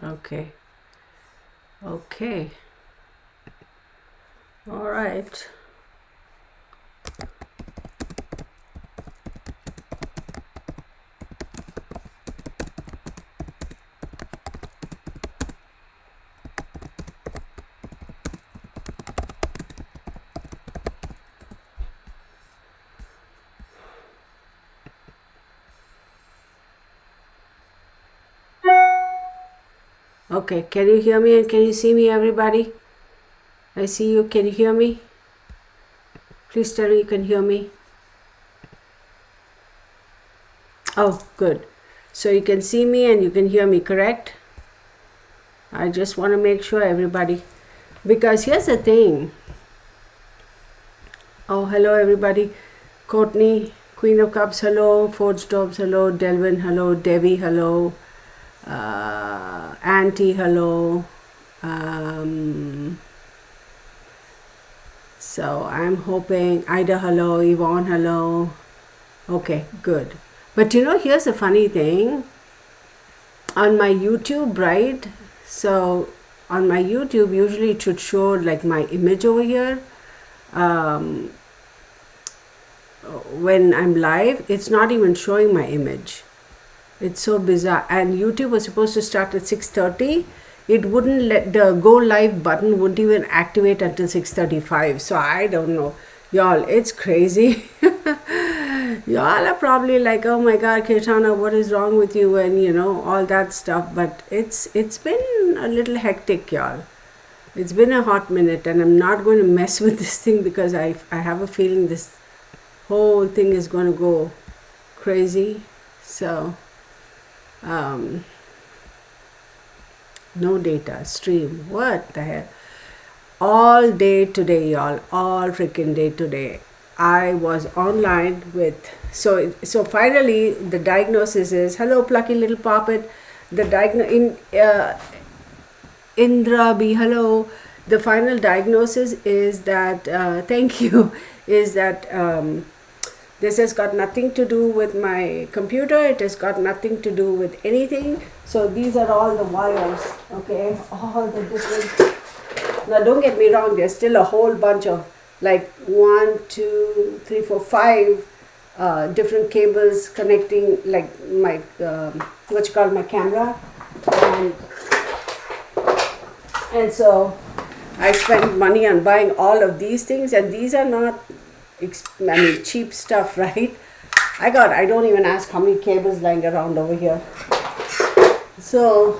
Okay. Okay. All right. Okay. Can you hear me and can you see me, everybody? I see you. Can you hear me? Please tell me you can hear me. Oh, good. So you can see me and you can hear me, correct? I just want to make sure, everybody. Because here's the thing. Oh, hello, everybody. Courtney, Queen of Cups, hello. Forged Dobbs, hello. Delvin, hello. Debbie, hello. Auntie, hello. Um, so I'm hoping Ida, hello. Yvonne, hello. Okay, good. But here's the funny thing. On my YouTube, right? So on my YouTube, usually it should show like my image over here. Um, when I'm live, it's not even showing my image. It's so bizarre. And YouTube was supposed to start at 6:30. It wouldn't let the go live button wouldn't even activate until 6:35. So I don't know. Y'all, it's crazy. Y'all are probably like, oh my god, Kirtana, what is wrong with you? And all that stuff. But it's been a little hectic, y'all. It's been a hot minute and I'm not going to mess with this thing because I have a feeling this whole thing is going to go crazy. So no data stream, what the hell. All day today, y'all, all freaking day today I was online with. So finally the diagnosis is, hello plucky little poppet. The Indra B, hello. The final diagnosis is that thank you, is that this has got nothing to do with my computer. It has got nothing to do with anything. So these are all the wires, okay? All the different. Now don't get me wrong, there's still a whole bunch of like 1, 2, 3, 4, 5 different cables connecting like my what you call my camera. And so I spent money on buying all of these things, and these are not cheap stuff, right? I don't even ask how many cables lying around over here. So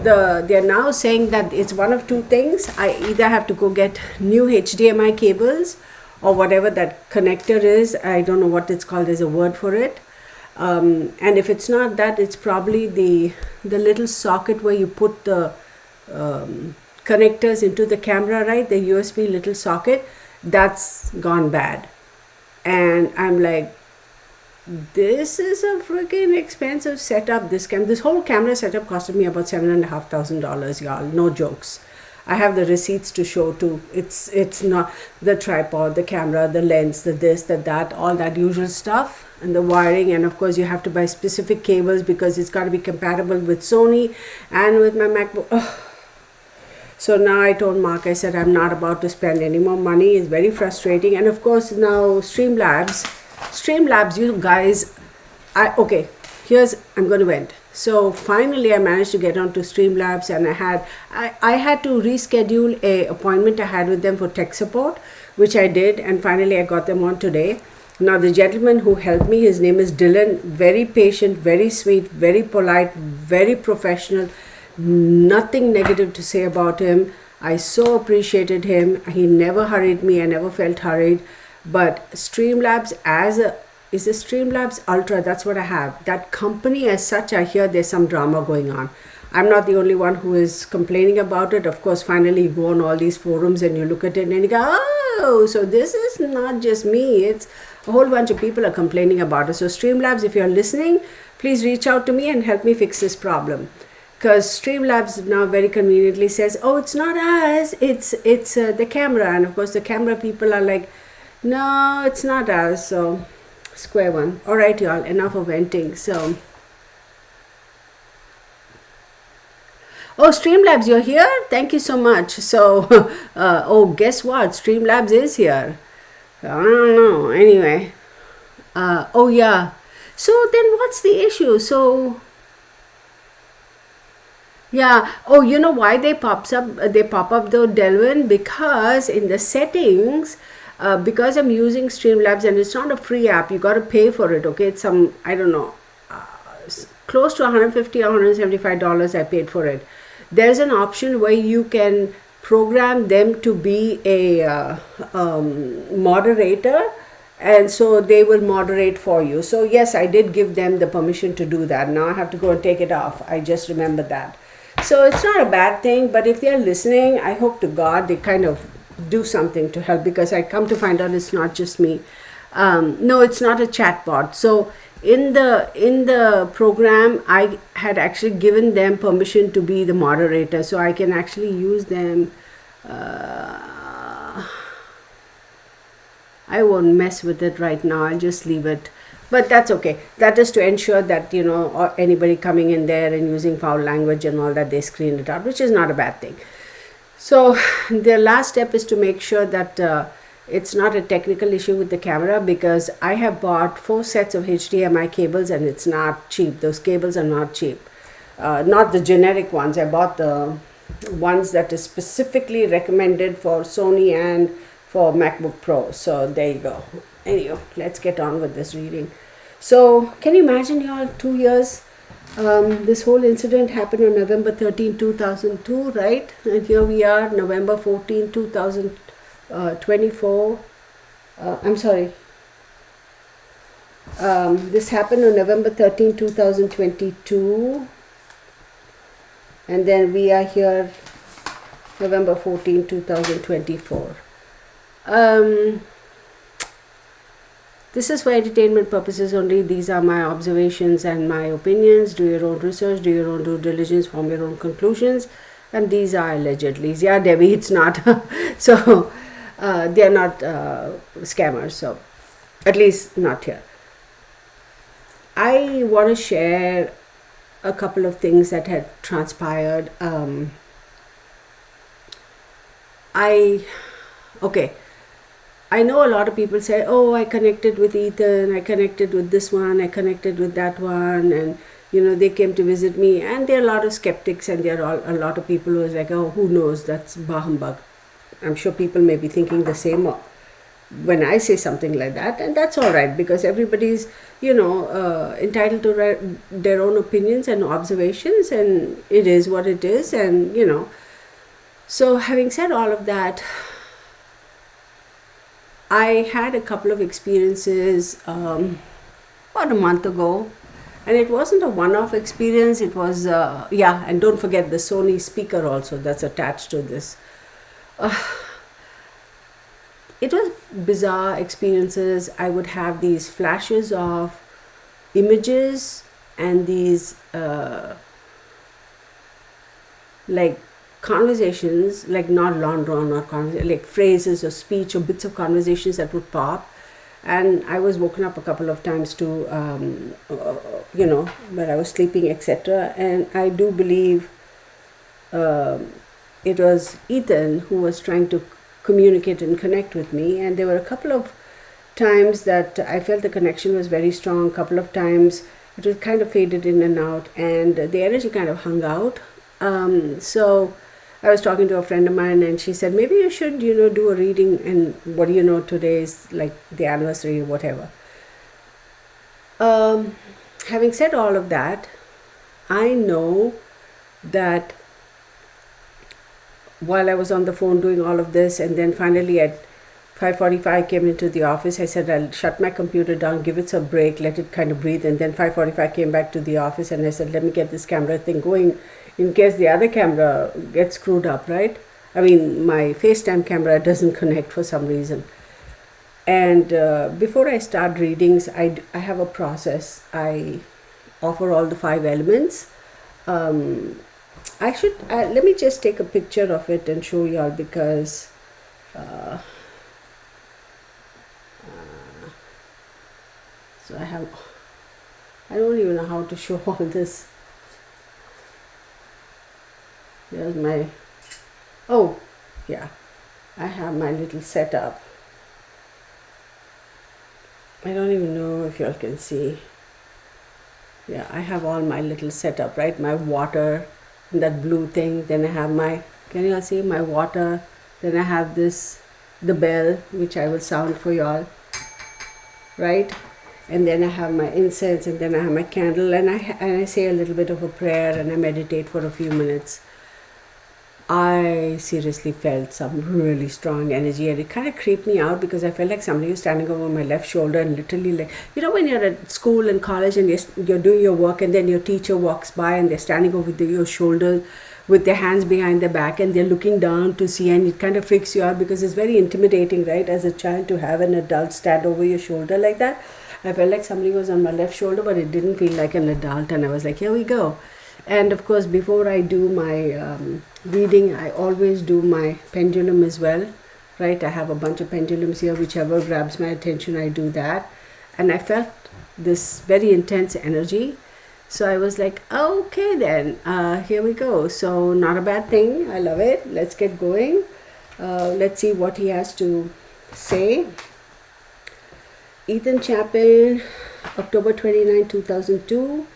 they're now saying that it's one of two things. I either have to go get new HDMI cables or whatever that connector is. I don't know what it's called. There's a word for it. And if it's not that, it's probably the little socket where you put the connectors into the camera, right? The USB little socket, that's gone bad. And I'm like, this is a freaking expensive setup. This whole camera setup costed me about $7,500, y'all. No jokes. I have the receipts to show too. It's not the tripod, the camera, the lens, the this, the that, all that usual stuff, and the wiring. And of course, you have to buy specific cables because it's got to be compatible with Sony and with my MacBook. Ugh. So now I told Mark, I said, I'm not about to spend any more money. It's very frustrating. And of course, now Streamlabs, you guys, I'm going to vent. So finally I managed to get onto Streamlabs, and I had to reschedule a appointment I had with them for tech support, which I did, and finally I got them on today. Now the gentleman who helped me, his name is Dylan, very patient, very sweet, very polite, very professional, nothing negative to say about him. I so appreciated him. He never hurried me. I never felt hurried. But Streamlabs is a Streamlabs Ultra. That's what I have. That company as such, I hear there's some drama going on. I'm not the only one who is complaining about it. Of course, finally you go on all these forums and you look at it and you go, oh, so this is not just me. It's a whole bunch of people are complaining about it. So Streamlabs, if you're listening, please reach out to me and help me fix this problem. Because Streamlabs now very conveniently says, oh, it's not us, it's the camera. And of course the camera people are like, no, it's not us. So square one. All right, y'all, enough of venting. So Oh, Streamlabs, you're here? Thank you so much. So, oh, guess what? Streamlabs is here. I don't know. Anyway, oh yeah. So then, what's the issue? So yeah. Oh, you know why they pops up? They pop up though, Delvin, because in the settings, because I'm using Streamlabs and it's not a free app. You got to pay for it. Okay, it's some, I don't know, close to 150 or $175 I paid for it. There's an option where you can program them to be a moderator, and so they will moderate for you. So yes, I did give them the permission to do that. Now I have to go and take it off. I just remembered that. So it's not a bad thing, but if they're listening, I hope to God they kind of do something to help, because I come to find out it's not just me. No, it's not a chatbot. So in the program, I had actually given them permission to be the moderator, so I can actually use them. I won't mess with it right now. I'll just leave it. But that's okay. That is to ensure that, or anybody coming in there and using foul language and all that, they screen it out, which is not a bad thing. So the last step is to make sure that it's not a technical issue with the camera, because I have bought 4 sets of HDMI cables and it's not cheap. Those cables are not cheap. Not the generic ones. I bought the ones that is specifically recommended for Sony and for MacBook Pro. So there you go. Anyway, let's get on with this reading. So can you imagine, y'all, 2 years? This whole incident happened on November 13, 2002, right? And here we are, November 14, 2024. I'm sorry. This happened on November 13, 2022. And then we are here, November 14, 2024. This is for entertainment purposes only. These are my observations and my opinions. Do your own research, do your own due diligence, form your own conclusions. And these are allegedly. Yeah, Debbie, it's not. So, they are not scammers. So, at least not here. I want to share a couple of things that had transpired. Okay. I know a lot of people say, oh, I connected with Ethan, I connected with this one, I connected with that one, and they came to visit me. And there are a lot of skeptics, and there are a lot of people who is like, oh, who knows, that's bah humbug. I'm sure people may be thinking the same when I say something like that, and that's all right, because everybody's entitled to their own opinions and observations, and it is what it is. And so having said all of that, I had a couple of experiences about a month ago, and it wasn't a one-off experience. It was and don't forget the Sony speaker also that's attached to this. It was bizarre experiences. I would have these flashes of images and these like conversations, like not long drawn or like phrases or speech or bits of conversations that would pop. And I was woken up a couple of times too, where I was sleeping, etc. And I do believe it was Ethan who was trying to communicate and connect with me. And there were a couple of times that I felt the connection was very strong. A couple of times it was kind of faded in and out, and the energy kind of hung out. So I was talking to a friend of mine, and she said, maybe you should, do a reading. And what do you know, today is like the anniversary or whatever. Having said all of that, I know that while I was on the phone doing all of this, and then finally at 5:45 I came into the office, I said, I'll shut my computer down, give it a break, let it kind of breathe. And then 5:45 I came back to the office, and I said, let me get this camera thing going in case the other camera gets screwed up, right? I mean, my FaceTime camera doesn't connect for some reason. And before I start readings, I have a process. I offer all the 5 elements. Let me just take a picture of it and show y'all, because so I don't even know how to show all this. Here's my, oh, yeah, I have my little setup. I don't even know if y'all can see. Yeah, I have all my little setup, right? My water, that blue thing. Then I have my, can you all see my water? Then I have this, the bell, which I will sound for y'all, right? And then I have my incense, and then I have my candle, and I say a little bit of a prayer, and I meditate for a few minutes. I seriously felt some really strong energy, and it kind of creeped me out because I felt like somebody was standing over my left shoulder and literally, like, you know, when you're at school and college and you're doing your work, and then your teacher walks by and they're standing over your shoulder with their hands behind their back and they're looking down to see, and it kind of freaks you out because it's very intimidating, right, as a child, to have an adult stand over your shoulder like that. I felt like somebody was on my left shoulder, but it didn't feel like an adult, and I was like, here we go. And of course, before I do my reading, I always do my pendulum as well, right? I have a bunch of pendulums here, whichever grabs my attention, I do that. And I felt this very intense energy. So I was like, okay then, here we go. So not a bad thing. I love it. Let's get going. Let's see what he has to say. Ethan Chapin, October 29, 2002.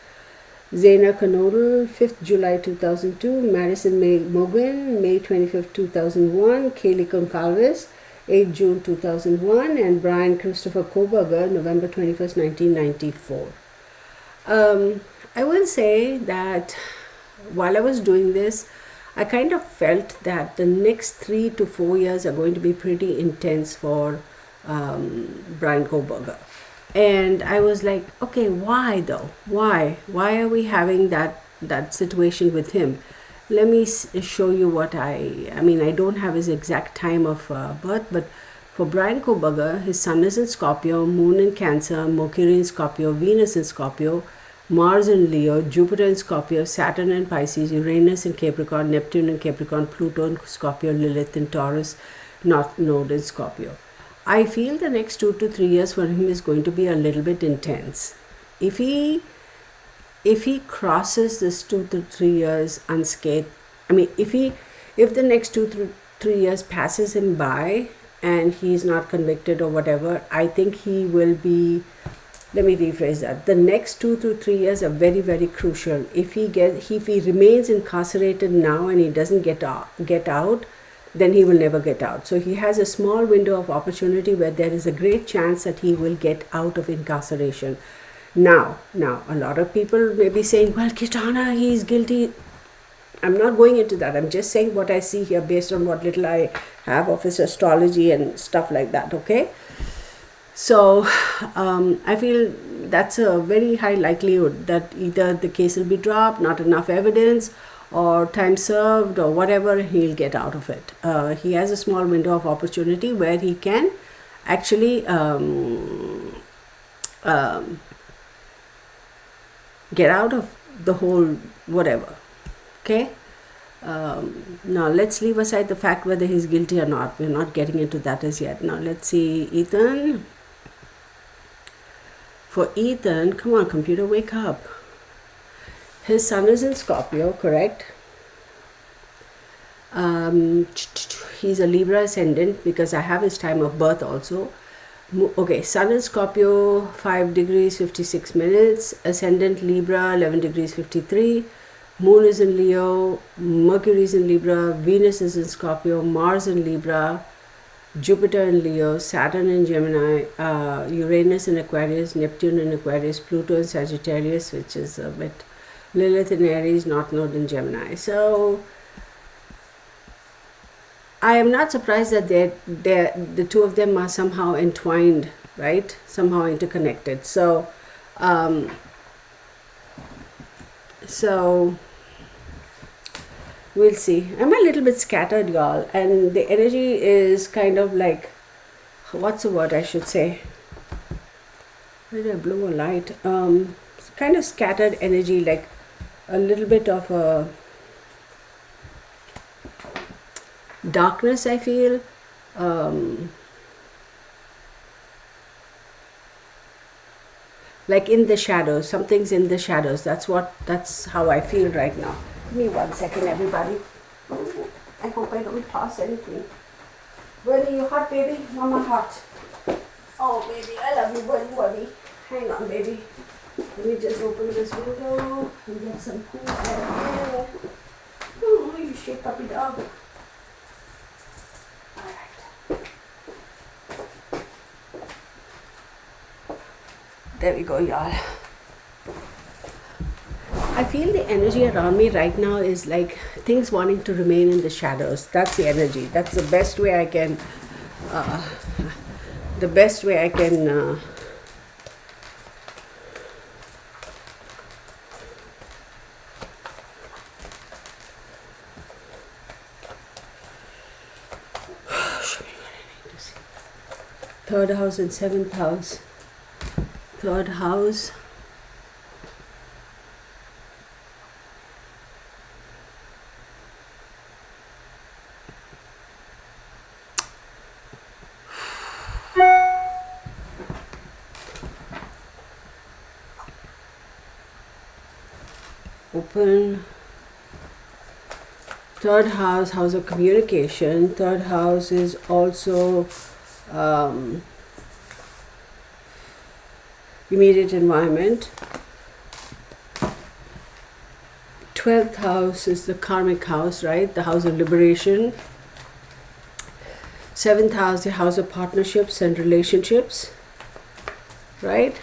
Zaina Kanodal, 5th July 2002. Madison May Mogan, May 25th, 2001. Kaylee Concalves, 8th June 2001. And Brian Christopher Koberger, November 21st, 1994. I will say that while I was doing this, I kind of felt that the next 3 to 4 years are going to be pretty intense for Brian Koberger. And I was like, okay, why though? Why are we having that situation with him? Let me show you what I mean, I don't have his exact time of birth, but for Brian Koberger, his sun is in Scorpio, moon in Cancer, Mercury in Scorpio, Venus in Scorpio, Mars in Leo, Jupiter in Scorpio, Saturn in Pisces, Uranus in Capricorn, Neptune in Capricorn, Pluto in Scorpio, Lilith in Taurus, North Node in Scorpio. I feel the next 2 to 3 years for him is going to be a little bit intense. If he crosses this 2 to 3 years unscathed, I mean, if the next 2 to 3 years passes him by and he's not convicted or whatever, I think he will be. Let me rephrase that. The next 2 to 3 years are very, very crucial. If he remains incarcerated now and he doesn't get out, then he will never get out. So he has a small window of opportunity where there is a great chance that he will get out of incarceration. Now, a lot of people may be saying, well, Kitana, he's guilty. I'm not going into that. I'm just saying what I see here based on what little I have of his astrology and stuff like that, okay? So I feel that's a very high likelihood that either the case will be dropped, not enough evidence, or time served, or whatever, he'll get out of it. He has a small window of opportunity where he can actually get out of the whole whatever. Okay. Now let's leave aside the fact whether he's guilty or not. We're not getting into that as yet. Now let's see Ethan. For Ethan, come on computer, wake up. His sun is in Scorpio, correct? He's a Libra ascendant because I have his time of birth also. Okay, sun in Scorpio, 5 degrees 56 minutes. Ascendant Libra, 11 degrees 53. Moon is in Leo. Mercury is in Libra. Venus is in Scorpio. Mars in Libra. Jupiter in Leo, Saturn in Gemini, Uranus in Aquarius, Neptune in Aquarius, Pluto in Sagittarius, which is a bit, Lilith in Aries, North Node in Gemini. So I am not surprised that the two of them are somehow entwined, right? Somehow interconnected. So we'll see. I'm a little bit scattered, y'all, and the energy is kind of like, what's the word I should say? Where did I blow a light? It's kind of scattered energy, like a little bit of a darkness, I feel. Like in the shadows, something's in the shadows. That's how I feel right now. Give me 1 second, everybody. I hope I don't toss anything. Buddy, you hot, baby? Mama hot. Oh, baby, I love you, buddy. Hang on, baby. Let me just open this window and get some cool air. Oh, you shake puppy dog. Alright. There we go, y'all. I feel the energy around me right now is like things wanting to remain in the shadows. That's the energy. That's the best way I can. Third house and seventh house. Third house. Open. Third house, house of communication. Third house is also immediate environment. 12th house is the karmic house, right? The house of liberation. 7th house, the house of partnerships and relationships, right?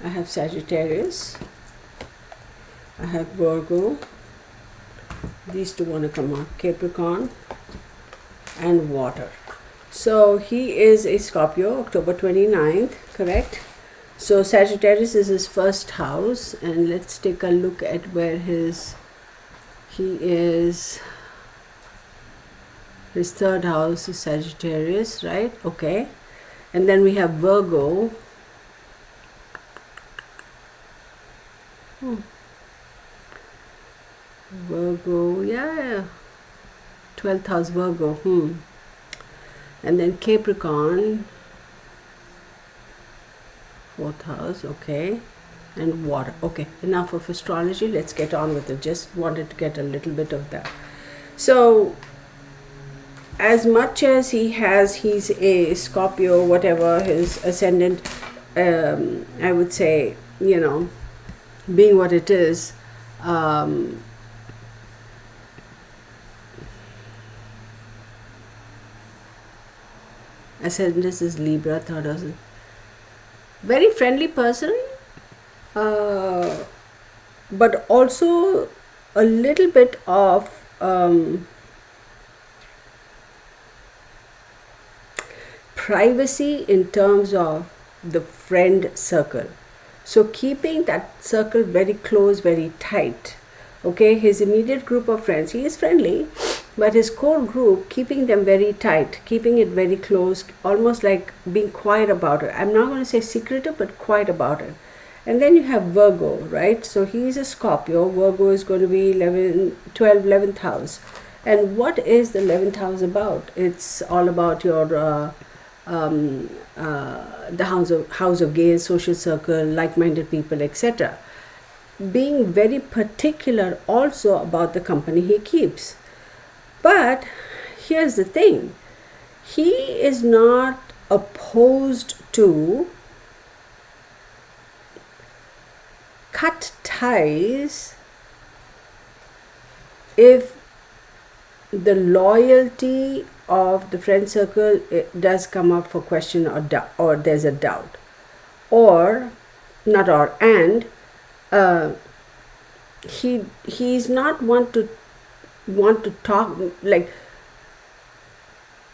I have Sagittarius, I have Virgo, these two want to come out, Capricorn and water. So he is a Scorpio, October 29th, correct? So Sagittarius is his first house, and let's take a look at where his third house is Sagittarius, right? Okay. And then we have Virgo. Virgo, yeah. 12th house Virgo. And then Capricorn, 4th house, okay. And water. Okay, enough of astrology. Let's get on with it. Just wanted to get a little bit of that. So, as much as he's a Scorpio, whatever, his ascendant, I would say, being what it is, ascendant is Libra, third house. Very friendly person, but also a little bit of privacy in terms of the friend circle. So keeping that circle very close, very tight. Okay, his immediate group of friends, he is friendly, but his core group, keeping them very tight, keeping it very close, almost like being quiet about it. I'm not going to say secretive, but quiet about it. And then you have Virgo, right? So he is a Scorpio. Virgo is going to be 11th house. And what is the 11th house about? It's all about your the house of gaze, social circle, like-minded people, etc. Being very particular also about the company he keeps. But here's the thing, he is not opposed to cut ties if the loyalty of the friend circle does come up for question or doubt, or there's a doubt, or not, or and he's not want to talk like,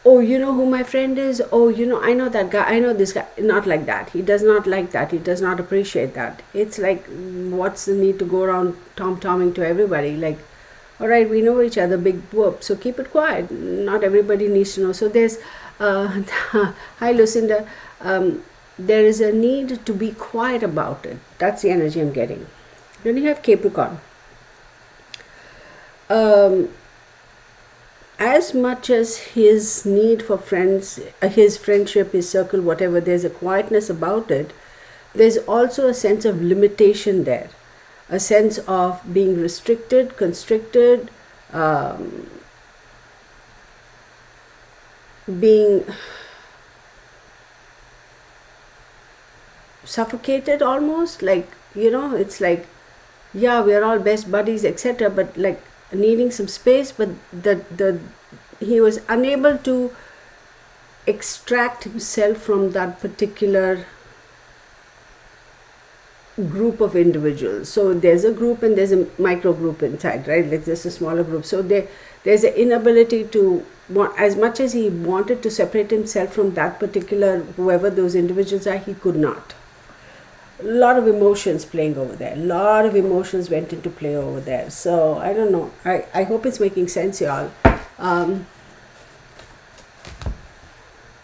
oh, you know who my friend is, oh, I know that guy, I know this guy. Not like that. He does not like that. He does not appreciate that. It's like, what's the need to go around tom-tomming to everybody? Like, all right, we know each other, big whoop, so keep it quiet. Not everybody needs to know. So there's hi Lucinda, there is a need to be quiet about it. That's the energy I'm getting. Then you have Capricorn. as much as his need for friends, his friendship, his circle, whatever, there's a quietness about it, there's also a sense of limitation there, a sense of being restricted, constricted, being suffocated almost, like, it's like, yeah, we're all best buddies, etc., but like needing some space, but the he was unable to extract himself from that particular group of individuals. So there's a group and there's a micro group inside, right? Like there's a smaller group. So there's an inability to, as much as he wanted to separate himself from that particular, whoever those individuals are, he could not. A lot of emotions playing over there. A lot of emotions went into play over there. So I don't know. I hope it's making sense, y'all.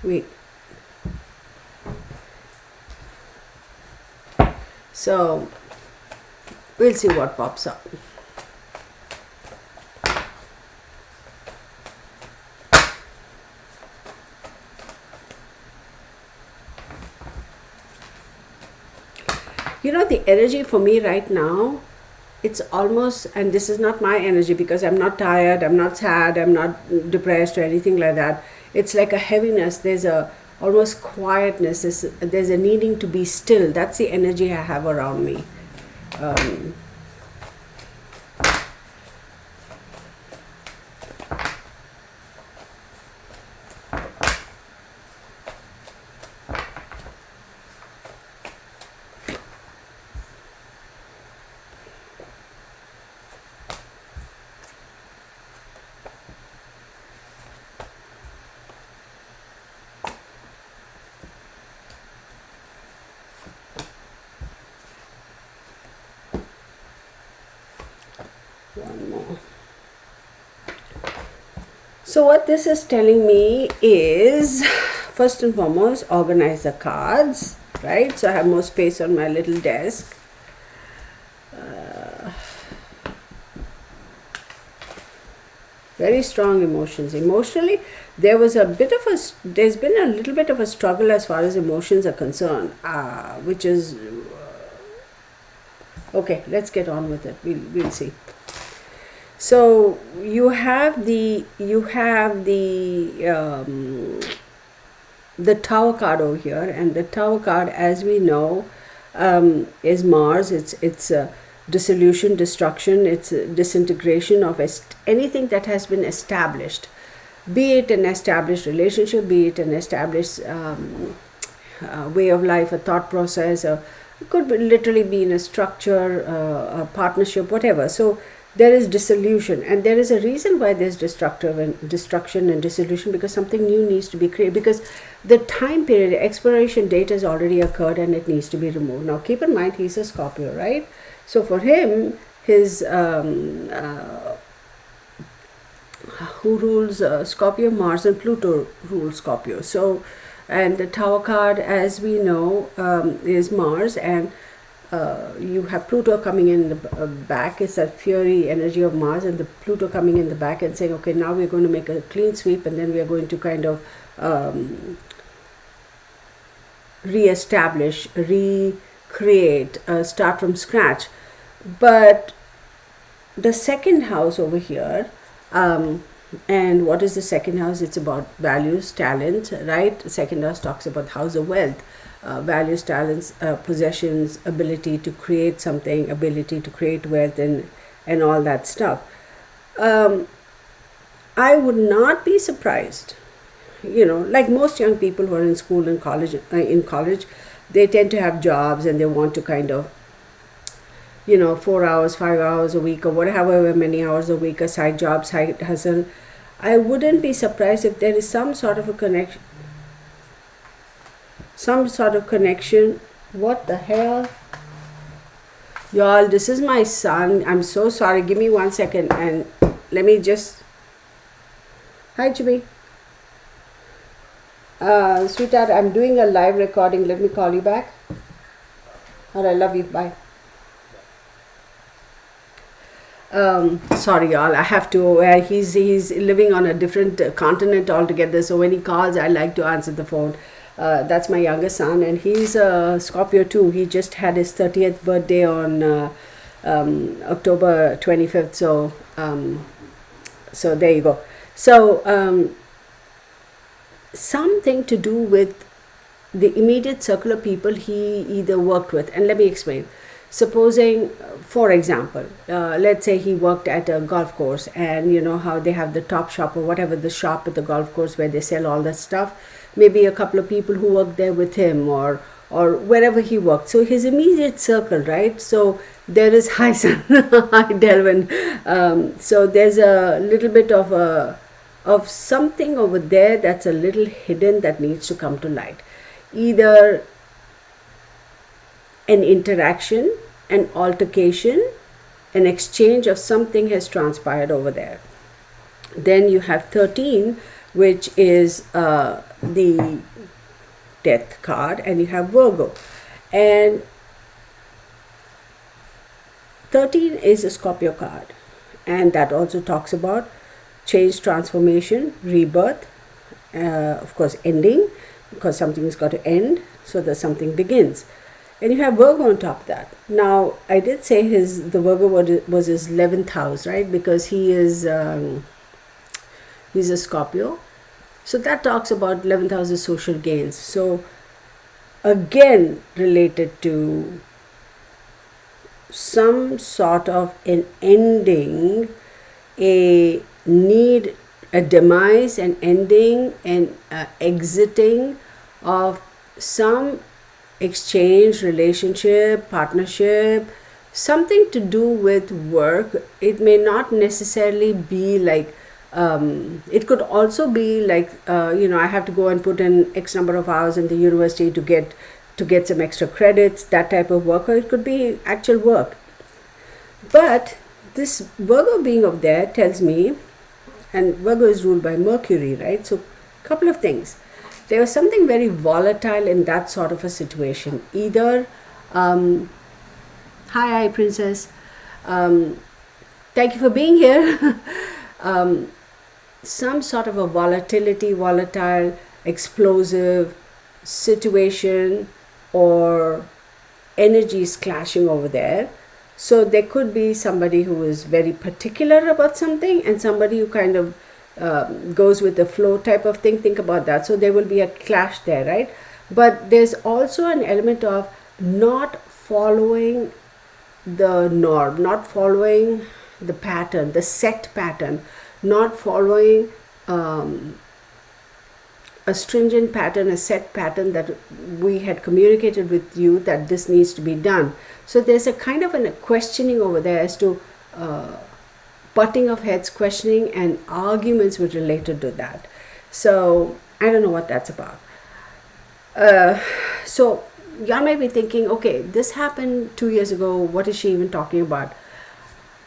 Wait. So we'll see what pops up. The energy for me right now, it's almost, and this is not my energy because I'm not tired, I'm not sad, I'm not depressed or anything like that. It's like a heaviness. There's a almost quietness. There's a needing to be still. That's the energy I have around me. One more. So what this is telling me is, first and foremost, organize the cards, right? So I have more space on my little desk. Very strong emotions. Emotionally, there's been a little bit of a struggle as far as emotions are concerned, which is, okay, let's get on with it. We'll see. So you have the Tower card over here, and the Tower card, as we know, is Mars. It's dissolution, destruction. It's disintegration of anything that has been established, be it an established relationship, be it an established way of life, a thought process, it could literally be in a structure, a partnership, whatever. So there is dissolution, and there is a reason why there's destruction and dissolution, because something new needs to be created, because the time period, the expiration date has already occurred and it needs to be removed. Now keep in mind, he's a Scorpio, right? So for him, his who rules Scorpio? Mars and Pluto rule Scorpio. So, and the Tower card, as we know, is Mars, and you have Pluto coming in the back. It's that fury energy of Mars, and the Pluto coming in the back and saying, okay, now we're going to make a clean sweep, and then we are going to kind of re-establish, recreate, start from scratch. But the second house over here, and what is the second house? It's about values, talent, right? The second house talks about house of wealth, values, talents, possessions, ability to create something, ability to create wealth, and all that stuff. I would not be surprised, like most young people who are in school and college, they tend to have jobs and they want to kind of, 4 hours, 5 hours a week, or whatever many hours a week, a side job, side hustle. I wouldn't be surprised if there is some sort of connection. What the hell? Y'all, this is my son. I'm so sorry. Give me 1 second and let me just... Hi, Jimmy. Sweetheart, I'm doing a live recording. Let me call you back. All right, love you. Bye. Sorry, y'all. I have to. He's living on a different continent altogether. So when he calls, I like to answer the phone. That's my youngest son, and he's a Scorpio too. He just had his 30th birthday on October 25th. So there you go. So something to do with the immediate circle of people he either worked with. And let me explain. Supposing, for example, let's say he worked at a golf course, and you know how they have the top shop or whatever, the shop at the golf course where they sell all that stuff. Maybe a couple of people who worked there with him, or wherever he worked. So his immediate circle, right? So there is hi son, hi Delvin. So there's a little bit of something over there that's a little hidden that needs to come to light. Either an interaction, an altercation, an exchange of something has transpired over there. Then you have 13, which is the death card, and you have Virgo. And 13 is a Scorpio card, and that also talks about change, transformation, rebirth, of course ending, because something's got to end, so that something begins. And you have Virgo on top of that. Now, I did say the Virgo was his 11th house, right? Because he is he's a Scorpio. So that talks about 11th house is social gains. So again, related to some sort of an ending, a need, a demise, an ending, and exiting of some exchange, relationship, partnership, something to do with work. It may not necessarily be like, it could also be like, I have to go and put in X number of hours in the university to get some extra credits, that type of work, or it could be actual work. But this Virgo being of there tells me, and Virgo is ruled by Mercury, right? So a couple of things. There was something very volatile in that sort of a situation. Either, hi princess, thank you for being here. Some sort of a volatile, explosive situation, or energies clashing over there. So there could be somebody who is very particular about something, and somebody who kind of goes with the flow type of thing. Think about that. So there will be a clash there, right? But there's also an element of not following the norm, not following the pattern, the set pattern, not following a stringent pattern, a set pattern that we had communicated with you that this needs to be done. So there's a kind of a questioning over there as to butting of heads, questioning, and arguments were related to that. So I don't know what that's about. So y'all might be thinking, okay, this happened 2 years ago. What is she even talking about?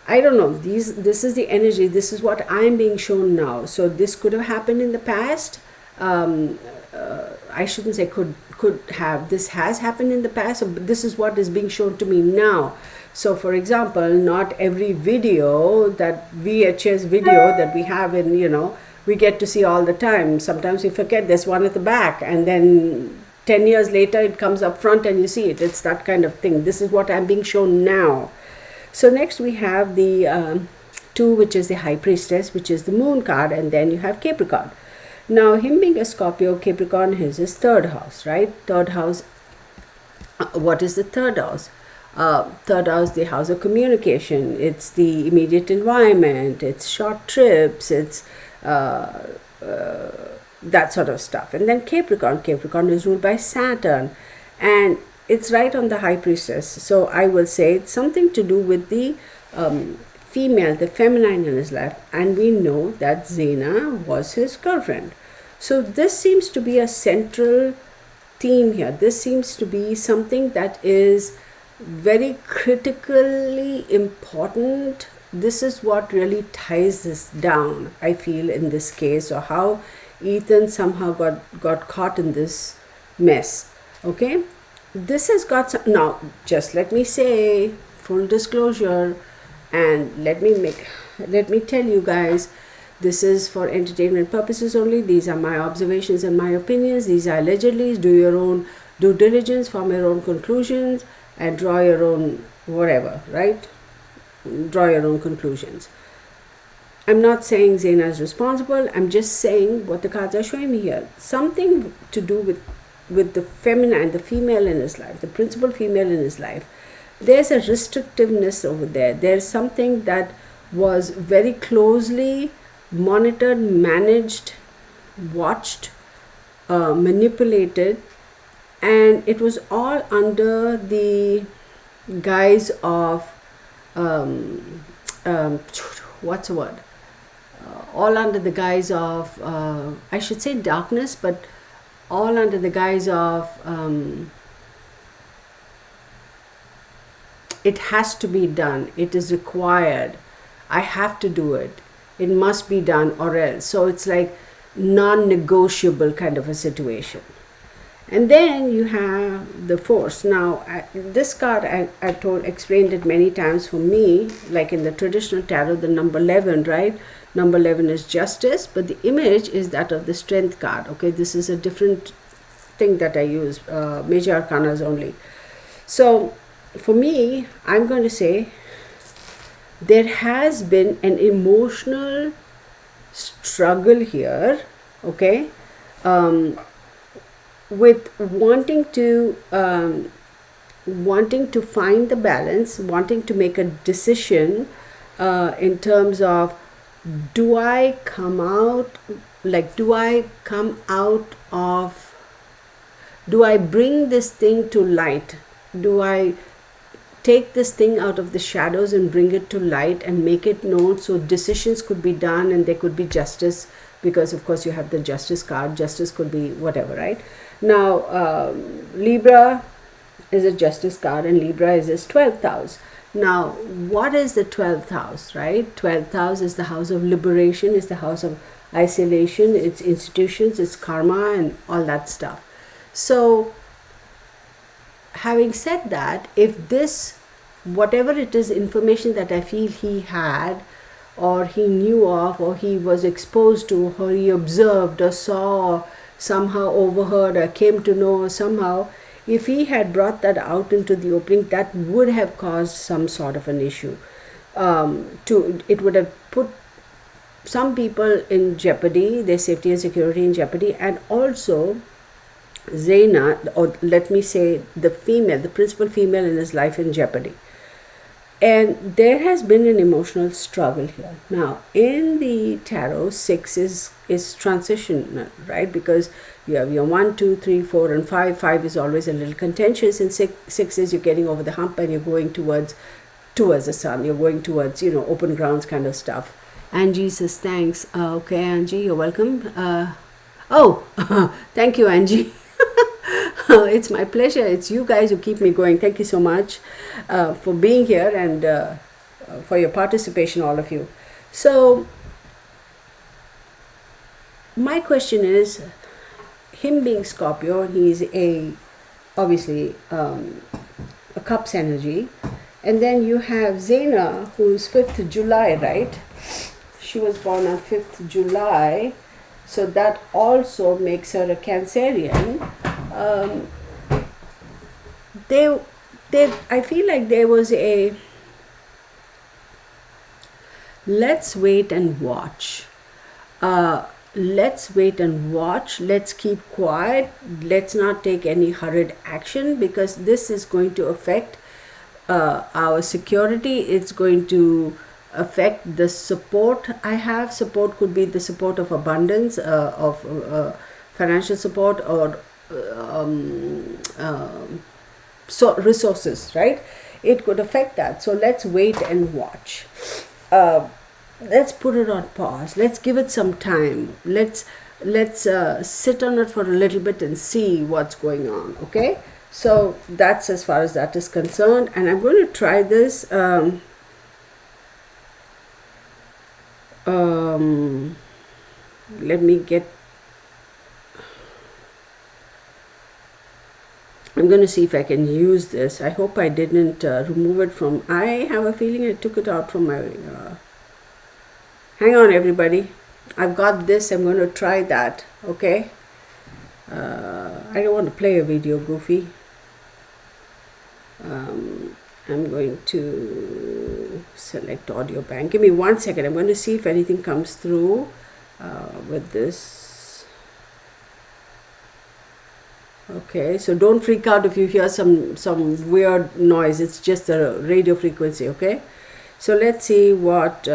I don't know. This is the energy. This is what I'm being shown now. So this could have happened in the past. I shouldn't say could have. This has happened in the past. But this is what is being shown to me now. So, for example, not every video, that VHS video that we have in, we get to see all the time. Sometimes we forget there's one at the back, and then 10 years later it comes up front and you see it. It's that kind of thing. This is what I'm being shown now. So next we have the 2, which is the High Priestess, which is the Moon card, and then you have Capricorn. Now, him being a Scorpio, Capricorn is his 3rd house, right? 3rd house. What is the 3rd house? 3rd house, the house of communication. It's the immediate environment. It's short trips. It's that sort of stuff. And then Capricorn is ruled by Saturn, and it's right on the High Priestess. So I will say it's something to do with the female, the feminine in his life, and we know that Xena was his girlfriend. So this seems to be a central theme here. This seems to be something that is very critically important. This is what really ties this down, I feel, in this case, or how Ethan somehow got caught in this mess. Okay, this has got some. Now, just let me say, full disclosure, And let me tell you guys, this is for entertainment purposes only. These are my observations and my opinions. These are allegedly. Do your own due diligence, form your own conclusions, and draw your own whatever, right? Draw your own conclusions. I'm not saying Zena is responsible. I'm just saying what the cards are showing me here. Something to do with the feminine, the female in his life, the principal female in his life. There's a restrictiveness over there. There's something that was very closely monitored, managed, watched, manipulated, and it was all under the guise of what's the word? All under the guise of I should say darkness, but all under the guise of it has to be done, it is required, I have to do it, it must be done or else. So it's like non-negotiable kind of a situation. And then you have the force. Now this card I explained it many times. For me, like in the traditional tarot, the number 11, right? Number 11 is justice, but the image is that of the strength card. Okay, this is a different thing that I use, major arcanas only. So for me, I'm going to say there has been an emotional struggle here, okay, with wanting to find the balance, wanting to make a decision in terms of, do I come out of, do I bring this thing to light, do I take this thing out of the shadows and bring it to light and make it known so decisions could be done and there could be justice, because of course you have the justice card. Justice could be whatever, right? Now Libra is a justice card and Libra is his 12th house. Now what is the 12th house, right? 12th house is the house of liberation, is the house of isolation, it's institutions, it's karma and all that stuff. So having said that, if this, whatever it is, information that I feel he had or he knew of or he was exposed to or he observed or saw or somehow overheard or came to know, or somehow if he had brought that out into the opening, that would have caused some sort of an issue. It would have put some people in jeopardy, their safety and security in jeopardy, and also Zena, or let me say the female, the principal female in his life, in jeopardy. And there has been an emotional struggle here. Now, in the tarot, 6 is transitional, right? Because you have your 1, 2, 3, 4, and 5. 5 is always a little contentious, and 6 is you're getting over the hump and you're going towards the sun. You're going towards, open grounds kind of stuff. Angie says thanks. Okay, Angie, you're welcome. Thank you, Angie. It's my pleasure. It's you guys who keep me going. Thank you so much for being here and for your participation, all of you. So my question is, him being Scorpio, he's obviously a Cups energy, and then you have Zena, who's 5th July, right? She was born on 5th July, so that also makes her a Cancerian. I feel like there was a let's wait and watch. Let's wait and watch. Let's keep quiet. Let's not take any hurried action, because this is going to affect our security. It's going to affect the support I have. Support could be the support of abundance, of financial support, or so resources, right? It could affect that. So let's wait and watch. Let's put it on pause. Let's give it some time. Let's sit on it for a little bit and see what's going on. Okay, so that's as far as that is concerned. And I'm going to try this. Let me get. I'm going to see if I can use this. I hope I didn't remove it from, I have a feeling I took it out from my, hang on everybody. I've got this, I'm going to try that, okay? I don't want to play a video, Goofy. I'm going to select audio bank. Give me 1 second. I'm going to see if anything comes through with this. Okay, so don't freak out if you hear some weird noise. It's just the radio frequency, okay? So let's see what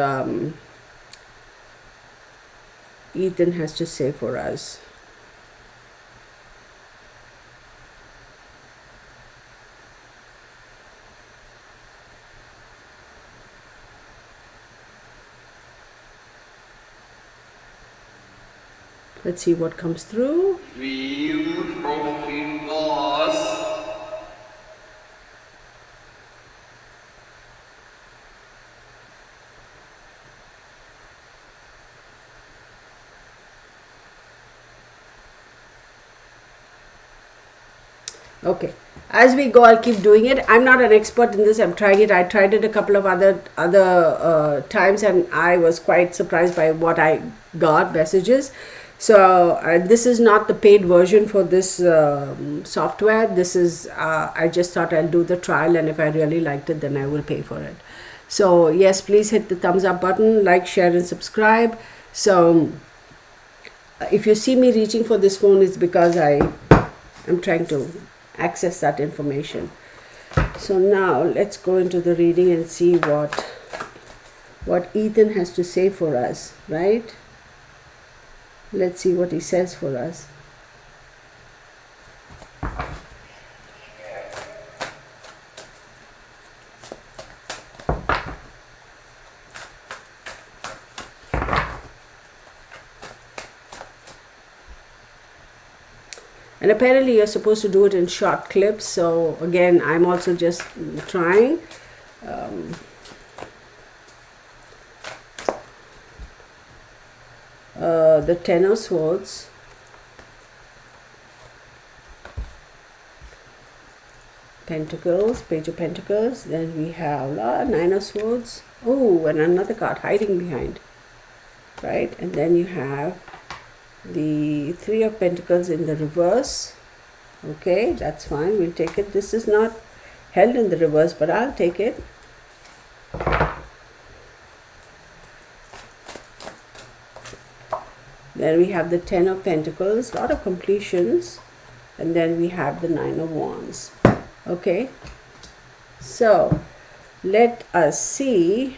Ethan has to say for us. Let's see what comes through. Okay, as we go, I'll keep doing it. I'm not an expert in this. I'm trying it. I tried it a couple of other times, and I was quite surprised by what I got messages. So this is not the paid version for this software. This is I just thought I'll do the trial, and if I really liked it, then I will pay for it. So yes, please hit the thumbs up button, like, share, and subscribe. So if you see me reaching for this phone, it's because I'm trying to access that information. So now let's go into the reading and see what Ethan has to say for us, right? Let's see what he says for us. And apparently you're supposed to do it in short clips. So again, I'm also just trying. The Ten of Swords, Pentacles, Page of Pentacles. Then we have Nine of Swords. Oh, and another card hiding behind, right? And then you have the Three of Pentacles in the reverse. Okay, that's fine. We'll take it. This is not held in the reverse, but I'll take it. Then we have the Ten of Pentacles, a lot of completions, and then we have the Nine of Wands. Okay, so let us see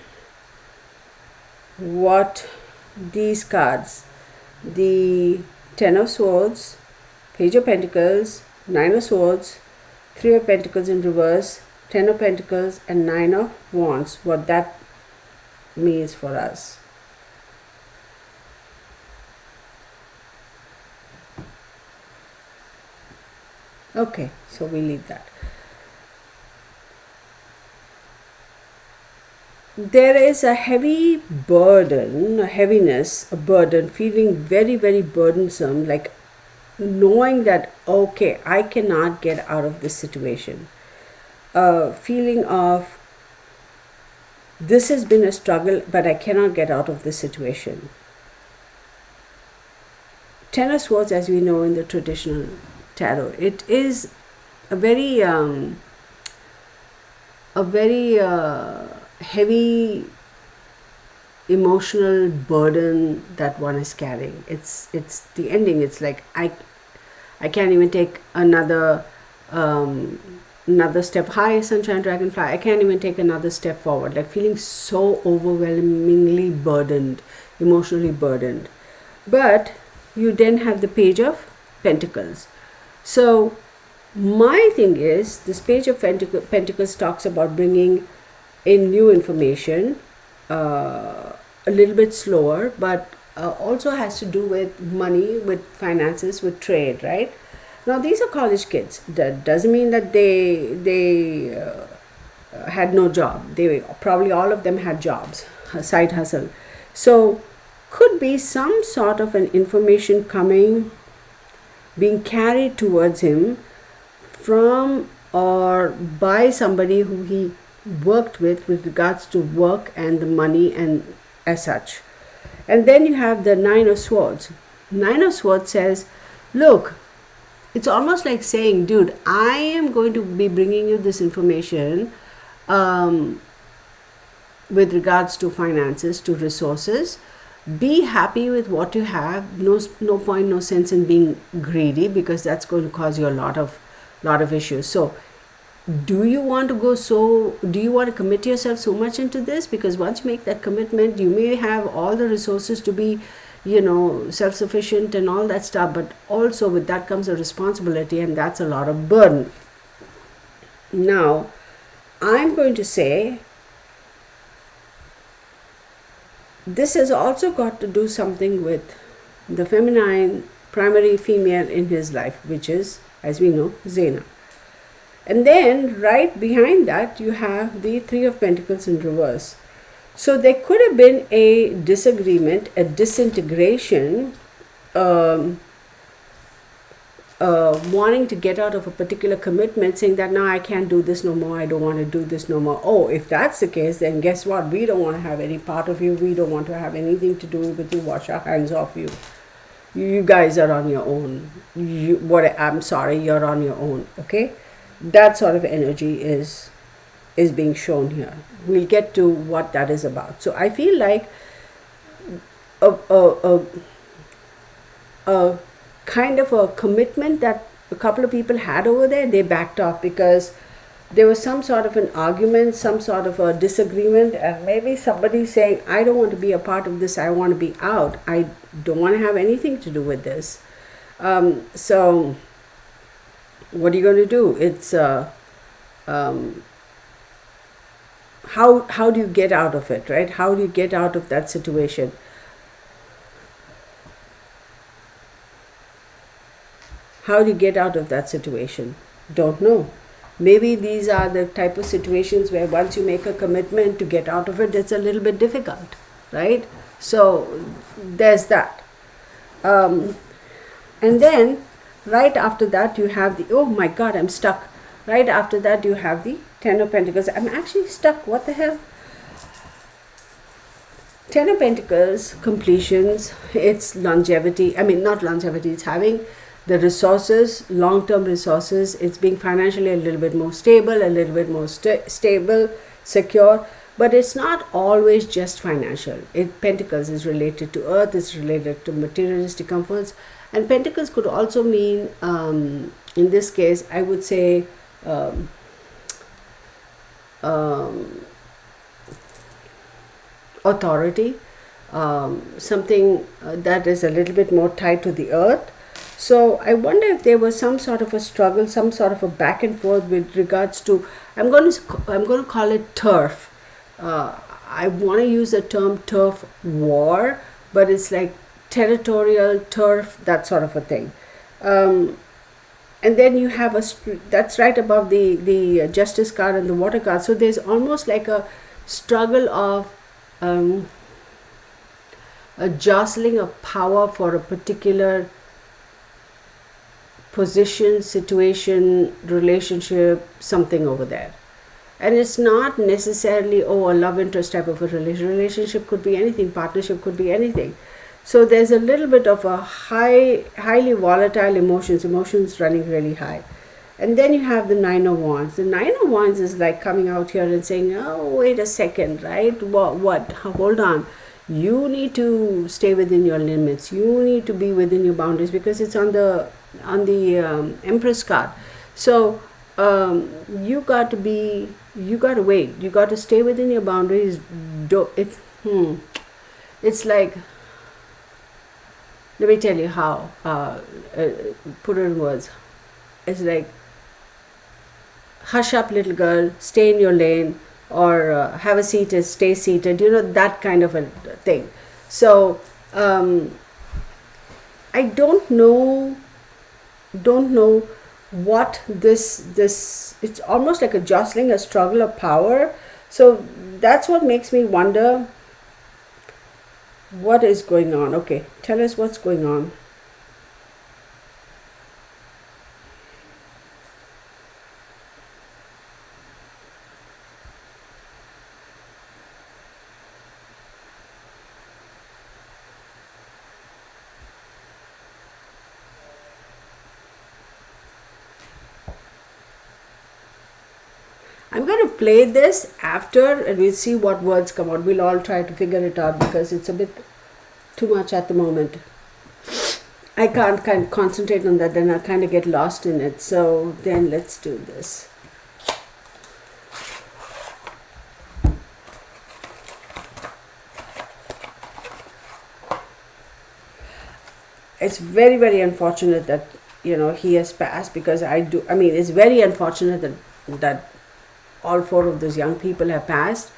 what these cards, the Ten of Swords, Page of Pentacles, Nine of Swords, Three of Pentacles in reverse, Ten of Pentacles, and Nine of Wands, what that means for us. Okay, so we leave that. There is a heavy burden, a heaviness, a burden, feeling very, very burdensome, like knowing that, okay, I cannot get out of this situation. A feeling of, this has been a struggle, but I cannot get out of this situation. Ten of Swords, as we know in the traditional tarot, it is a very heavy emotional burden that one is carrying. It's the ending. It's like I can't even take another step. Hi, Sunshine Dragonfly. I can't even take another step forward. Like feeling so overwhelmingly burdened, emotionally burdened. But you then have the Page of Pentacles. So my thing is, this Page of Pentacles talks about bringing in new information, a little bit slower, but also has to do with money, with finances, with trade, right? Now these are college kids. That doesn't mean that they had no job. They probably all of them had jobs, a side hustle. So could be some sort of an information coming, being carried towards him from or by somebody who he worked with regards to work and the money and as such. And then you have the Nine of Swords. Nine of Swords says, look, it's almost like saying, dude, I am going to be bringing you this information with regards to finances, to resources. Be happy with what you have. No point, no sense in being greedy, because that's going to cause you a lot of issues. So do you want to commit yourself so much into this? Because once you make that commitment, you may have all the resources to be, self-sufficient and all that stuff, but also with that comes a responsibility, and that's a lot of burden. Now, I'm going to say this has also got to do something with the feminine, primary female in his life, which is, as we know, Zena. And then right behind that, you have the Three of Pentacles in reverse. So there could have been a disagreement, a disintegration, wanting to get out of a particular commitment, saying that, no, I can't do this no more, I don't want to do this no more. Oh, if that's the case, then guess what? We don't want to have any part of you. We don't want to have anything to do with you. Wash our hands off you. You guys are on your own. I'm sorry, you're on your own. Okay? That sort of energy is being shown here. We'll get to what that is about. So I feel like a kind of a commitment that a couple of people had over there, they backed off because there was some sort of an argument, some sort of a disagreement, and maybe somebody saying, I don't want to be a part of this, I want to be out, I don't want to have anything to do with this. So what are you going to do? It's how do you get out of it, right? How do you get out of that situation? How do you get out of that situation? Don't know. Maybe these are the type of situations where once you make a commitment to get out of it, it's a little bit difficult, right? So there's that. And then right after that, you have the, oh my God, I'm stuck. Right after that, you have the Ten of Pentacles. I'm actually stuck. What the hell? Ten of Pentacles, completions, it's longevity. I mean, not longevity, it's having the resources, long-term resources. It's being financially a little bit more stable, a little bit more stable, secure. But it's not always just financial. Pentacles is related to earth, it's related to materialistic comforts. And Pentacles could also mean, in this case, I would say, authority, something that is a little bit more tied to the earth. So I wonder if there was some sort of a struggle, some sort of a back and forth with regards to, I'm going to call it turf. I want to use the term turf war, but it's like territorial turf, that sort of a thing. And then you have that's right above the Justice card and the Water card. So there's almost like a struggle of a jostling of power for a particular position, situation, relationship, something over there. And it's not necessarily, a love interest type of a relationship could be anything, partnership could be anything. So there's a little bit of a highly volatile emotions running really high. And then you have the Nine of Wands. The Nine of Wands is like coming out here and saying, oh, wait a second, right? What? Hold on. You need to stay within your limits. You need to be within your boundaries, because it's on the Empress card. So you got to wait. You got to stay within your boundaries. It's like, let me tell you how, put it in words. It's like, hush up, little girl, stay in your lane, or have a seat and stay seated, that kind of a thing. So I don't know what this it's almost like a jostling, a struggle of power. So that's what makes me wonder what is going on. Okay, tell us what's going on. I'm going to play this after and we'll see what words come out. We'll all try to figure it out because it's a bit too much at the moment. I can't kind of concentrate on that, then I'll kind of get lost in it. So then let's do this. It's very, very unfortunate that, you know, he has passed, because it's very unfortunate that all 4 of those young people have passed.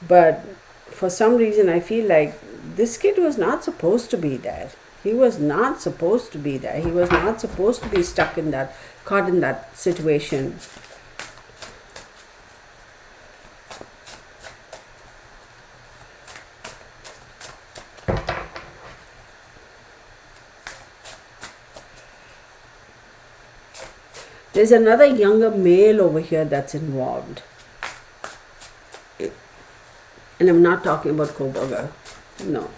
But for some reason, I feel like this kid was not supposed to be there. He was not supposed to be there. He was not supposed to be stuck in that, caught in that situation. There's another younger male over here that's involved. And I'm not talking about Koberger. No.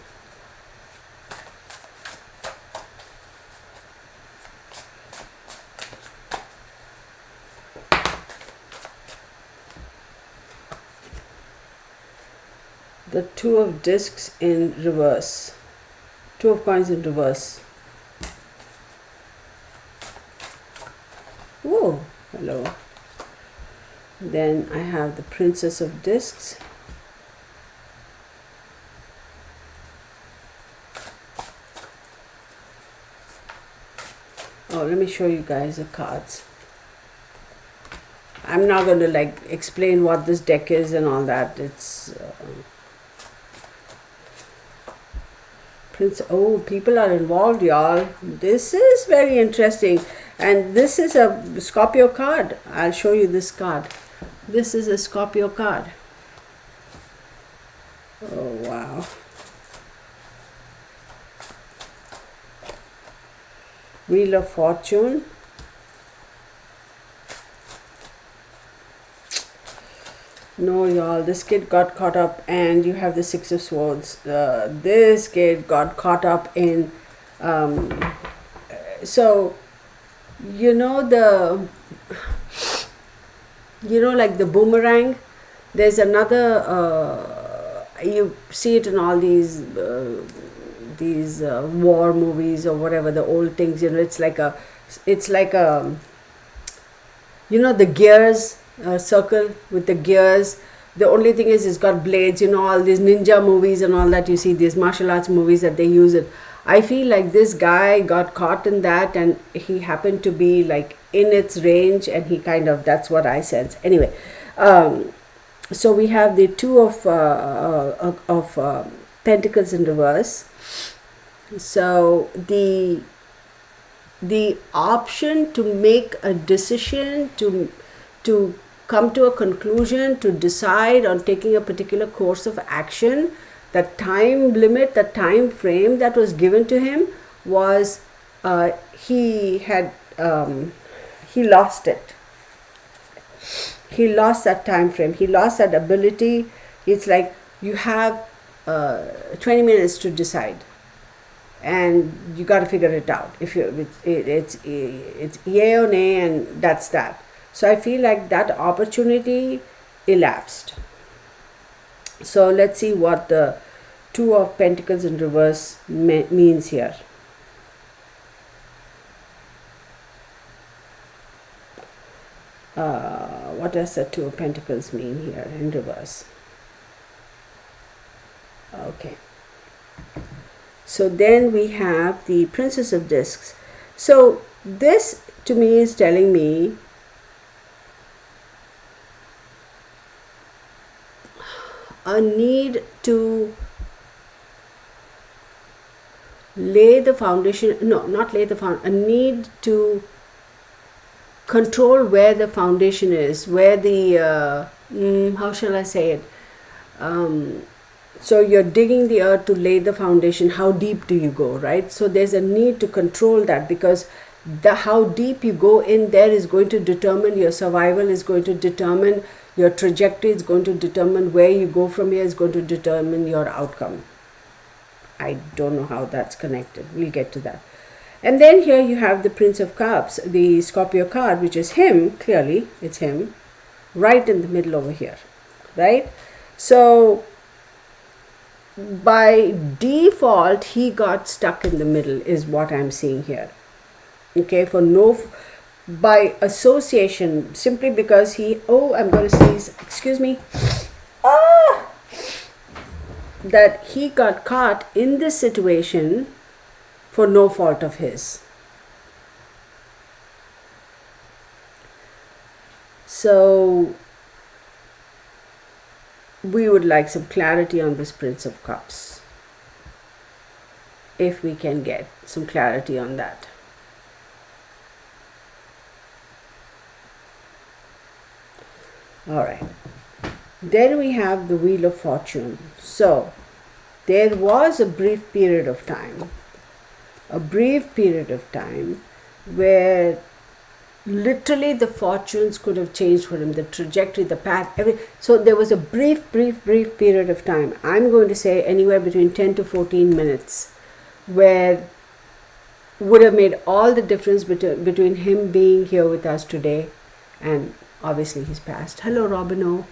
The 2 of discs in reverse. 2 of coins in reverse. Oh, hello. Then I have the Princess of Discs. Oh, let me show you guys the cards. I'm not going to like explain what this deck is and all that. It's oh, people are involved, y'all. This is very interesting. And this is a Scorpio card. I'll show you this card. This is a Scorpio card. Oh, wow. Wheel of Fortune. No, y'all, this kid got caught up, and you have the 6 of Swords. This kid got caught up in, so, you know like the boomerang, there's another, you see it in all these war movies or whatever, the old things, you know, it's like a, you know, the gears, circle with the gears. The only thing is it's got blades, you know, all these ninja movies and all that, you see these martial arts movies that they use it. I feel like this guy got caught in that, and he happened to be like in its range, and he kind of, that's what I sense. Anyway, so we have the 2 of Pentacles in reverse. So the option to make a decision, to come to a conclusion, to decide on taking a particular course of action, the time limit, the time frame that was given to him was, he lost it. He lost that time frame. He lost that ability. It's like you have 20 minutes to decide, and you got to figure it out. If it's yay or nay, and that's that. So I feel like that opportunity elapsed. So let's see what the 2 of Pentacles in reverse means here. What does the 2 of Pentacles mean here in reverse? Okay. So then we have the Princess of Discs. So this to me is telling me a need to lay the foundation, no, not lay the foundation, a need to control where the foundation is, where the, how shall I say it? So you're digging the earth to lay the foundation. How deep do you go, right? So there's a need to control that, because how deep you go in there is going to determine your survival, is going to determine your trajectory, is going to determine where you go from here, is going to determine your outcome. I don't know how that's connected. We'll get to that. And then here you have the Prince of Cups, the Scorpio card, which is him. Clearly, it's him. right in the middle over here, right? So by default, he got stuck in the middle is what I'm seeing here. Okay, for no, by association, simply because he, oh, I'm going to sneeze, excuse me, that he got caught in this situation for no fault of his. So we would like some clarity on this Prince of Cups, if we can get some clarity on that. All right. Then we have the Wheel of Fortune. So there was a brief period of time where literally the fortunes could have changed for him, the trajectory, the path, so there was a brief period of time, I'm going to say anywhere between 10 to 14 minutes, where would have made all the difference between him being here with us today and obviously his past. Hello, Robino.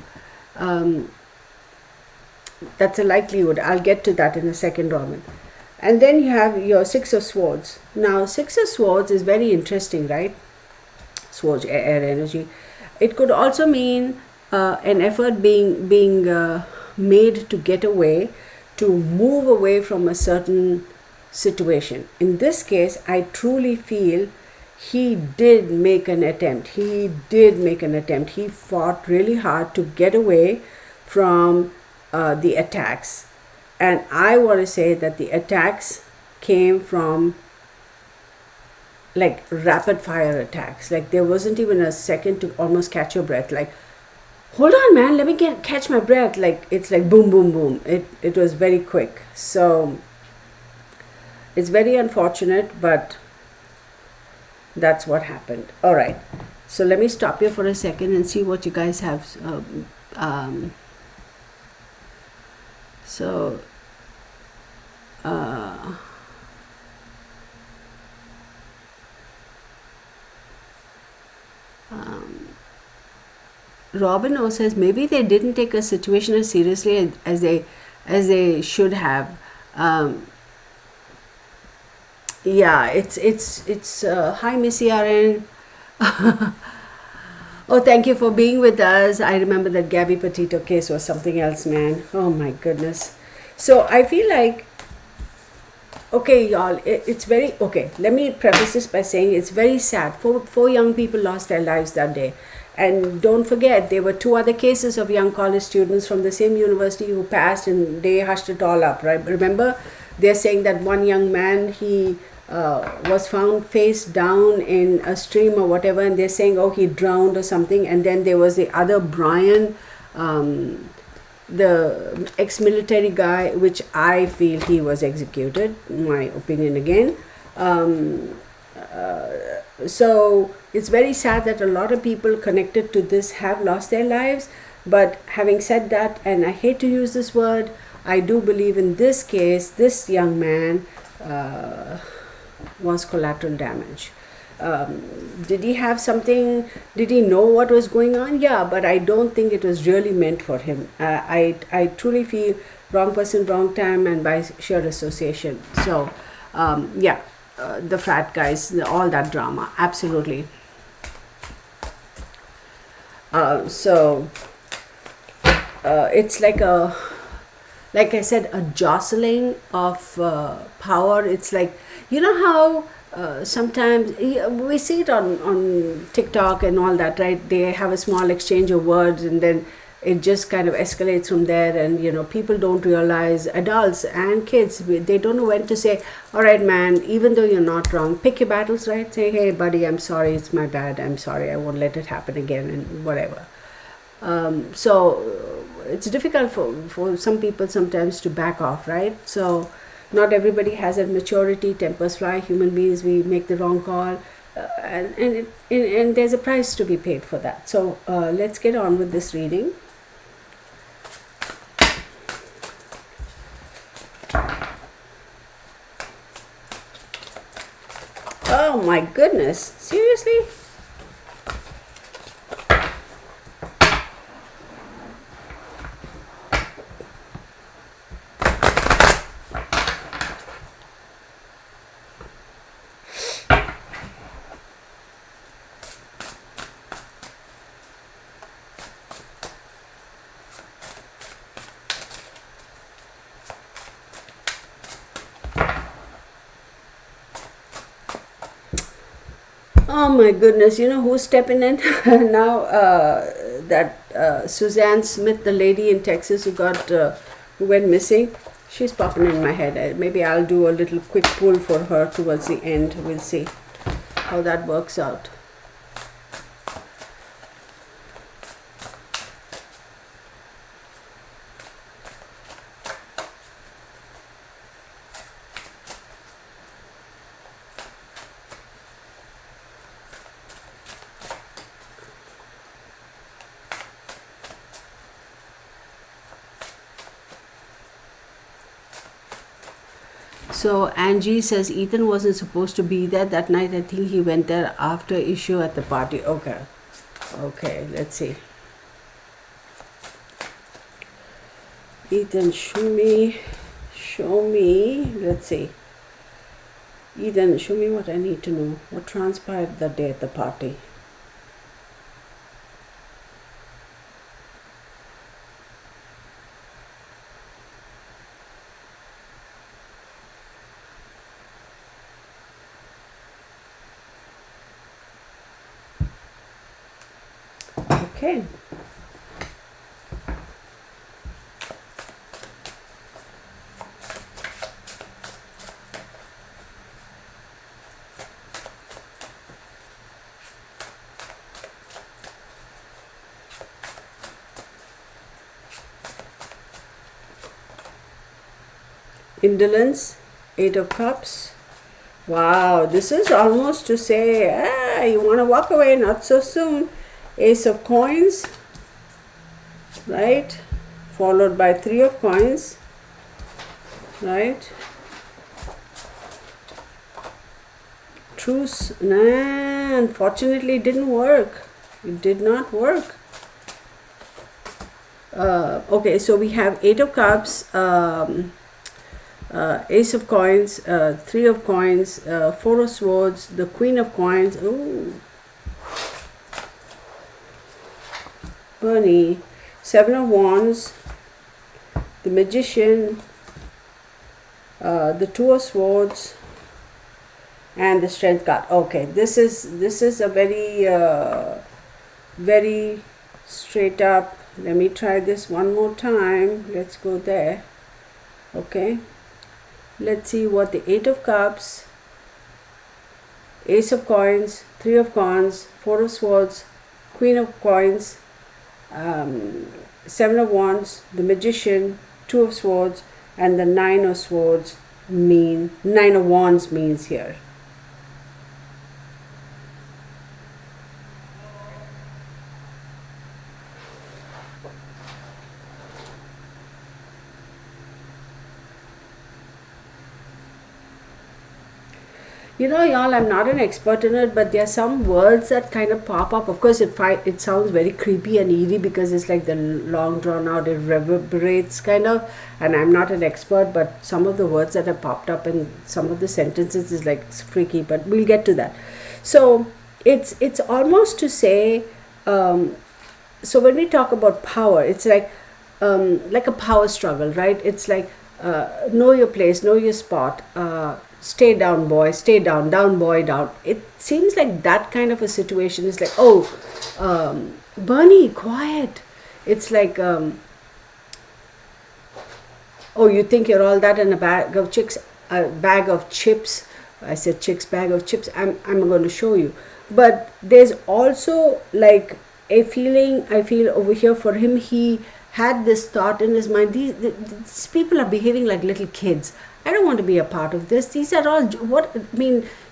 That's a likelihood. I'll get to that in a second, Robin. And then you have your Six of Swords. Now, Six of Swords is very interesting, right? Swords, air energy. It could also mean an effort being made to get away, to move away from a certain situation. In this case, I truly feel he did make an attempt. He fought really hard to get away from the attacks. And I want to say that the attacks came from like rapid fire attacks. Like there wasn't even a second to almost catch your breath. Like, hold on, man, let me catch my breath. Like it's like boom, boom, boom. It was very quick. So it's very unfortunate, but that's what happened. All right. So let me stop here for a second and see what you guys have. Robin O says maybe they didn't take a situation as seriously as they should have. Yeah, it's hi Missy RN. Oh, thank you for being with us. I remember that Gabby Petito case was something else, man. Oh my goodness. So I feel like, okay, y'all, it's very, okay, let me preface this by saying it's very sad. Four young people lost their lives that day. And don't forget, there were 2 other cases of young college students from the same university who passed, and they hushed it all up, right? Remember, they're saying that one young man, he was found face down in a stream or whatever, and they're saying, oh, he drowned or something. And then there was the other Brian, the ex-military guy, which I feel he was executed, in my opinion again. So it's very sad that a lot of people connected to this have lost their lives. But having said that, and I hate to use this word, I do believe in this case, this young man was collateral damage. Did he have something? Did he know what was going on? Yeah, but I don't think it was really meant for him. I truly feel wrong person, wrong time, and by sheer association. So, yeah, the frat guys, all that drama, absolutely. It's like I said, a jostling of power. It's like, you know how sometimes we see it on TikTok and all that, right? They have a small exchange of words and then it just kind of escalates from there. And, you know, people don't realize, adults and kids, they don't know when to say, all right, man, even though you're not wrong, pick your battles, right? Say, hey, buddy, I'm sorry, it's my bad. I'm sorry, I won't let it happen again, and whatever. So it's difficult for some people sometimes to back off, right? So not everybody has that maturity. Tempers fly. Human beings, we make the wrong call, and there's a price to be paid for that. So let's get on with this reading. Oh my goodness, seriously? Oh my goodness, you know who's stepping in now? That Suzanne Smith, the lady in Texas who went missing. She's popping in my head. Maybe I'll do a little quick pull for her towards the end. We'll see how that works out. So Angie says Ethan wasn't supposed to be there that night. I think he went there after issue at the party. Okay. Okay, let's see. Ethan, show me. Let's see. Ethan, show me what I need to know. What transpired that day at the party? Okay. Indolence, Eight of Cups. Wow, this is almost to say, you want to walk away, not so soon. Ace of Coins, right? Followed by Three of Coins, right? Truce, nah, unfortunately it didn't work. It did not work. Okay, so we have Eight of Cups, Ace of Coins, Three of Coins, Four of Swords, the Queen of Coins. Ooh. Bunny, Seven of Wands, the Magician, the Two of Swords, and the Strength card. Okay, this is a very straight up. Let me try this one more time. Let's go there. Okay, let's see what the Eight of Cups, Ace of Coins, Three of Coins, Four of Swords, Queen of Coins, Seven of Wands, the Magician, Two of Swords, and the Nine of Swords mean. Nine of Wands means here. You know, y'all, I'm not an expert in it, but there are some words that kind of pop up. Of course, it sounds very creepy and eerie because it's like the long drawn out, it reverberates kind of. And I'm not an expert, but some of the words that have popped up in some of the sentences is like freaky, but we'll get to that. So it's almost to say, so when we talk about power, it's like a power struggle, right? It's like know your place, know your spot. Stay down, boy, stay down, down, boy, down. It seems like that kind of a situation is like, Bernie, quiet. It's like, oh, you think you're all that in a bag of chips? I said chicks, bag of chips. I'm going to show you. But there's also like a feeling I feel over here for him. He had this thought in his mind. These people are behaving like little kids. I don't want to be a part of this. These are all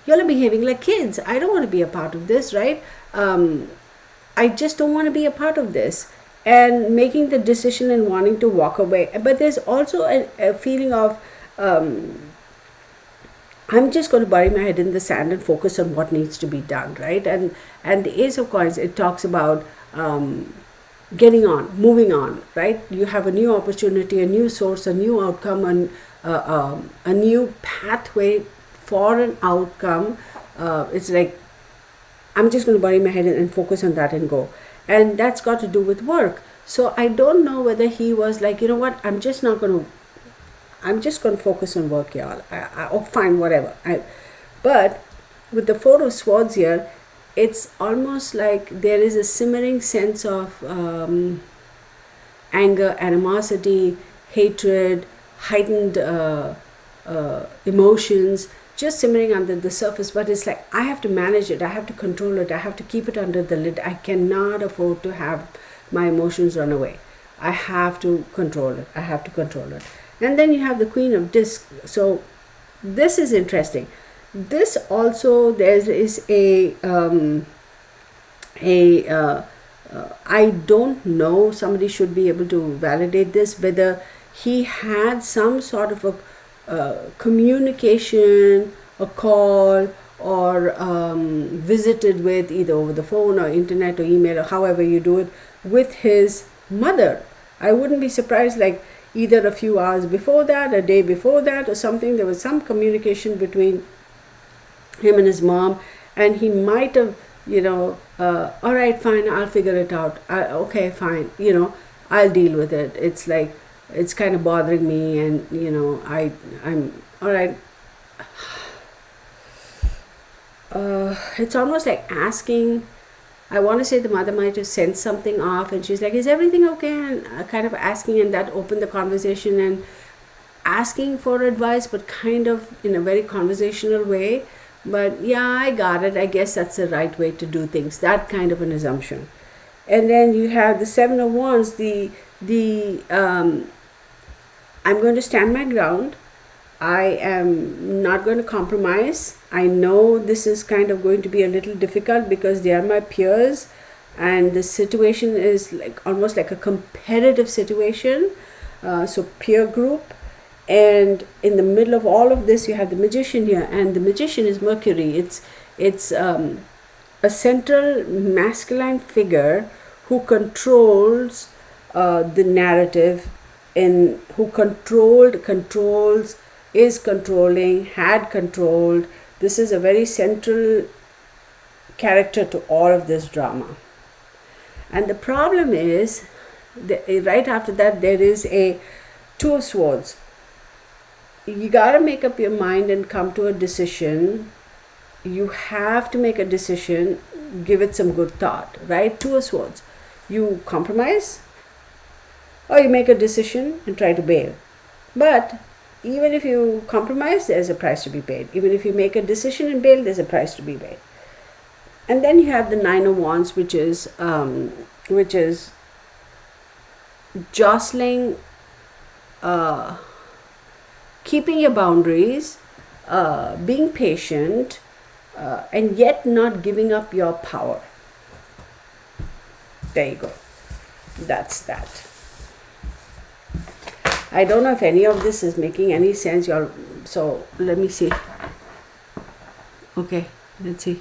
you're behaving like kids. I don't want to be a part of this, right? I just don't want to be a part of this. And making the decision and wanting to walk away. But there's also a feeling of, I'm just going to bury my head in the sand and focus on what needs to be done, right? And the Ace of Coins, it talks about getting on, moving on, right? You have a new opportunity, a new source, a new outcome, and a new pathway for an outcome. It's like, I'm just going to bury my head and focus on that and go. And that's got to do with work. So I don't know whether he was like, you know what, I'm just going to focus on work, y'all. Oh, fine, whatever. But with the Four of Swords here, it's almost like there is a simmering sense of anger, animosity, hatred, heightened emotions just simmering under the surface. But it's like, I have to manage it, I have to control it, I have to keep it under the lid. I cannot afford to have my emotions run away. I have to control it. I have to control it. And then you have the Queen of Discs. So this is interesting. This also, there is I don't know, somebody should be able to validate this, whether he had some sort of a communication, a call, or visited with, either over the phone or internet or email or however you do it, with his mother. I wouldn't be surprised, like either a few hours before that, a day before that or something, there was some communication between him and his mom, and he might have, all right, fine, I'll figure it out. Okay, fine, I'll deal with it. It's like, it's kind of bothering me, and I'm all right. It's almost like asking. I want to say the mother might have sent something off, and she's like, is everything okay? And kind of asking, and that opened the conversation, and asking for advice, but kind of in a very conversational way. But yeah, I got it. I guess that's the right way to do things. That kind of an assumption. And then you have the Seven of Wands, I'm going to stand my ground. I am not going to compromise. I know this is kind of going to be a little difficult because they are my peers, and the situation is like almost like a competitive situation. So peer group. And in the middle of all of this, you have the Magician here, and the Magician is Mercury. It's a central masculine figure who controls the narrative, and who controls, is controlling, had controlled. This is a very central character to all of this drama. And the problem is, right after that, there is a Two of Swords. You got to make up your mind and come to a decision. You have to make a decision, give it some good thought, right? Two of Swords. You compromise, or you make a decision and try to bail. But even if you compromise, there's a price to be paid. Even if you make a decision and bail, there's a price to be paid. And then you have the Nine of Wands, which is jostling, keeping your boundaries, being patient, and yet not giving up your power. There you go. That's that. I don't know if any of this is making any sense, y'all. So let me see. Okay, let's see.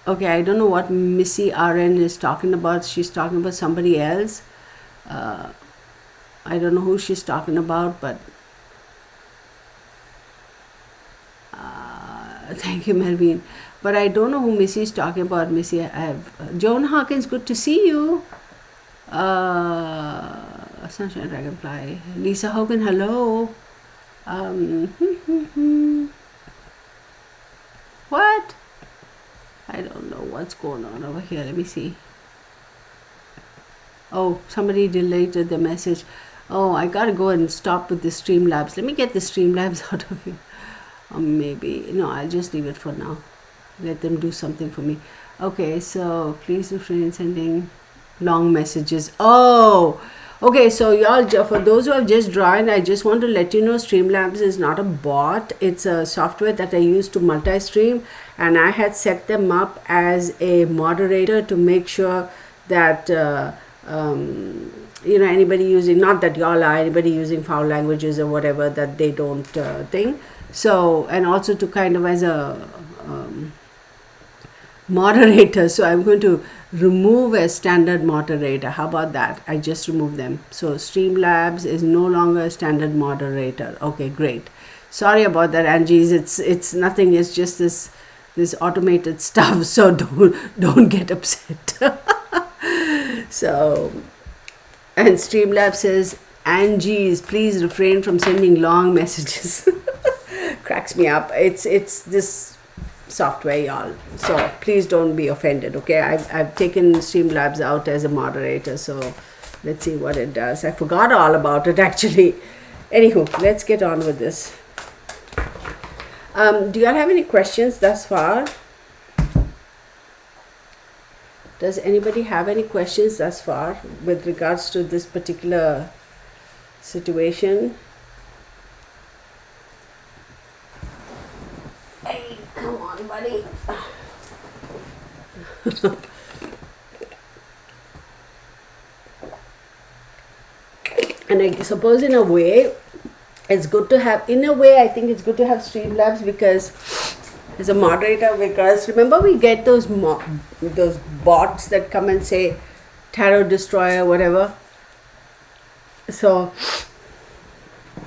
Okay, I don't know what Missy RN is talking about. She's talking about somebody else. I don't know who she's talking about, but thank you, Melvin. But I don't know who Missy is talking about. Missy, Joan Hawkins, good to see you. Sunshine Dragonfly. Lisa Hogan, hello. What? I don't know what's going on over here. Let me see. Oh, somebody deleted the message. Oh, I gotta go and stop with the Streamlabs. Let me get the Streamlabs out of here. Or maybe, no, I'll just leave it for now. Let them do something for me. Okay, so please refrain sending long messages. Oh, okay, so y'all, for those who have just joined, I just want to let you know Streamlabs is not a bot. It's a software that I use to multi-stream, and I had set them up as a moderator to make sure that anybody using, not that y'all are, anybody using foul languages or whatever, that they don't think. So, and also to kind of as a moderator. So I'm going to remove a standard moderator. How about that? I just removed them. So Streamlabs is no longer a standard moderator. Okay, great. Sorry about that, Angie. It's nothing. It's just this automated stuff. So don't get upset. So, and Streamlabs says, Angie's, please refrain from sending long messages. Cracks me up. It's this software, y'all. So please don't be offended, okay? I've taken Streamlabs out as a moderator, so let's see what it does. I forgot all about it actually. Anywho, let's get on with this. Do y'all have any questions thus far? Does anybody have any questions thus far with regards to this particular situation? Hey, come on, buddy. And I suppose in a way, it's good to have, I think it's good to have Streamlabs because as a moderator, because remember we get those bots that come and say tarot destroyer, whatever. So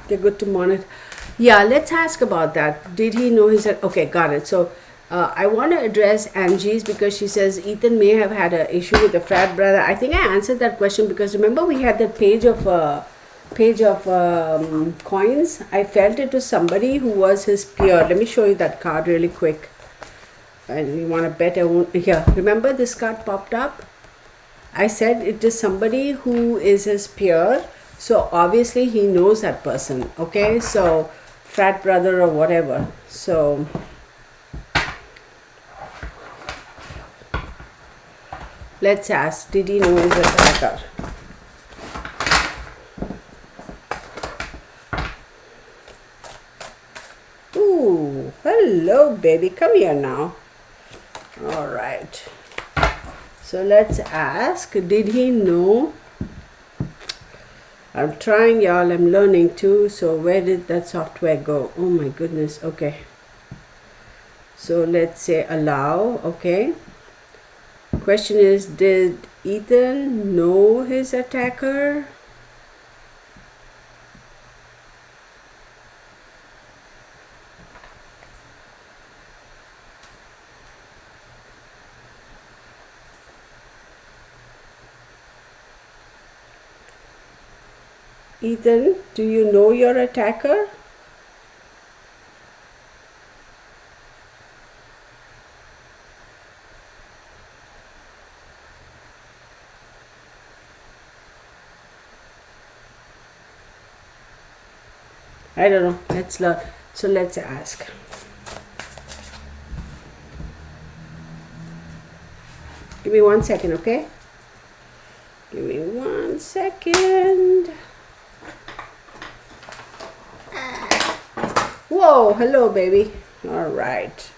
they're good to monitor. Yeah, let's ask about that. Did he know his... Okay, got it. So I want to address Angie's because she says Ethan may have had an issue with a frat brother. I think I answered that question because remember we had that page of coins. I felt it was somebody who was his peer. Let me show you that card really quick. And you want to bet I won't... Here, remember this card popped up? I said it is somebody who is his peer. So obviously he knows that person. Okay, so frat brother or whatever. So let's ask, did he know his attacker? Ooh, hello baby, come here now. All right, so let's ask, did he know? I'm trying, y'all. I'm learning too. So where did that software go? Oh my goodness. Okay. So let's say allow. Okay. Question is, did Ethan know his attacker? Ethan, do you know your attacker? I don't know. Let's learn. So let's ask. Give me 1 second, okay? Give me 1 second. Whoa, hello baby. All right,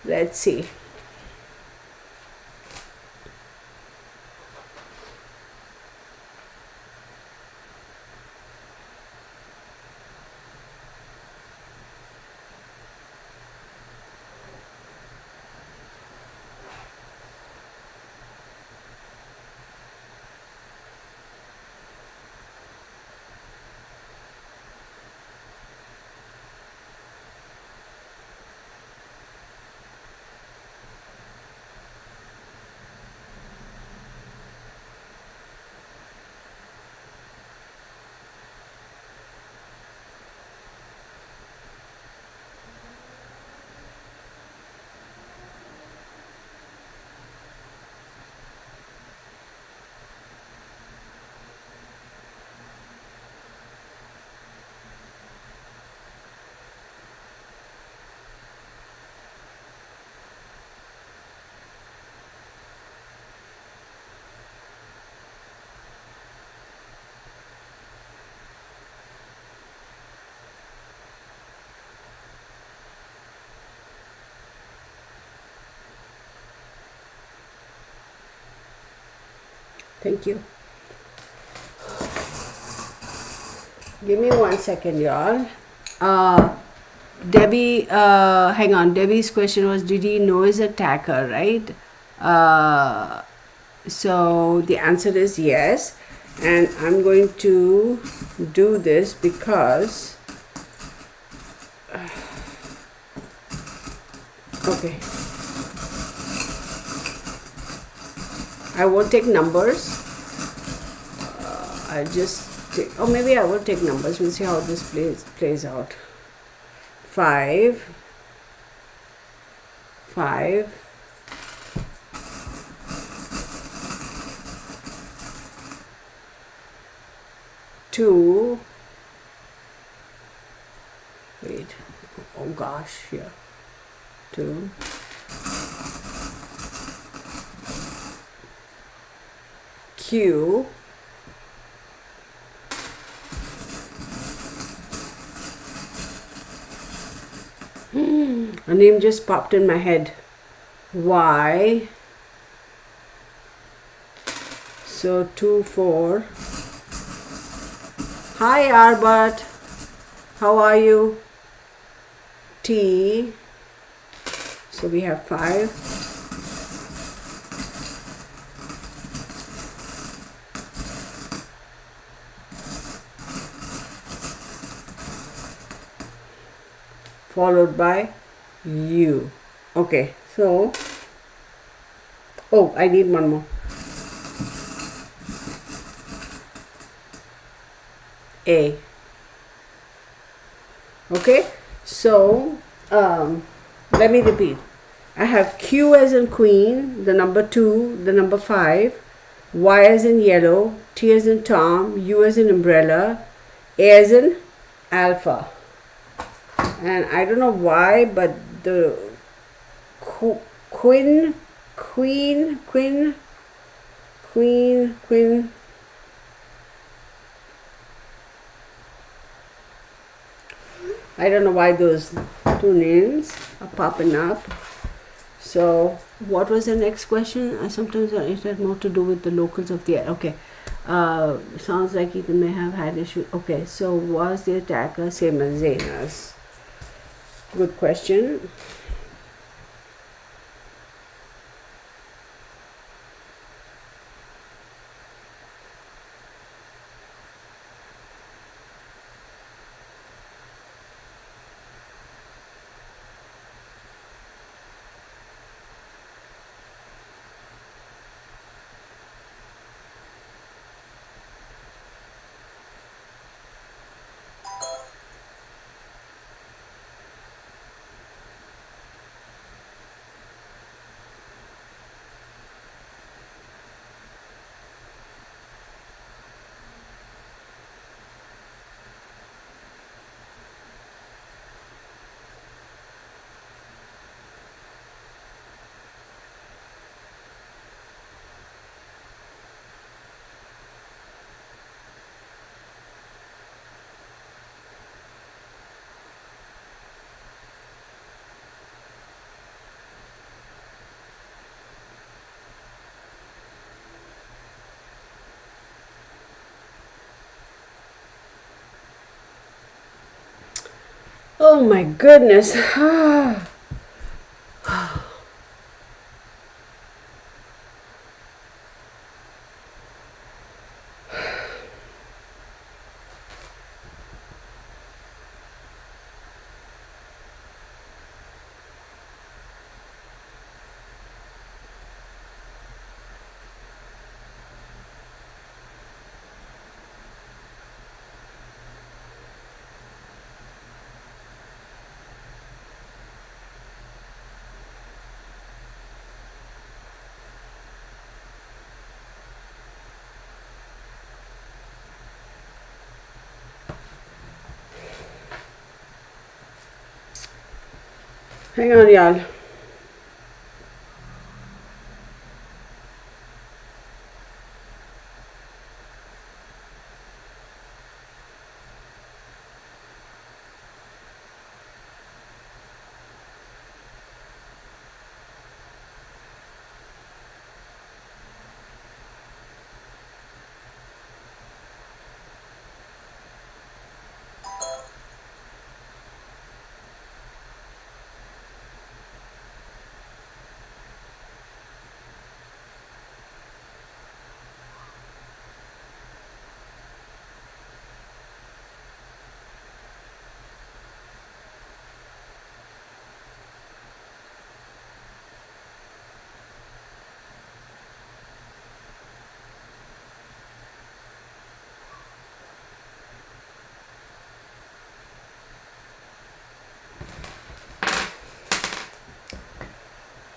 let's see. Thank you. Give me 1 second, y'all. Debbie, hang on. Debbie's question was, did he know his attacker, right? So the answer is yes. And I'm going to do this because... Okay. I won't take numbers. I'll just take, or maybe I will take numbers. We'll see how this plays out. 5, 5, 2, wait, oh gosh, yeah, 2, Q, a name just popped in my head, Y, so 2, 4, hi Arbut, how are you? T, so we have 5, followed by U. Okay, so, oh, I need one more. A. Okay, so let me repeat. I have Q as in queen, the number 2, the number 5, Y as in yellow, T as in Tom, U as in umbrella, A as in alpha. And I don't know why, but the queen, I don't know why those two names are popping up. So what was the next question? Sometimes it had more to do with the locals of the, okay. Sounds like Ethan may have had issues. Okay, so was the attacker same as Zena's? Good question. Oh my goodness. Hang on, y'all.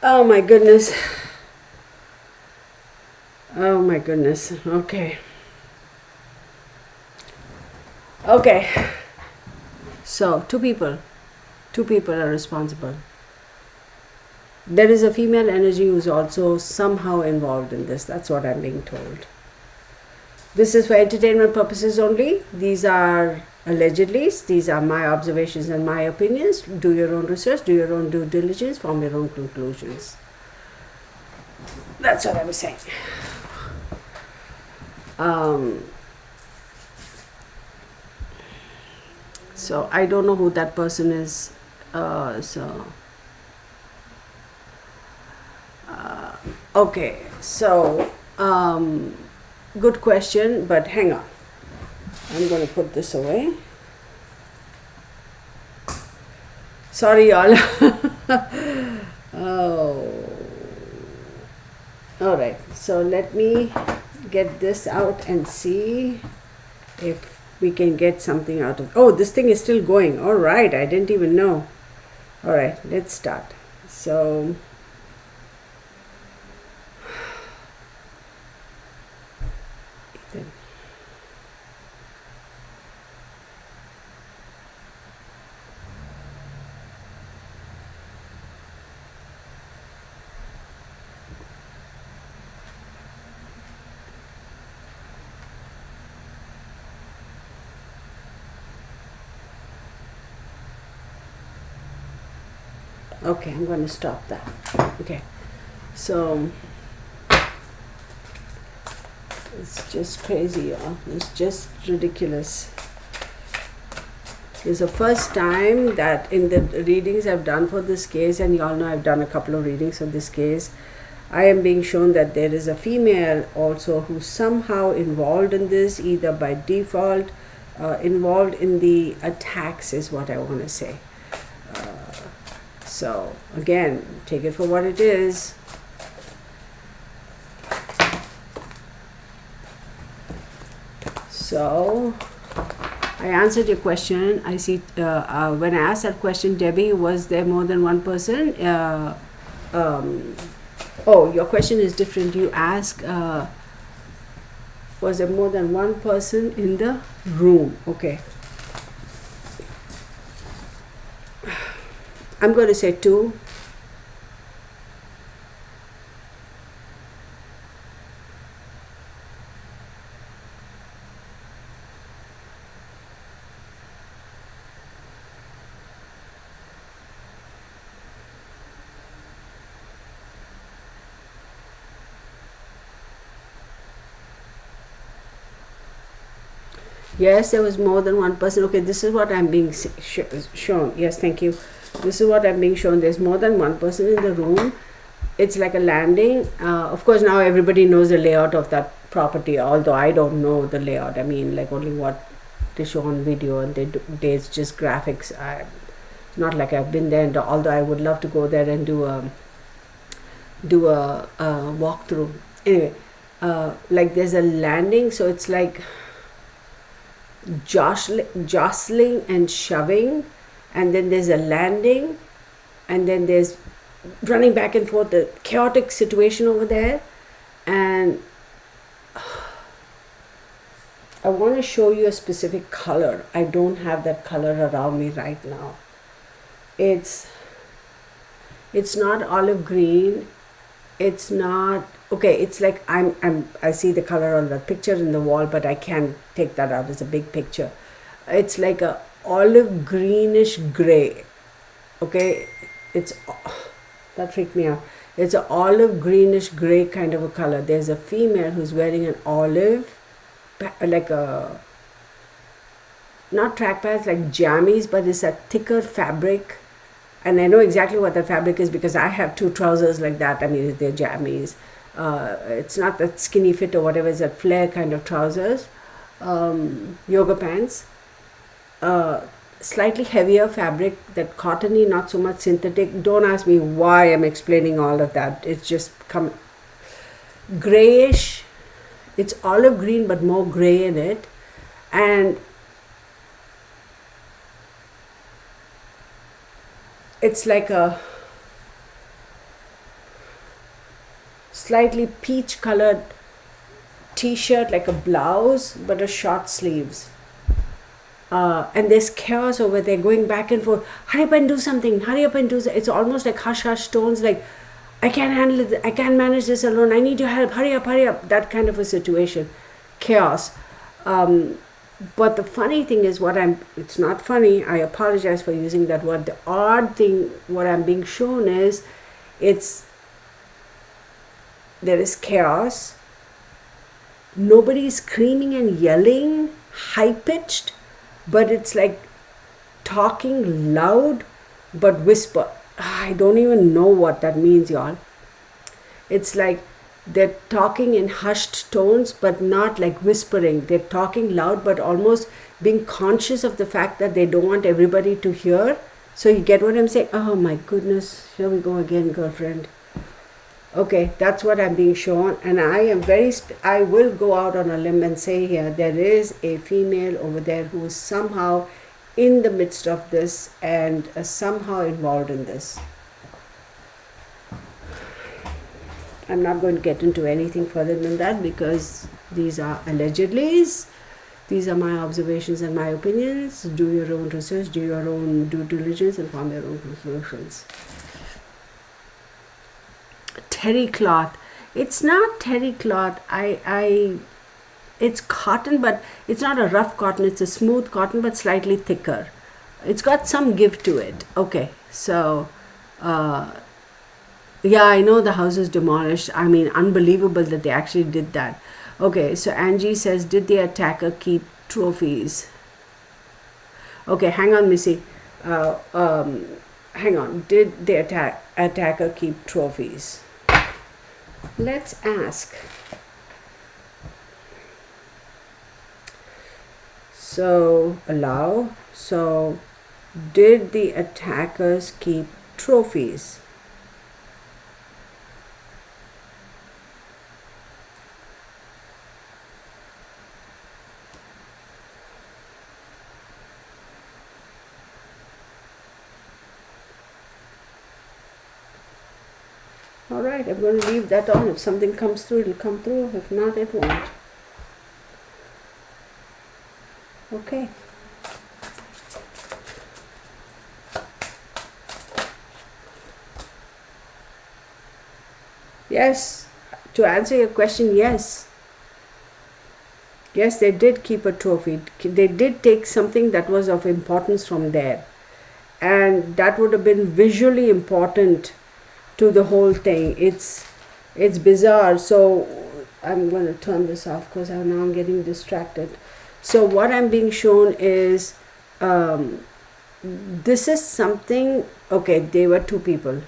Oh my goodness. Oh my goodness. Okay. Okay. So, two people. Two people are responsible. There is a female energy who's also somehow involved in this. That's what I'm being told. This is for entertainment purposes only. These are allegedly. These are my observations and my opinions. Do your own research, do your own due diligence, form your own conclusions. That's what I was saying. So I don't know who that person is. Okay, so good question, but hang on. I'm going to put this away. Sorry, y'all. Oh. All right, so let me get this out and see if we can get something out of. Oh, this thing is still going. All right, I didn't even know. All right, let's start. So okay, I'm going to stop that. Okay, so it's just crazy, y'all. It's just ridiculous. It's the first time that in the readings I've done for this case, and y'all know I've done a couple of readings of this case, I am being shown that there is a female also who's somehow involved in this, either by default, involved in the attacks is what I want to say. So again, take it for what it is. So I answered your question. I see when I asked that question, Debbie, was there more than one person? Oh, your question is different. You ask, was there more than one person in the room? Okay. I'm going to say two. Yes, there was more than one person. Okay, this is what I'm being shown. Yes, thank you. This is what I'm being shown. There's more than one person in the room. It's like a landing. Of course, now everybody knows the layout of that property, although I don't know the layout. I mean, like only what they show on video, and it's just graphics. Not like I've been there, and although I would love to go there and do a walkthrough. Anyway, like there's a landing, so it's like jostling and shoving, and then there's a landing, and then there's running back and forth, the chaotic situation over there. And I want to show you a specific color. I don't have that color around me right now. It's not olive green. It's not okay. It's like I see the color on the picture in the wall, but I can't take that out. It's a big picture. It's like a olive greenish gray. Okay, it's that freaked me out. It's an olive greenish gray kind of a color. There's a female who's wearing an olive, like a not track pants, like jammies, but it's a thicker fabric. And I know exactly what the fabric is because I have two trousers like that. I mean, they're jammies. It's not that skinny fit or whatever. It's a flare kind of trousers, yoga pants. Slightly heavier fabric, that cottony, not so much synthetic. Don't ask me why I'm explaining all of that. It's just grayish. It's olive green, but more gray in it. And it's like slightly peach colored t-shirt, like a blouse, but a short sleeves. And there's chaos over there, going back and forth. Hurry up and do something. Hurry up and do something. It's almost like hush hush tones, like, I can't handle it. I can't manage this alone. I need your help. Hurry up, hurry up. That kind of a situation. Chaos. But the funny thing is, it's not funny. I apologize for using that word. The odd thing, what I'm being shown is, there is chaos. Nobody is screaming and yelling, high pitched, but it's like talking loud but whisper. I don't even know what that means, y'all. It's like they're talking in hushed tones but not like whispering. They're talking loud but almost being conscious of the fact that they don't want everybody to hear. So you get what I'm saying? Oh my goodness, here we go again, girlfriend. Okay, that's what I'm being shown, and I will go out on a limb and say here, there is a female over there who is somehow in the midst of this and somehow involved in this. I'm not going to get into anything further than that because these are allegedlys. These are my observations and my opinions. Do your own research, do your own due diligence, and form your own conclusions. Terry cloth. It's not terry cloth. It's cotton, but it's not a rough cotton. It's a smooth cotton, but slightly thicker. It's got some give to it. Okay, so yeah, I know the house is demolished. I mean, unbelievable that they actually did that. Okay, so Angie says, did the attacker keep trophies? Okay, hang on, Missy. Hang on. Did the attacker keep trophies? Let's ask. So, allow. So, did the attackers keep trophies? Alright, I'm going to leave that on. If something comes through, it'll come through. If not, it won't. Okay. Yes, to answer your question, yes. Yes, they did keep a trophy. They did take something that was of importance from there. And that would have been visually important to the whole thing. It's bizarre. So I'm going to turn this off because now I'm getting distracted. So what I'm being shown is this is something. Okay, they were two people.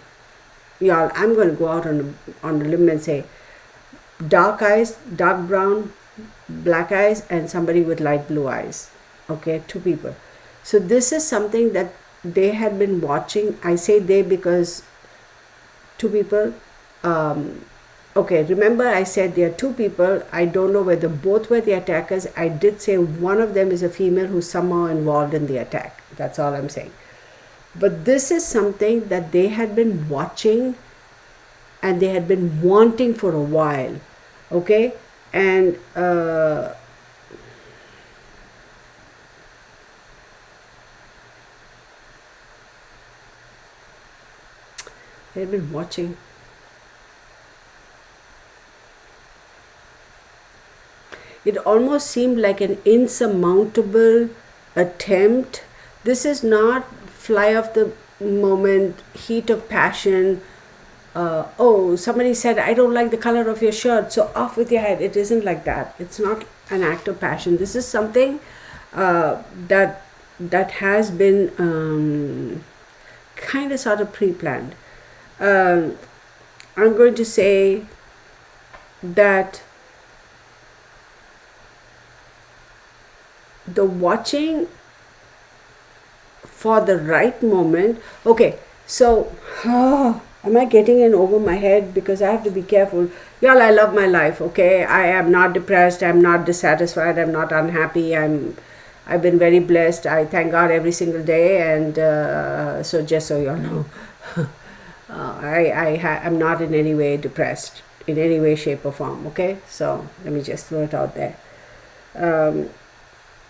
Y'all, I'm going to go out on a limb and say dark eyes, dark brown, black eyes, and somebody with light blue eyes. Okay, two people. So this is something that they had been watching. I say they because two people. Okay, remember I said there are two people. I don't know whether both were the attackers. I did say one of them is a female who's somehow involved in the attack. That's all I'm saying. But this is something that they had been watching and they had been wanting for a while. Okay? And they had been watching. It almost seemed like an insurmountable attempt. This is not fly of the moment, heat of passion. Oh, somebody said, I don't like the color of your shirt, so off with your head. It isn't like that. It's not an act of passion. This is something that has been kind of sort of pre-planned. I'm going to say that the watching for the right moment. Okay, so am I getting in over my head? Because I have to be careful. Y'all, I love my life, okay? I am not depressed, I'm not dissatisfied, I'm not unhappy, I've been very blessed. I thank God every single day, and so just so y'all know, I'm not in any way depressed. in any way, shape, or form. Okay, so let me just throw it out there,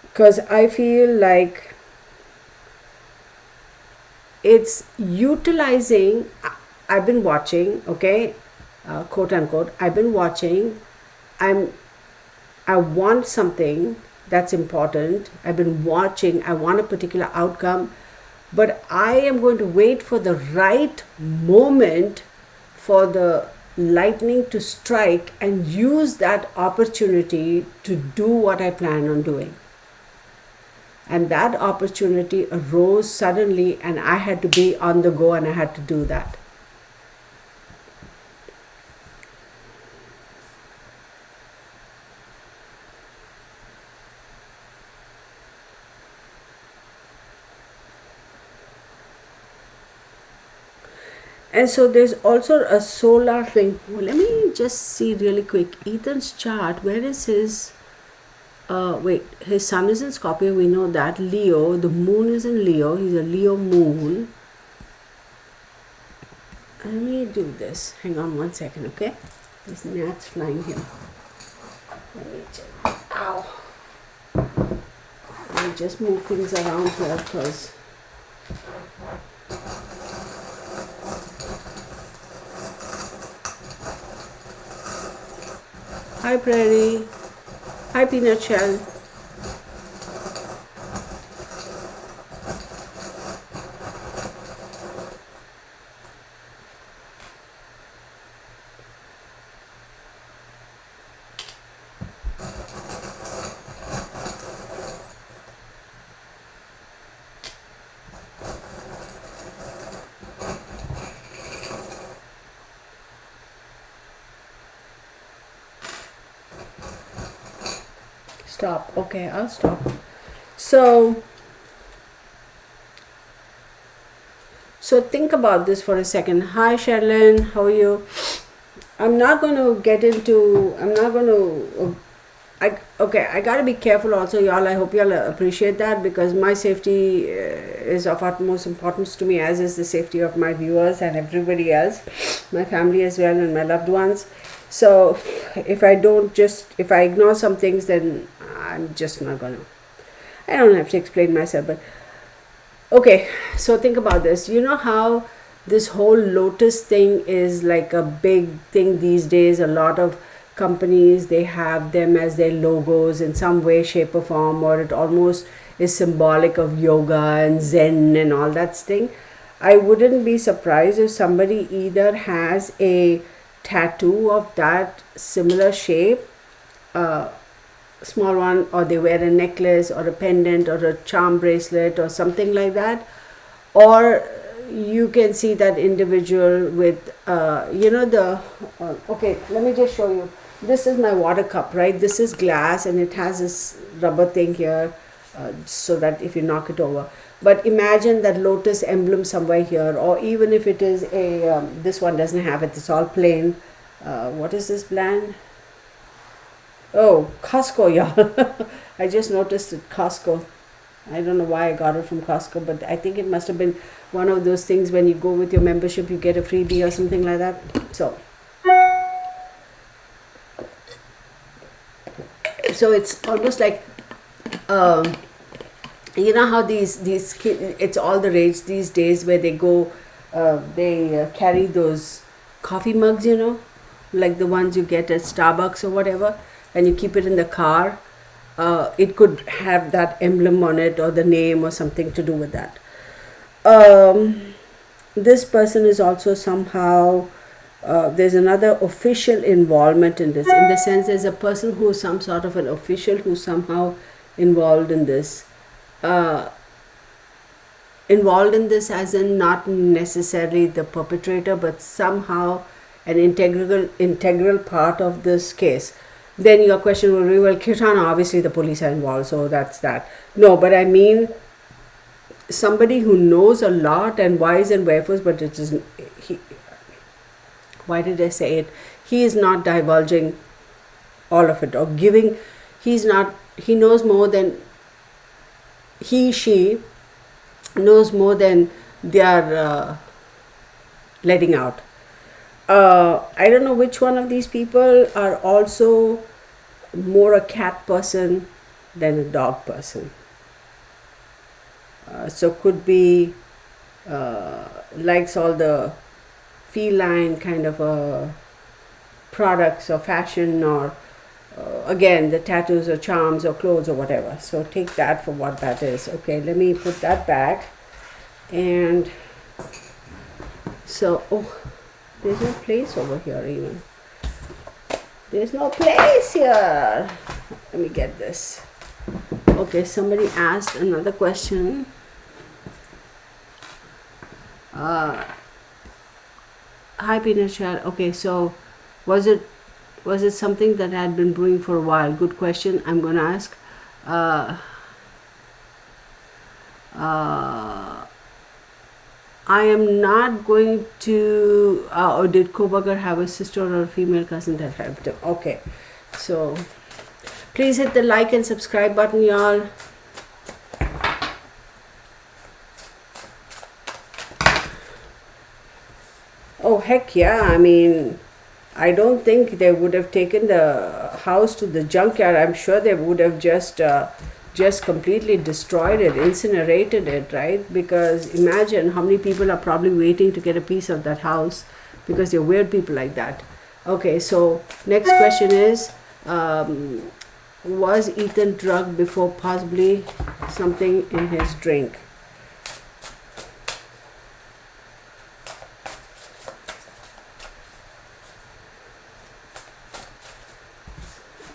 because I feel like it's utilizing. I've been watching, okay, quote unquote, I've been watching. I want something that's important. I've been watching. I want a particular outcome, but I am going to wait for the right moment for the lightning to strike and use that opportunity to do what I plan on doing. And that opportunity arose suddenly, and I had to be on the go, and I had to do that. And so there's also a solar thing. Well, let me just see really quick. Ethan's chart, where is his? Wait, his sun is in Scorpio, we know that. Leo, the moon is in Leo. He's a Leo moon. Let me do this. Hang on one second, okay? There's gnats flying here. Let me just, ow. Let me just move things around here because hi Prairie, hi Peanut Shell. Stop. Okay, I'll stop. So think about this for a second. Hi Sherilyn, how are you? I'm not going to get into, I'm not going to, I got to be careful also, y'all. I hope y'all appreciate that, because my safety is of utmost importance to me, as is the safety of my viewers and everybody else, my family as well, and my loved ones. So if I ignore some things, then I'm just not going to, I don't have to explain myself, but okay. So think about this. You know how this whole lotus thing is like a big thing these days. A lot of companies, they have them as their logos in some way, shape, or form, or it almost is symbolic of yoga and Zen and all that thing. I wouldn't be surprised if somebody either has a tattoo of that similar shape, small one, or they wear a necklace or a pendant or a charm bracelet or something like that, or you can see that individual with okay, let me just show you. This is my water cup, right? This is glass and it has this rubber thing here, so that if you knock it over. But imagine that lotus emblem somewhere here, or even if it is a this one doesn't have it, it's all plain. What is this brand? Oh, Costco, y'all. I just noticed it, Costco. I don't know why I got it from Costco, but I think it must have been one of those things when you go with your membership, you get a freebie or something like that. So it's almost like, you know how these kids, it's all the rage these days where they go, they carry those coffee mugs, like the ones you get at Starbucks or whatever, and you keep it in the car. It could have that emblem on it or the name or something to do with that. This person is also somehow, there's another official involvement in this, in the sense there's a person who is some sort of an official who's somehow involved in this. Involved in this as in not necessarily the perpetrator, but somehow an integral part of this case. Then your question will be, well, Kirtana, obviously the police are involved, so that's that. No, but I mean somebody who knows a lot and whys and wherefores, but it is, why did I say it? He is not divulging all of it or giving, he knows more than, she knows more than they are letting out. I don't know which one of these people are also more a cat person than a dog person. So could be likes all the feline kind of products or fashion, or again the tattoos or charms or clothes or whatever. So take that for what that is. Okay, let me put that back. And so, oh, there's no place over here even. There's no place here. Let me get this. Okay, somebody asked another question. Hi, Peanut Shell. Okay, so was it something that had been brewing for a while? Good question. I'm going to ask. I am not going to. Or did Kobagar have a sister or a female cousin that helped him? Okay, so please hit the like and subscribe button, y'all. Oh, heck yeah. I mean, I don't think they would have taken the house to the junkyard. I'm sure they would have just completely destroyed it, incinerated it, right? Because imagine how many people are probably waiting to get a piece of that house because they're weird people like that. Okay, so next question is, was Ethan drugged before? Possibly something in his drink.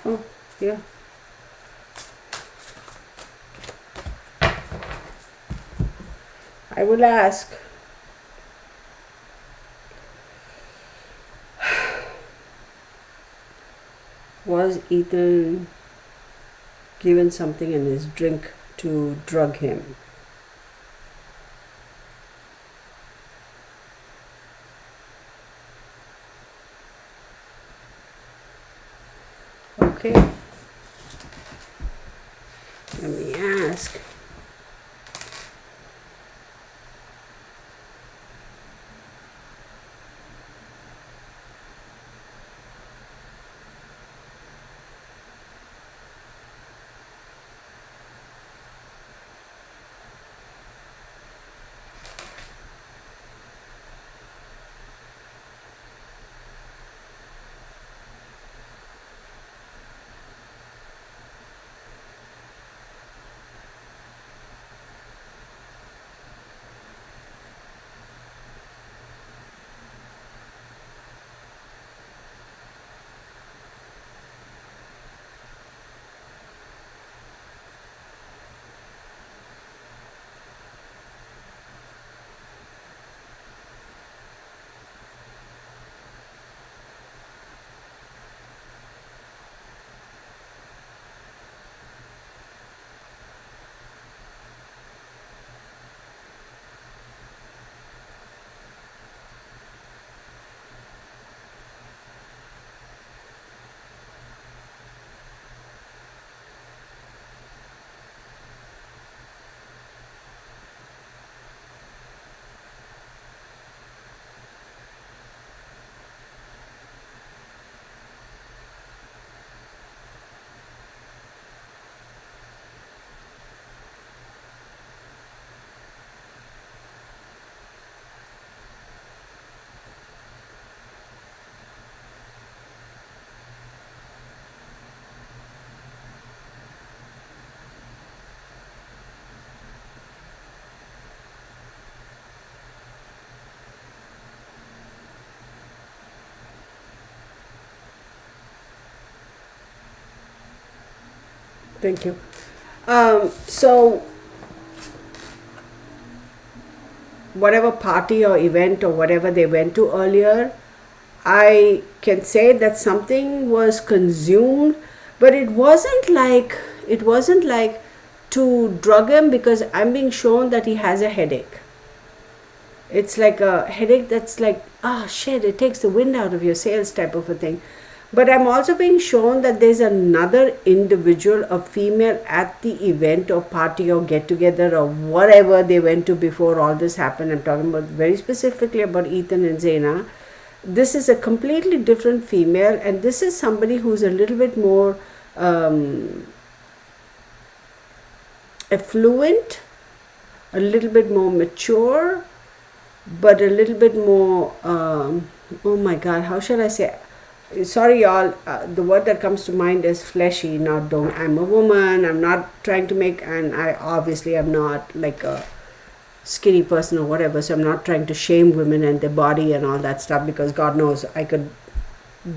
Oh, yeah. I will ask. Was Ethan given something in his drink to drug him? Okay. Let me ask. Thank you. So whatever party or event or whatever they went to earlier, I can say that something was consumed, but it wasn't like to drug him, because I'm being shown that he has a headache. It's like a headache that's like, ah, shit, it takes the wind out of your sails type of a thing. But I'm also being shown that there's another individual, a female, at the event or party or get together or whatever they went to before all this happened. I'm talking about very specifically about Ethan and Zaina. this is a completely different female, and this is somebody who's a little bit more affluent, a little bit more mature, but a little bit more oh my god, how should I say, sorry y'all, the word that comes to mind is fleshy. Now don't, I'm a woman, I'm not trying to make, and I obviously am not like a skinny person or whatever, so I'm not trying to shame women and their body and all that stuff, because God knows I could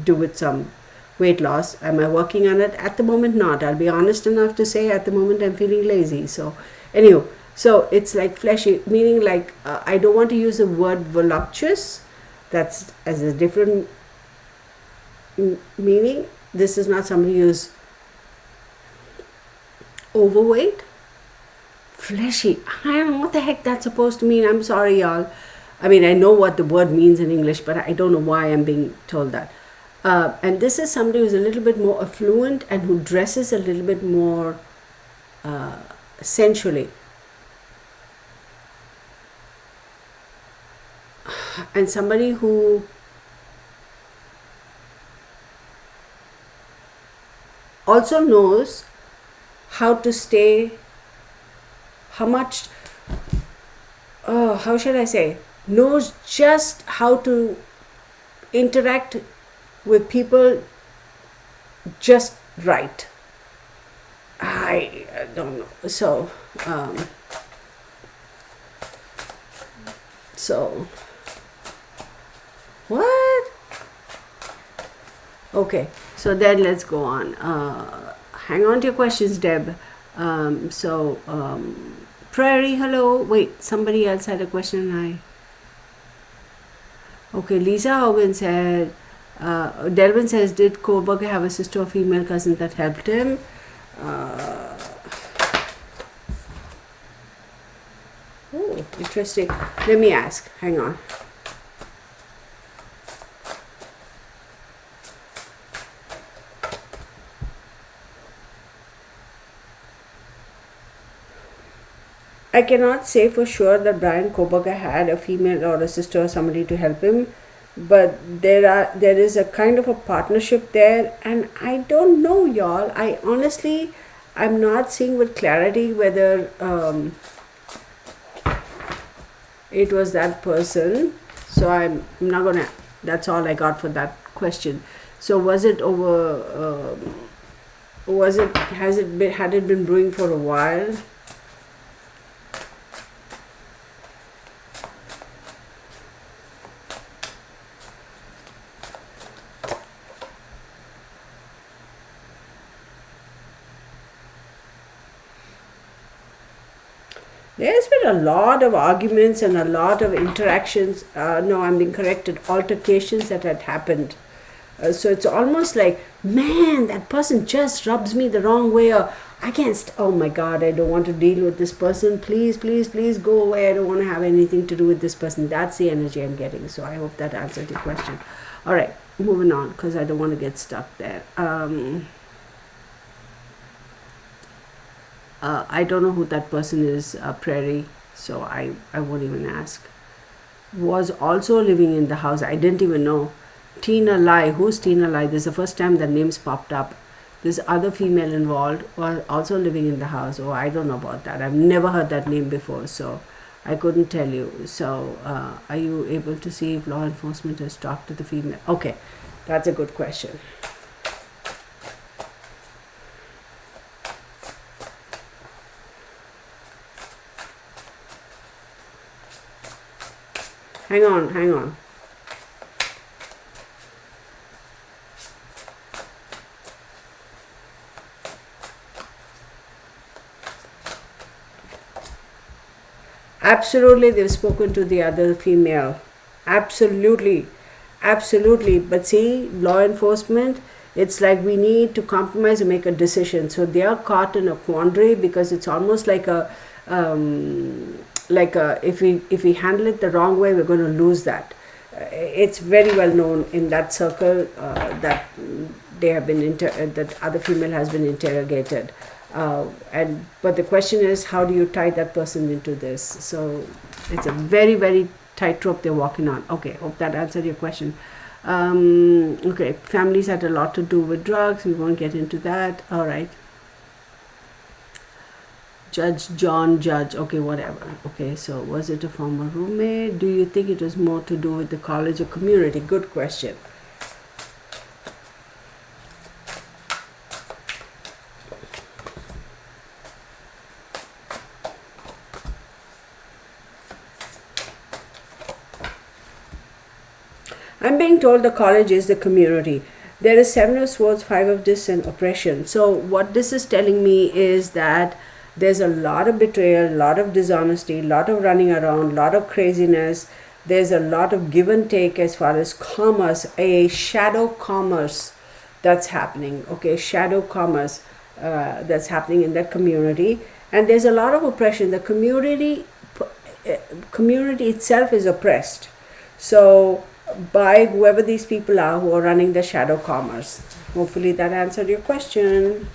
do with some weight loss. Am I working on it? At the moment, not. I'll be honest enough to say at the moment I'm feeling lazy. So anyway, so it's like fleshy, meaning like I don't want to use the word voluptuous. That's as a different meaning. This is not somebody who's overweight. Fleshy, I don't know what the heck that's supposed to mean. I'm sorry, y'all. I mean, I know what the word means in English, but I don't know why I'm being told that. And this is somebody who's a little bit more affluent and who dresses a little bit more sensually. And somebody who also knows how to stay, how should I say, knows just how to interact with people just right. I don't know. So what? Okay, so then let's go on. Hang on to your questions, Deb. Prairie, hello. Wait, somebody else had a question. Okay, Lisa Hogan said, Delvin says, did Koberger have a sister or female cousin that helped him? Oh, interesting. Let me ask. Hang on. I cannot say for sure that Brian Koberger had a female or a sister or somebody to help him, but there is a kind of a partnership there, and I don't know, y'all. I'm not seeing with clarity whether it was that person. So I'm not gonna. That's all I got for that question. So was it over? Had it been brewing for a while? There's been a lot of arguments and a lot of interactions. No, I'm being corrected. Altercations that had happened. So it's almost like, man, that person just rubs me the wrong way. Or I can't. Oh my God, I don't want to deal with this person. Please, please, please go away. I don't want to have anything to do with this person. That's the energy I'm getting. So I hope that answered your question. All right, moving on, because I don't want to get stuck there. I don't know who that person is, Prairie, so I won't even ask. Was also living in the house. I didn't even know. Tina Lai. Who's Tina Lai? This is the first time that name's popped up. This other female involved was also living in the house. Oh, I don't know about that. I've never heard that name before, so I couldn't tell you. So are you able to see if law enforcement has talked to the female? Okay, that's a good question. Hang on. Absolutely, they've spoken to the other female. Absolutely. But see, law enforcement, it's like we need to compromise and make a decision. So they are caught in a quandary, because it's almost like if we handle it the wrong way, we're going to lose that. It's very well known in that circle that they have been that other female has been interrogated, but the question is, how do you tie that person into this? So it's a very, very tightrope they're walking on. Okay, hope that answered your question. Okay, families had a lot to do with drugs. We won't get into that. All right. Judge John Judge. Okay, whatever. Okay, so was it a former roommate? Do you think it was more to do with the college or community? Good question. I'm being told the college is the community. There is 7 of swords, 5 of dis, and oppression. So what this is telling me is that there's a lot of betrayal, a lot of dishonesty, a lot of running around, a lot of craziness. There's a lot of give and take as far as commerce, a shadow commerce that's happening. Okay, shadow commerce that's happening in that community. And there's a lot of oppression. The community itself is oppressed. So by whoever these people are who are running the shadow commerce. Hopefully that answered your question.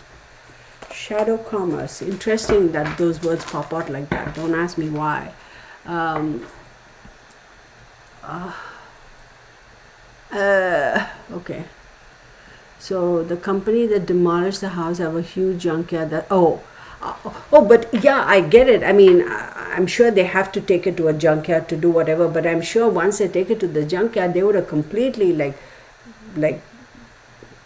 Shadow commerce. Interesting that those words pop out like that. Don't ask me why. Okay. So the company that demolished the house have a huge junkyard that but yeah, I get it. I mean, I'm sure they have to take it to a junkyard to do whatever, but I'm sure once they take it to the junkyard, they would have completely like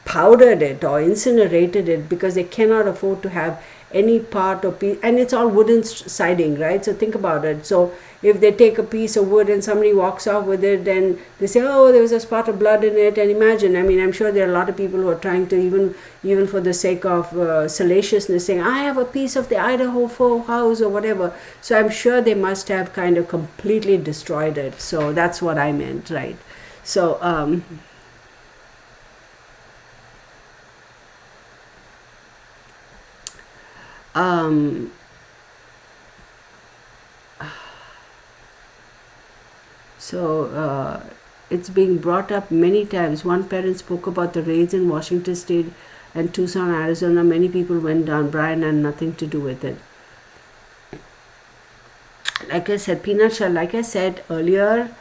powdered it or incinerated it, because they cannot afford to have any part or piece, and it's all wooden siding, right? So think about it. So if they take a piece of wood and somebody walks off with it, then they say, oh, there was a spot of blood in it. And imagine, I mean, I'm sure there are a lot of people who are trying to, even for the sake of salaciousness, saying, I have a piece of the Idaho house or whatever. So I'm sure they must have kind of completely destroyed it. So that's what I meant, right? So it's being brought up many times. One parent spoke about the raids in Washington State and Tucson, Arizona. Many people went down. Brian had nothing to do with it. Like I said, Peanut Shell, like I said earlier,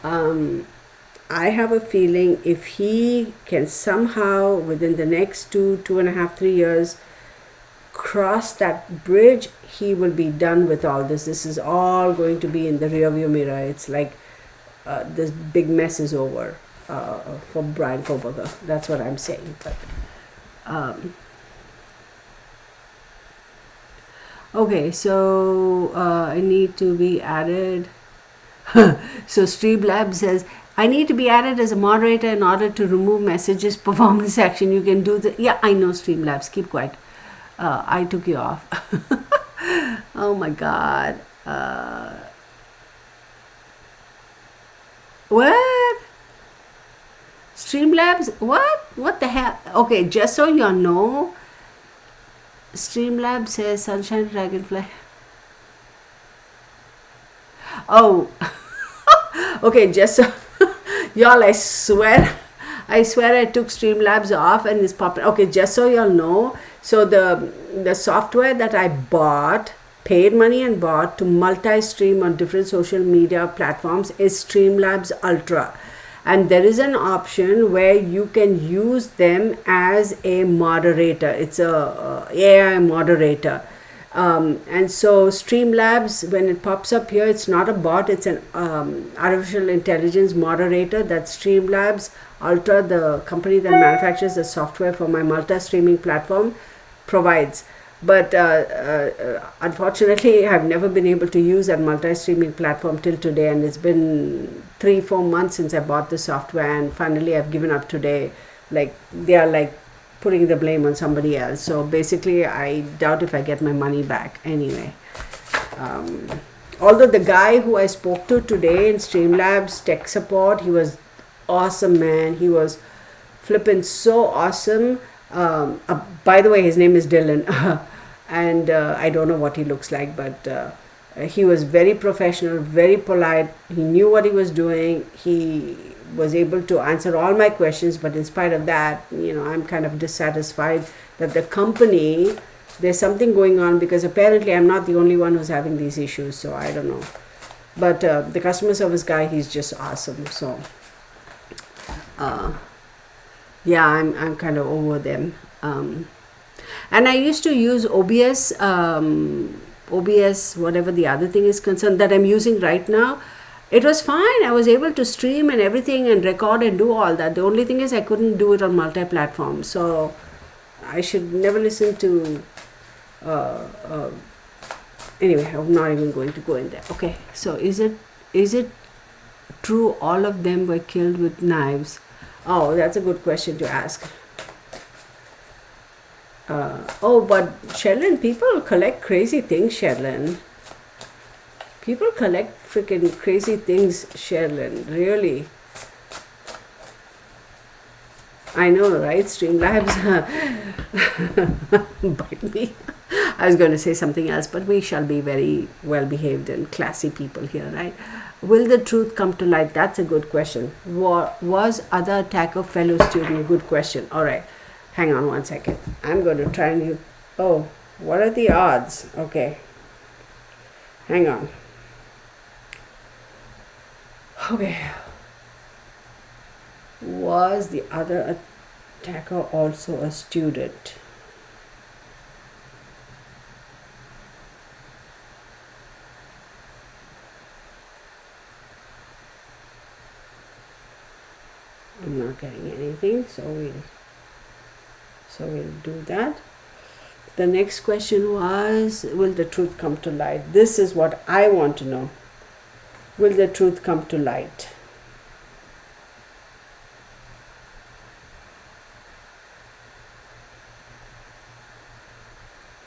I have a feeling if he can somehow, within the next 2.5, 3 years, cross that bridge, he will be done with all this. This is all going to be in the rearview mirror. It's like this big mess is over for Brian Koberger. That's what I'm saying. But okay, so I need to be added. So Streamlabs says, I need to be added as a moderator in order to remove messages, perform this action. You can do the. Yeah, I know, Streamlabs. Keep quiet. I took you off. Oh my God. What? Streamlabs? What? What the hell? Okay, just so you know, Streamlabs says Sunshine Dragonfly. Oh. Okay, just so y'all, I swear I took Streamlabs off and it's popping. Okay, just so y'all know, so the software that I bought, paid money and bought to multi-stream on different social media platforms is Streamlabs Ultra. And there is an option where you can use them as a moderator. It's a AI moderator. And so Streamlabs, when it pops up here, it's not a bot, it's an artificial intelligence moderator. That's Streamlabs Ultra, the company that manufactures the software for my multi-streaming platform, provides. But unfortunately, I've never been able to use that multi-streaming platform till today, and it's been 3-4 months since I bought the software, and finally I've given up today. Like, they are like putting the blame on somebody else. So basically, I doubt if I get my money back anyway. Although the guy who I spoke to today in Streamlabs tech support, he was awesome, man. He was flipping so awesome. By the way, his name is Dylan. And I don't know what he looks like, but he was very professional, very polite. He knew what he was doing. He was able to answer all my questions, but in spite of that, I'm kind of dissatisfied that the company, there's something going on, because apparently I'm not the only one who's having these issues. So I don't know. But the customer service guy, he's just awesome. So yeah, I'm kind of over them. And I used to use OBS, OBS, whatever the other thing is concerned, that I'm using right now. It was fine. I was able to stream and everything and record and do all that. The only thing is I couldn't do it on multi-platform. So I should never listen to. Anyway, I'm not even going to go in there. Okay, so is it true all of them were killed with knives? Oh, that's a good question to ask. But Sherilyn, people collect crazy things, Sherilyn. People collect freaking crazy things, Sherilyn. Really. I know, right? Streamlabs bite me. I was going to say something else, but we shall be very well behaved and classy people here, right? Will the truth come to light? That's a good question. Was other attacker fellow student? Good question. All right. Hang on one second. I'm going to try and what are the odds? Okay. Hang on. Okay. Was the other attacker also a student? I'm not getting anything, so we'll do that. The next question was, will the truth come to light? This is what I want to know. Will the truth come to light?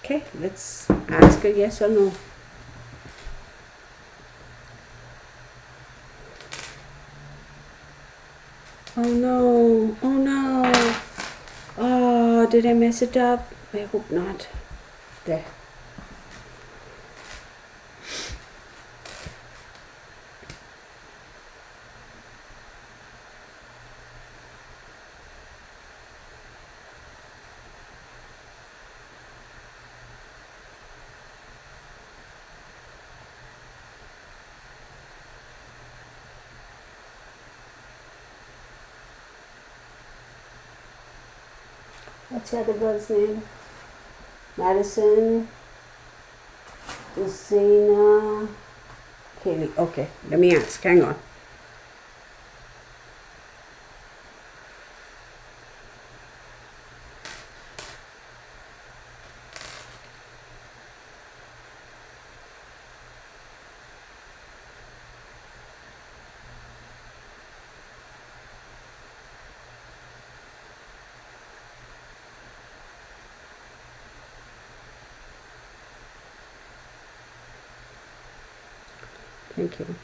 Okay, let's ask a yes or no. Oh no, oh no. Oh, did I mess it up? I hope not. There. What's the other girl's name? Madison, Zena, Kaylee. Okay, let me ask. Hang on. Thank you.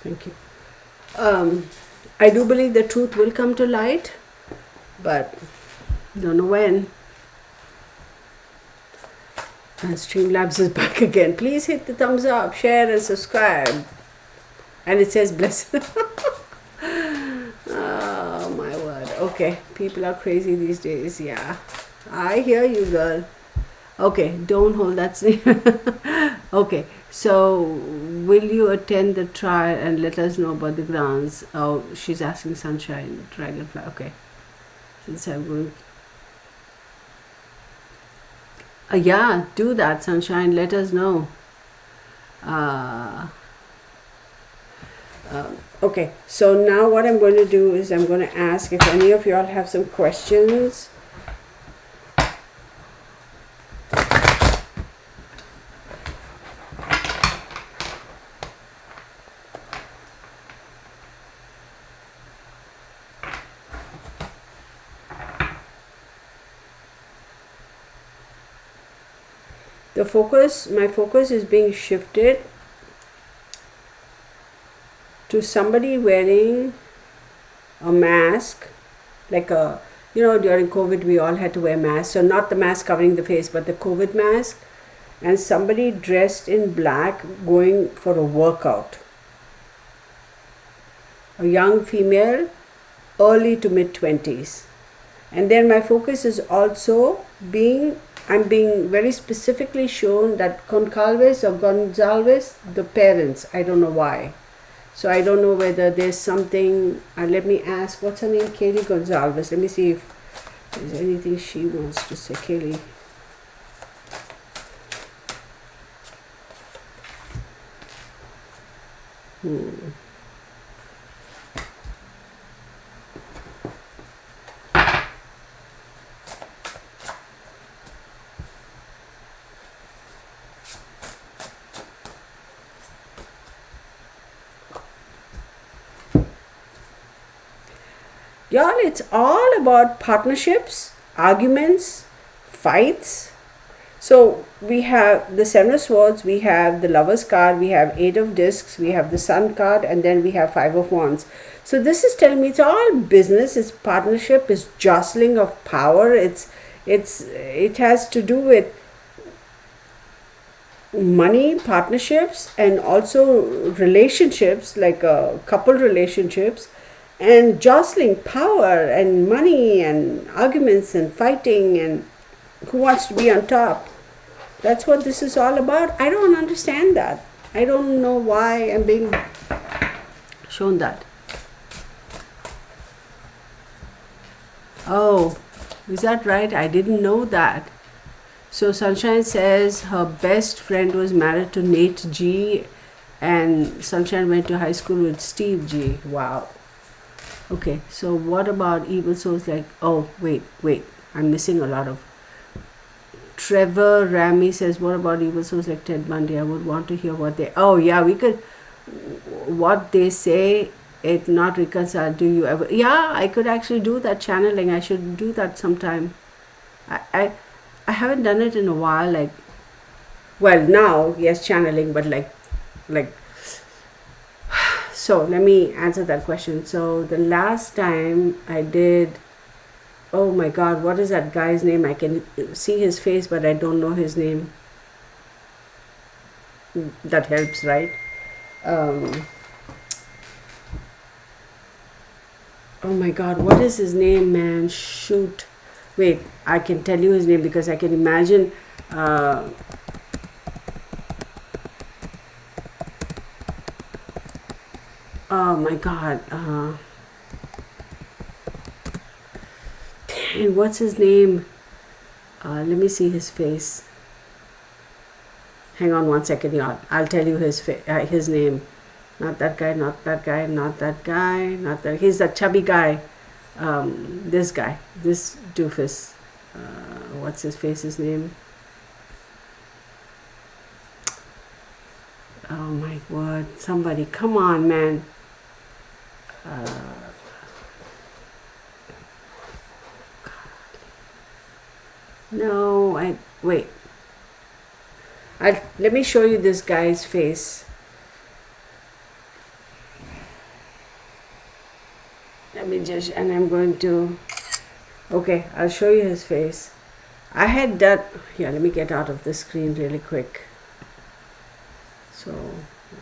Thank you. I do believe the truth will come to light, but don't know when. And Streamlabs is back again. Please hit the thumbs up, share, and subscribe. And it says blessed. Oh my word. Okay, people are crazy these days. Yeah, I hear you, girl. Okay, don't hold that. Okay, so will you attend the trial and let us know about the grounds? Oh, she's asking Sunshine, Dragonfly. Okay, since I'm going. Yeah, do that, Sunshine. Let us know. Okay, so now what I'm going to do is I'm going to ask if any of y'all have some questions. my focus is being shifted to somebody wearing a mask, like during COVID we all had to wear masks, so not the mask covering the face but the COVID mask, and somebody dressed in black going for a workout, a young female, early to mid 20s. And then my focus is also I'm being very specifically shown that Concalves or Gonzalez, the parents, I don't know why. So I don't know whether there's something, let me ask, what's her name? Kaylee Gonzalez. Let me see if there's anything she wants to say. Kaylee. Y'all, it's all about partnerships, arguments, fights. So we have the Seven of Swords, we have the Lovers card, we have Eight of Discs, we have the Sun card, and then we have Five of Wands. So this is telling me it's all business, it's partnership, it's jostling of power, it has to do with money, partnerships, and also relationships, like couple relationships, and jostling power and money and arguments and fighting and who wants to be on top. That's what this is all about. I don't understand that. I don't know why I'm being shown that. Oh, is that right? I didn't know that. So Sunshine says her best friend was married to Nate G, and Sunshine went to high school with Steve G. Wow. Okay, so what about evil souls like, oh, wait, I'm missing a lot of. Trevor Ramy says, what about evil souls like Ted Bundy? I would want to hear what what they say, it not reconciled. Do you ever? Yeah, I could actually do that channeling. I should do that sometime. I haven't done it in a while, now, yes, channeling, but so let me answer that question. So the last time I did, oh my God, what is that guy's name? I can see his face, but I don't know his name. That helps, right? Oh my God, what is his name, man? Shoot. Wait, I can tell you his name because I can imagine. Oh my God. Dang, what's his name? Let me see his face. Hang on one second, y'all. I'll tell you his name. Not that guy, not that guy, not that guy, not that. He's the chubby guy. This guy. This doofus. What's his name? Oh my word. Somebody, come on, man. No, wait. Let me show you this guy's face. And I'm going to, okay, I'll show you his face. I had done, here, let me get out of the screen really quick. So,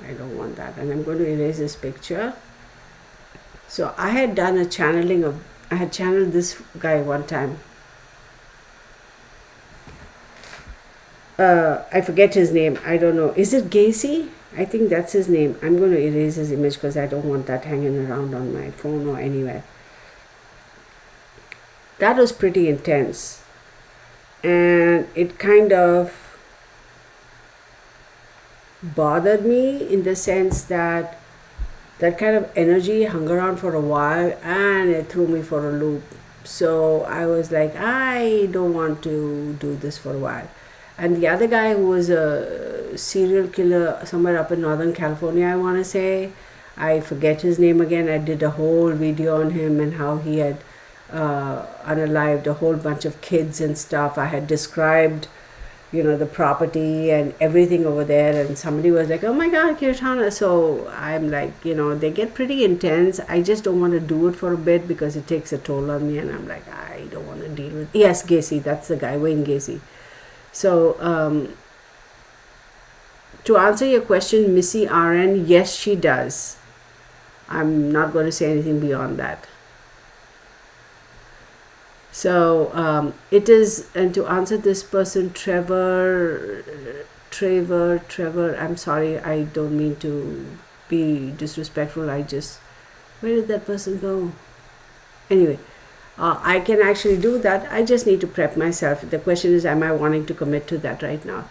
I don't want that. And I'm going to erase this picture. So, I had done a channeling I had channeled this guy one time. I forget his name. I don't know. Is it Gacy? I think that's his name. I'm going to erase his image because I don't want that hanging around on my phone or anywhere. That was pretty intense. And it kind of bothered me in the sense that that kind of energy hung around for a while and it threw me for a loop. So I was like, I don't want to do this for a while. And the other guy, who was a serial killer somewhere up in Northern California, I want to say, I forget his name again. I did a whole video on him and how he had unalived a whole bunch of kids and stuff. I had described the property and everything over there. And somebody was like, oh my God, Kirtana. So I'm like, they get pretty intense. I just don't want to do it for a bit because it takes a toll on me. And I'm like, I don't want to deal with. Yes, Gacy, that's the guy, Wayne Gacy. So to answer your question, Missy RN, yes, she does. I'm not going to say anything beyond that. So it is, and to answer this person, Trevor, I'm sorry, I don't mean to be disrespectful. Where did that person go? Anyway, I can actually do that. I just need to prep myself. The question is, am I wanting to commit to that right now?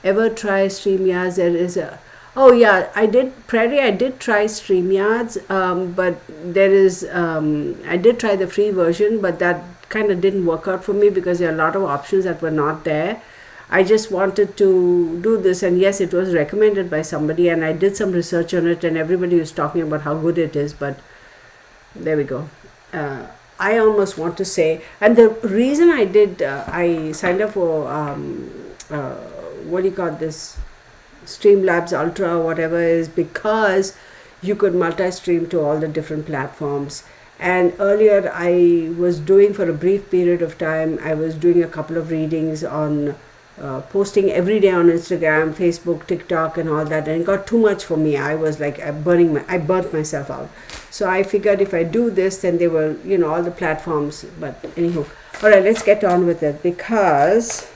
Ever try StreamYards? There is a, oh yeah, I did try StreamYards, but there is, I did try the free version, but that kind of didn't work out for me because there are a lot of options that were not there. I just wanted to do this, and yes, it was recommended by somebody, and I did some research on it, and everybody was talking about how good it is, but there we go. I almost want to say, and the reason I signed up for, what do you call this, Streamlabs Ultra or whatever, is because you could multi-stream to all the different platforms. And earlier I was doing, for a brief period of time, I was doing a couple of readings on posting every day on Instagram, Facebook, TikTok and all that, and it got too much for me. I was like I burnt myself out. So I figured if I do this, then they will, all the platforms. But anyhow, all right, let's get on with it, because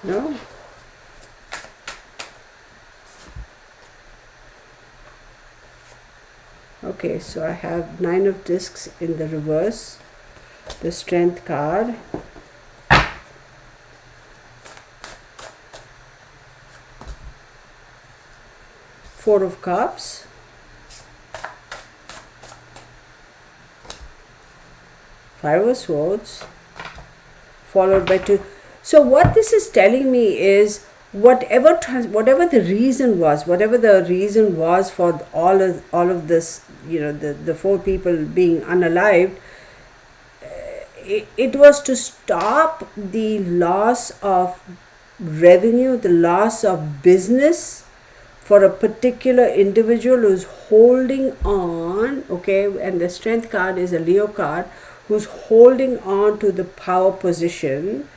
no. Okay, so I have 9 of discs in the reverse, the Strength card, Four of Cups, Five of Swords, followed by 2. So what this is telling me is, whatever the reason was for all of this, the 4 people being unalived, it was to stop the loss of revenue, the loss of business for a particular individual who's holding on, okay, and the Strength card is a Leo card, who's holding on to the power position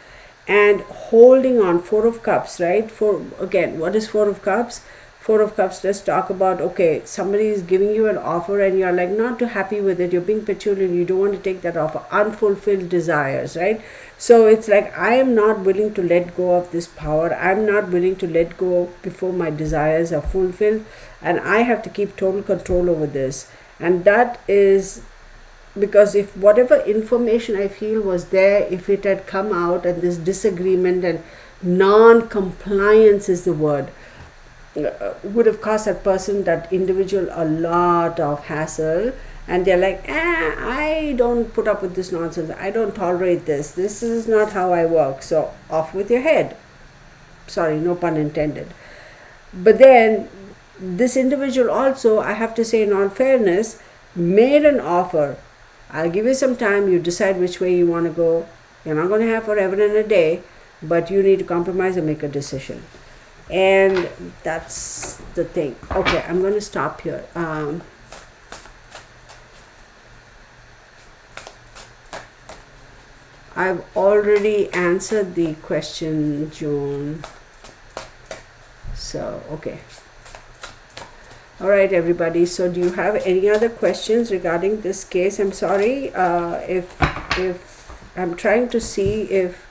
and holding on. 4 of Cups, right? What is 4 of Cups? 4 of Cups, let's talk about, okay, somebody is giving you an offer and you're like not too happy with it, you're being petulant, you don't want to take that offer, unfulfilled desires, right? So it's like, I am not willing to let go of this power, I'm not willing to let go before my desires are fulfilled, and I have to keep total control over this. And that is because if whatever information I feel was there, if it had come out, and this disagreement and non-compliance is the word, would have caused that individual a lot of hassle, and they're like, I don't put up with this nonsense, I don't tolerate this is not how I work, so off with your head. Sorry, no pun intended. But then this individual also, I have to say in all fairness, made an offer. I'll give you some time, you decide which way you want to go. You're not going to have forever and a day, but you need to compromise and make a decision. And that's the thing. Okay, I'm going to stop here. I've already answered the question, Joan. So, okay. All right, everybody. So do you have any other questions regarding this case? I'm sorry if I'm trying to see if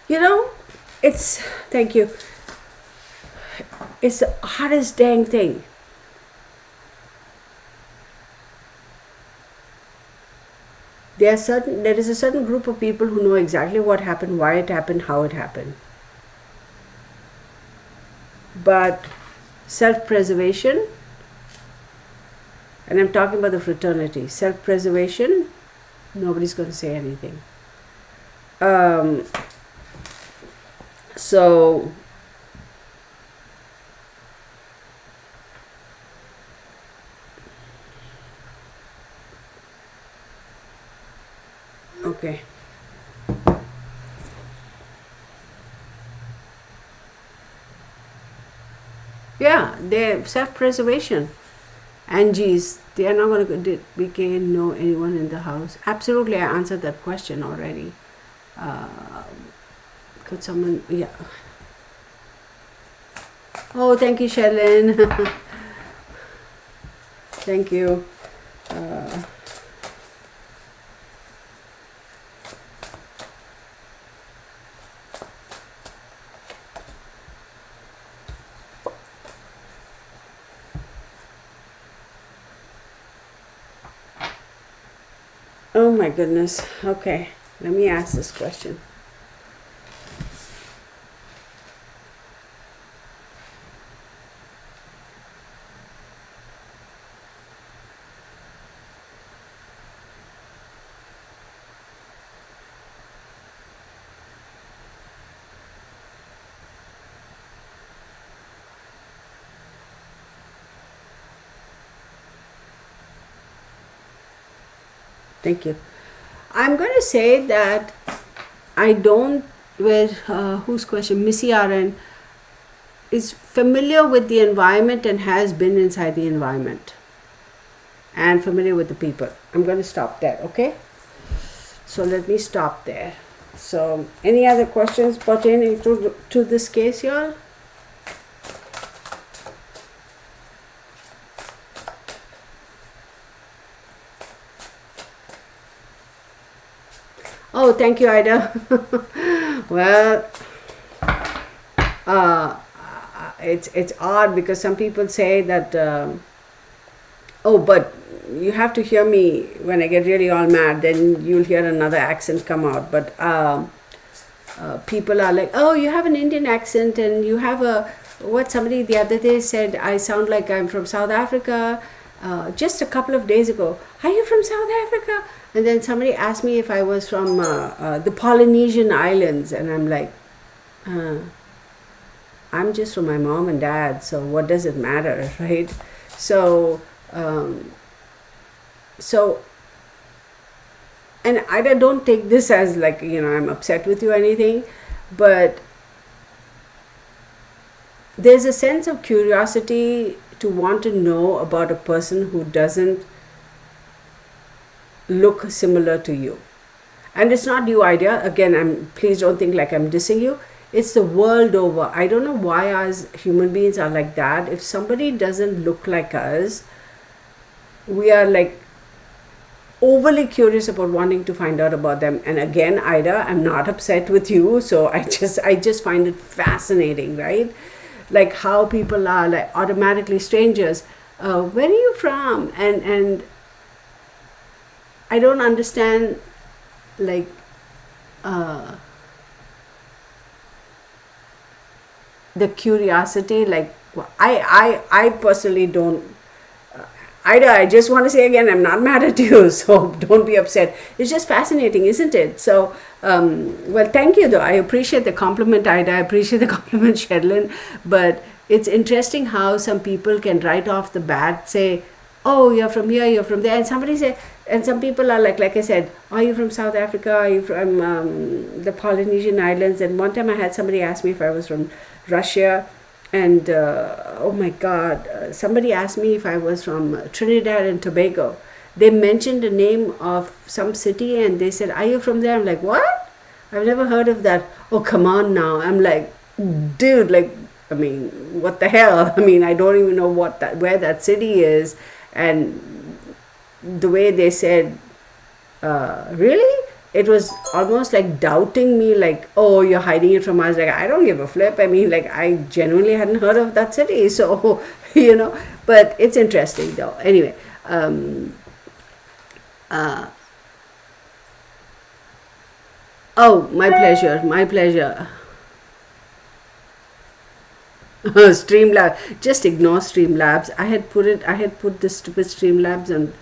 You know, it's, thank you, it's the hardest dang thing. There is a certain group of people who know exactly what happened, why it happened, how it happened. But self-preservation, and I'm talking about the fraternity, self-preservation, nobody's going to say anything. So okay. Yeah, they're self-preservation. Angie's, they are not going to, did BK know anyone in the house? Absolutely, I answered that question already. Could someone, yeah. Oh, thank you, Shelin. Thank you. Oh my goodness. Okay, let me ask this question. Thank you. I'm going to say that I don't, whose question? Missy RN is familiar with the environment and has been inside the environment and familiar with the people. I'm going to stop there, okay? So let me stop there. So, any other questions pertaining to this case, y'all? Oh, thank you, Ida. Well, it's odd because some people say that. Oh, but you have to hear me when I get really all mad. Then you'll hear another accent come out. But people are like, "Oh, you have an Indian accent, and you have a what?" Somebody the other day said, "I sound like I'm from South Africa." Just a couple of days ago, are you from South Africa? And then somebody asked me if I was from the Polynesian Islands, and I'm like, I'm just from my mom and dad, so what does it matter, right? So, and I don't take this as like, I'm upset with you or anything, but there's a sense of curiosity to want to know about a person who doesn't look similar to you. And it's not you, Idea. Again, please don't think like I'm dissing you. It's the world over. I don't know why us human beings are like that. If somebody doesn't look like us, we are like overly curious about wanting to find out about them. And again, Ida, I'm not upset with you, so I just find it fascinating, right? Like how people are like automatically strangers. Where are you from? And I don't understand, like, the curiosity. Like, I personally don't. I just want to say again, I'm not mad at you, so don't be upset. It's just fascinating, isn't it? So, well, thank you, though. I appreciate the compliment, Ida. I appreciate the compliment, Shedlin. But it's interesting how some people can right off the bat say, "Oh, you're from here, you're from there," and somebody say, and some people are like I said, "Are you from South Africa? Are you from the Polynesian Islands?" And one time I had somebody ask me if I was from Russia. And oh my God, somebody asked me if I was from Trinidad and Tobago. They mentioned the name of some city and they said, "Are you from there?" I'm like, "What? I've never heard of that." "Oh, come on now." I'm like, dude, like, I mean, what the hell? I mean, I don't even know where that city is. And the way they said, "Really?" it was almost like doubting me, like, oh, you're hiding it from us. Like, I don't give a flip. I mean, like, I genuinely hadn't heard of that city. So, but it's interesting though. Anyway, oh, my pleasure, my pleasure. Streamlab, just ignore Streamlabs. I had put this stupid Streamlabs on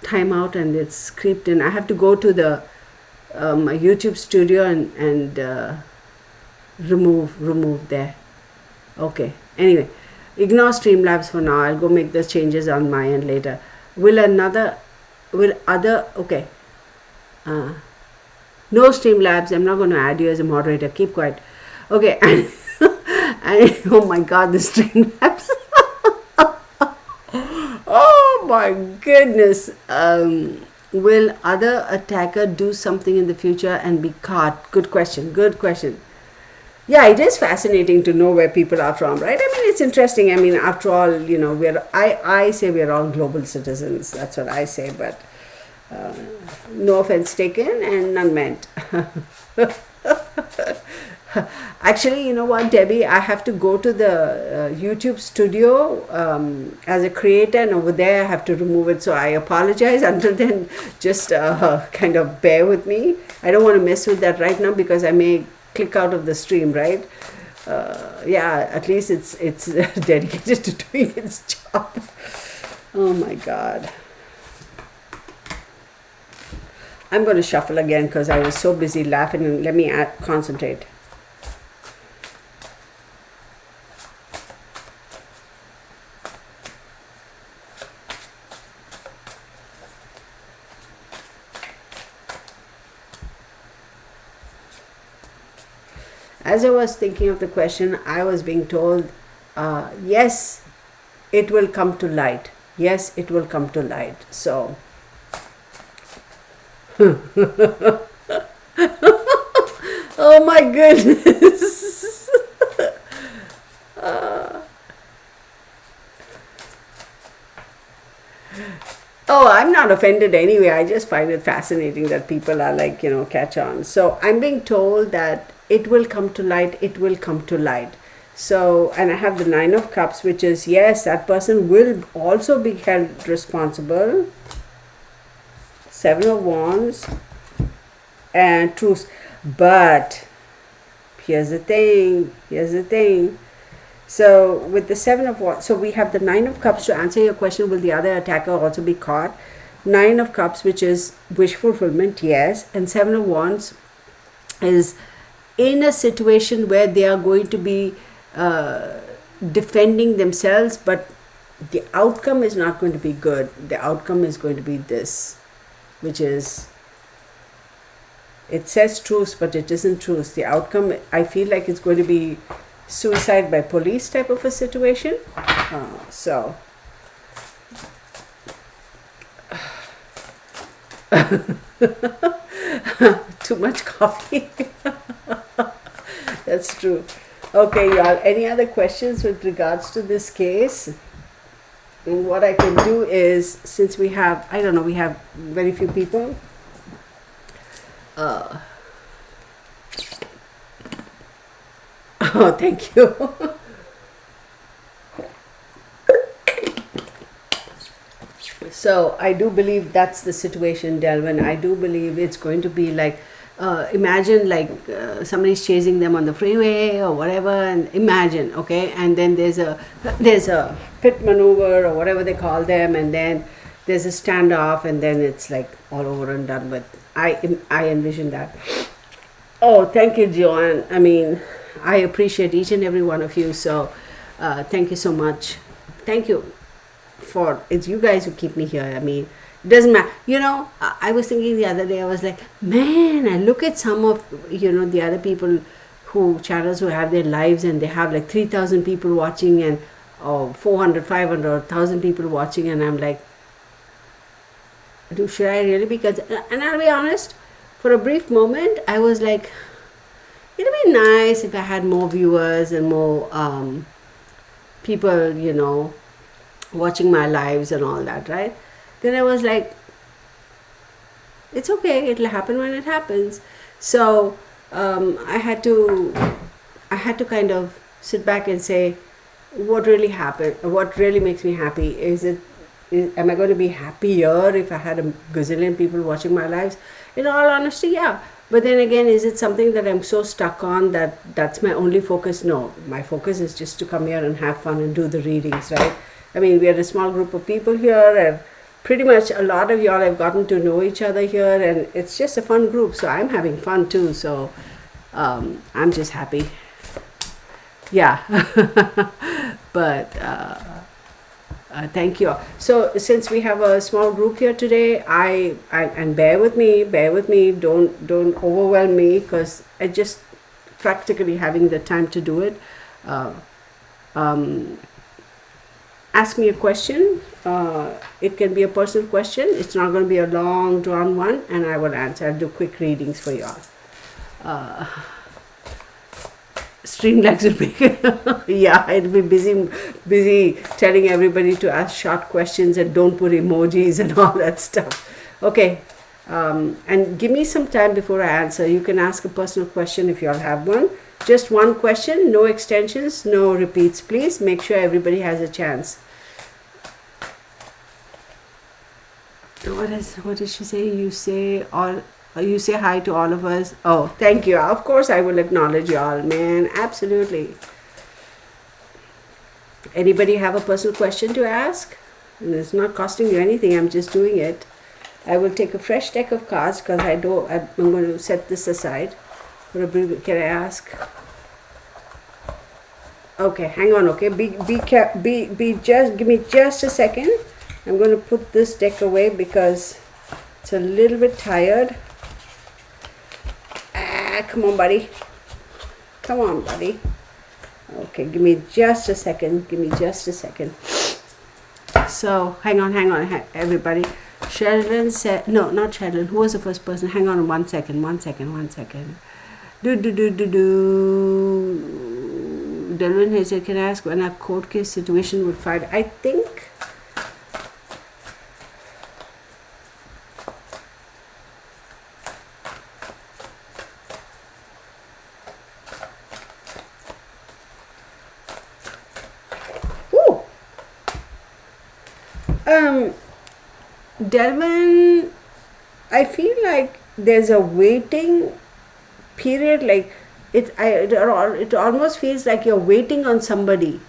timeout and it's creeped in. I have to go to the my YouTube studio and remove there. Okay. Anyway, ignore Streamlabs for now. I'll go make the changes on my end later. Okay. No Streamlabs. I'm not going to add you as a moderator. Keep quiet. Okay. And oh my God, the Streamlabs. Oh my goodness. Will other attacker do something in the future and be caught? Good question. Good question. Yeah, it is fascinating to know where people are from, right? I mean, it's interesting. I mean, after all, I say we're all global citizens. That's what I say, but no offense taken and none meant. Actually, you know what, Debbie? I have to go to the YouTube studio as a creator, and over there I have to remove it. So I apologize. Until then, just kind of bear with me. I don't want to mess with that right now because I may click out of the stream, right? Yeah, at least it's dedicated to doing its job. Oh my God. I'm going to shuffle again because I was so busy laughing, and let me concentrate. As I was thinking of the question, I was being told, yes, it will come to light. Yes, it will come to light. So, oh my goodness. Oh, I'm not offended anyway. I just find it fascinating that people are like, catch on. So I'm being told that it will come to light. It will come to light. So, and I have the 9 of Cups, which is, yes, that person will also be held responsible. 7 of Wands and Truth. But here's the thing. So with the 7 of Wands, so we have the 9 of Cups. To answer your question, will the other attacker also be caught? 9 of Cups, which is wish fulfillment, yes. And 7 of Wands is in a situation where they are going to be defending themselves, but the outcome is not going to be good. The outcome is going to be this, which is, it says truce, but it isn't truce. The outcome, I feel like it's going to be suicide by police type of a situation. So too much coffee. That's true. Okay, y'all, any other questions with regards to this case? And what I can do is, since we have, I don't know, we have very few people. Oh, thank you. So I do believe that's the situation, Delvin. I do believe it's going to be like, imagine like somebody's chasing them on the freeway or whatever, and imagine, okay, and then there's a pit maneuver or whatever they call them, and then there's a standoff, and then it's like all over and done with. I envision that. Oh, thank you, Joanne. I mean, I appreciate each and every one of you. So thank you so much. Thank you for, it's you guys who keep me here. I mean, it doesn't matter. I was thinking the other day, I was like, man, I look at some of, the other people channels who have their lives, and they have like 3,000 people watching, and 400, 500, 1,000 people watching, and I'm like, should I really be concerned? And I'll be honest, for a brief moment, I was like, it'd be nice if I had more viewers and more people, watching my lives and all that, right? Then I was like, it's okay, it'll happen when it happens. So I had to kind of sit back and say, what really happened, what really makes me happy. Am I going to be happier if I had a gazillion people watching my lives? In all honesty, yeah. But then again, is it something that I'm so stuck on that that's my only focus? No, my focus is just to come here and have fun and do the readings, right? I mean, we are a small group of people here, and pretty much a lot of y'all have gotten to know each other here, and it's just a fun group. So I'm having fun too. So I'm just happy. Yeah. But thank you. So since we have a small group here today, and bear with me, don't overwhelm me, because I just practically having the time to do it. Ask me a question. It can be a personal question. It's not going to be a long drawn one, and I will answer. I'll do quick readings for y'all. Streamlabs will be yeah, it'll be busy telling everybody to ask short questions and don't put emojis and all that stuff. Okay, and give me some time before I answer. You can ask a personal question if you all have one. Just one question, no extensions, no repeats, please. Make sure everybody has a chance. What did she say? You say hi to all of us. Oh, thank you. Of course I will acknowledge you all, man. Absolutely. Anybody have a personal question to ask? And it's not costing you anything. I'm just doing it. I will take a fresh deck of cards because I'm going to set this aside for a brief. Can I ask? Okay, hang on. Okay, just give me just a second. I'm going to put this deck away because it's a little bit tired. Come on, buddy. Come on, buddy. Okay, give me just a second. So, hang on, everybody. Sherilyn said, no, not Sherilyn. Who was the first person? Hang on one second. Delvin has said, can I ask when a court case situation would find? I think Delvin, I feel like there's a waiting period, like it almost feels like you're waiting on somebody.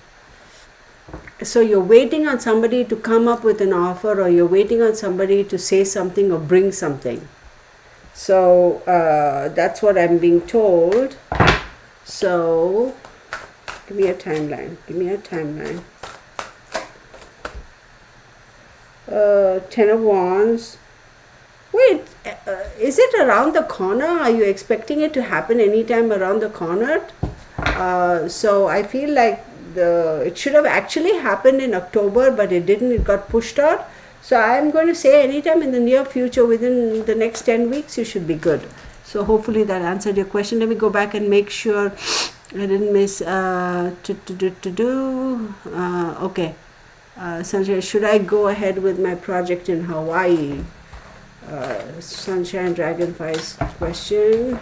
So you're waiting on somebody to come up with an offer, or you're waiting on somebody to say something or bring something. So that's what I'm being told. So give me a timeline. 10 of Wands. Wait, is it around the corner? Are you expecting it to happen anytime around the corner? So I feel like it should have actually happened in October, but it didn't. It got pushed out. So I'm going to say anytime in the near future, within the next 10 weeks, you should be good. So hopefully that answered your question. Let me go back and make sure I didn't miss. Okay. Sunshine, should I go ahead with my project in Hawaii? Sunshine Dragonfly's question.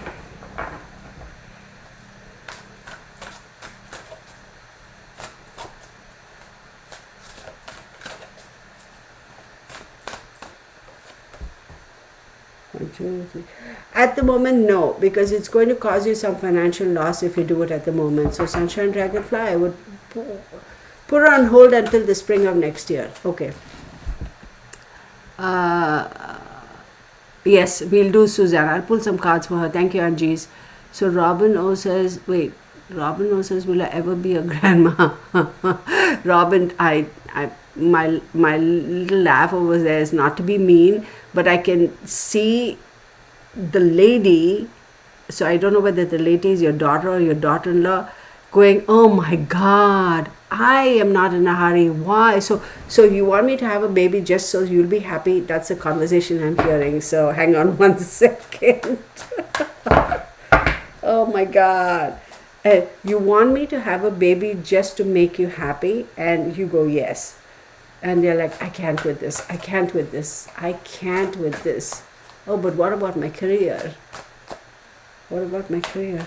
At the moment, no, because it's going to cause you some financial loss if you do it at the moment. So Sunshine Dragonfly, I would put her on hold until the spring of next year. Okay. Yes, we'll do Suzanne. I'll pull some cards for her. Thank you, Anjis. So Robin O says, will I ever be a grandma? Robin, my little laugh over there is not to be mean, but I can see the lady. So I don't know whether the lady is your daughter or your daughter-in-law, going, oh my God, I am not in a hurry. Why? So you want me to have a baby just so you'll be happy? That's a conversation I'm hearing. So hang on one second. Oh my God. You want me to have a baby just to make you happy? And you go, yes. And they're like, I can't with this. Oh, but what about my career? What about my career?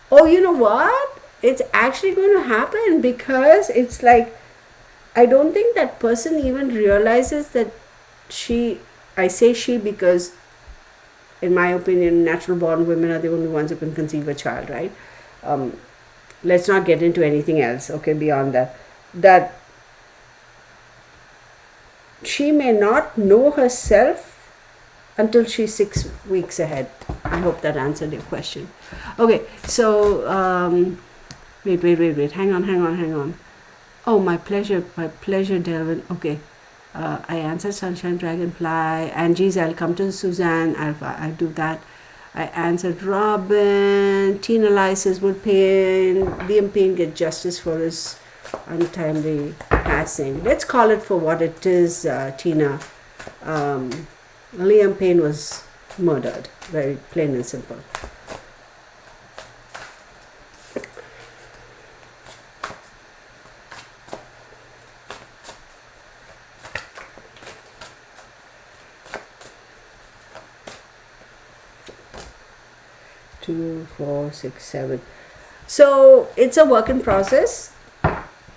Oh, you know what? It's actually going to happen, because it's like, I don't think that person even realizes that I say she because, in my opinion, natural born women are the only ones who can conceive a child, right? Let's not get into anything else, okay, beyond that. That she may not know herself until she's 6 weeks ahead. I hope that answered your question. Okay, so wait. Hang on. Oh, my pleasure, Delvin. Okay, I answered Sunshine Dragonfly. Angie's, I'll come to Suzanne. I'll do that. I answered Robin. Tina Lai says, will Liam Payne get justice for his untimely passing? Let's call it for what it is, Tina. Liam Payne was murdered. Very plain and simple. Two, 4, 6, 7. So it's a work in process.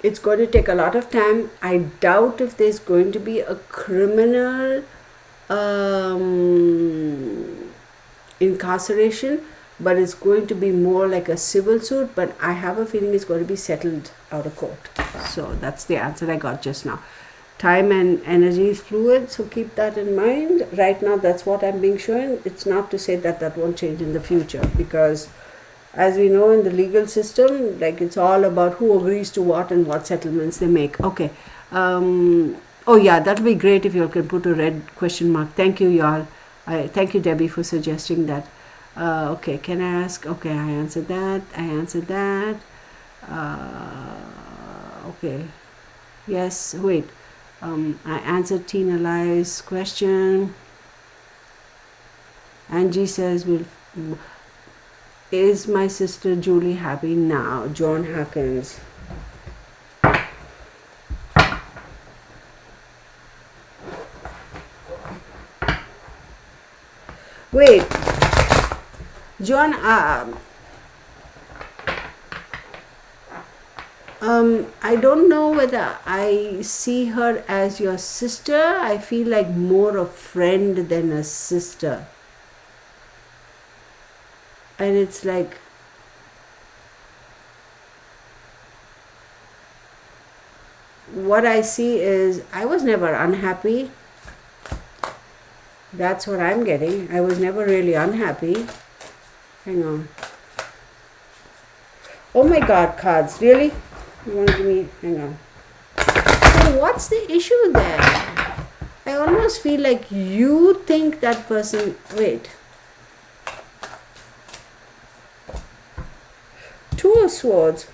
It's going to take a lot of time. I doubt if there's going to be a criminal incarceration, but it's going to be more like a civil suit. But I have a feeling it's going to be settled out of court. So that's the answer I got just now. Time and energy is fluid, so keep that in mind. Right now, that's what I'm being shown. It's not to say that that won't change in the future, because as we know in the legal system, like, it's all about who agrees to what and what settlements they make. Okay. Oh yeah, that'll be great if you all can put a red question mark. Thank you, y'all. Thank you, Debbie, for suggesting that. Okay, can I ask? Okay, I answered that. Okay. Yes, wait. I answered Tina Lai's question. Angie says, is my sister Julie happy now? John Hawkins. Wait, John, I don't know whether I see her as your sister. I feel like more a friend than a sister. And it's like, what I see is, I was never unhappy. That's what I'm getting. I was never really unhappy. Hang on. Oh my God, cards. Really? You want to give me... Hang on. So what's the issue there? I almost feel like you think that person... Wait. Two of Swords.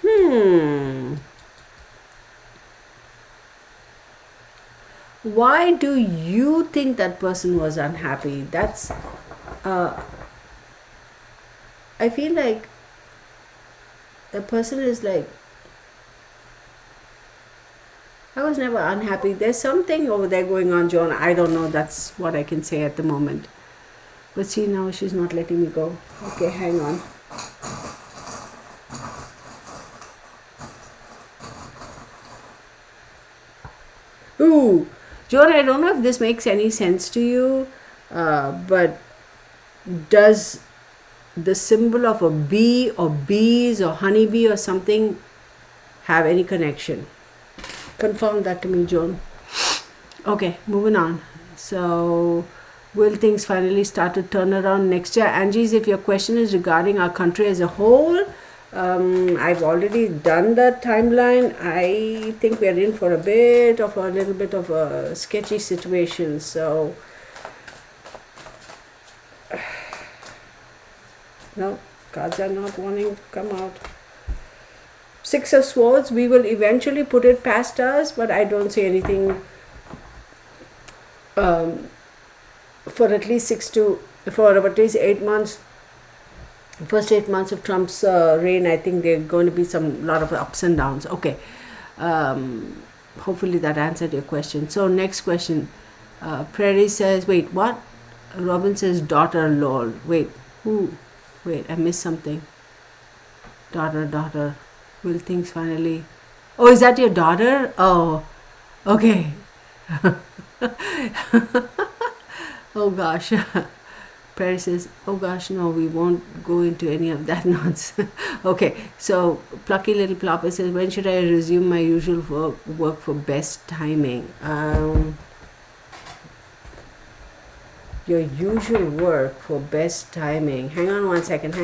Why do you think that person was unhappy? That's... I feel like the person is like, I was never unhappy. There's something over there going on, John. I don't know. That's what I can say at the moment. But see, now she's not letting me go. Okay, hang on. Ooh, John, I don't know if this makes any sense to you, but does the symbol of a bee or bees or honeybee or something have any connection? Confirm that to me, Joan. Okay, moving on. So, will things finally start to turn around next year? Angie's, if your question is regarding our country as a whole, I've already done that timeline. I think we're in for a little bit of a sketchy situation. So, no, cards are not wanting to come out. Six of Swords, we will eventually put it past us, but I don't see anything for at least 8 months. First 8 months of Trump's reign, I think there are going to be lot of ups and downs. Okay, hopefully that answered your question. So next question, Prairie says, wait, what? Robin says, daughter, lol. Wait, who? Wait, I missed something. Daughter. Will things finally. Oh, is that your daughter? Oh, okay. Oh gosh. Perry says, oh gosh, no, we won't go into any of that nonsense. Okay, so Plucky Little Plopper says, when should I resume my usual work for best timing? Your usual work for best timing. Hang on one second.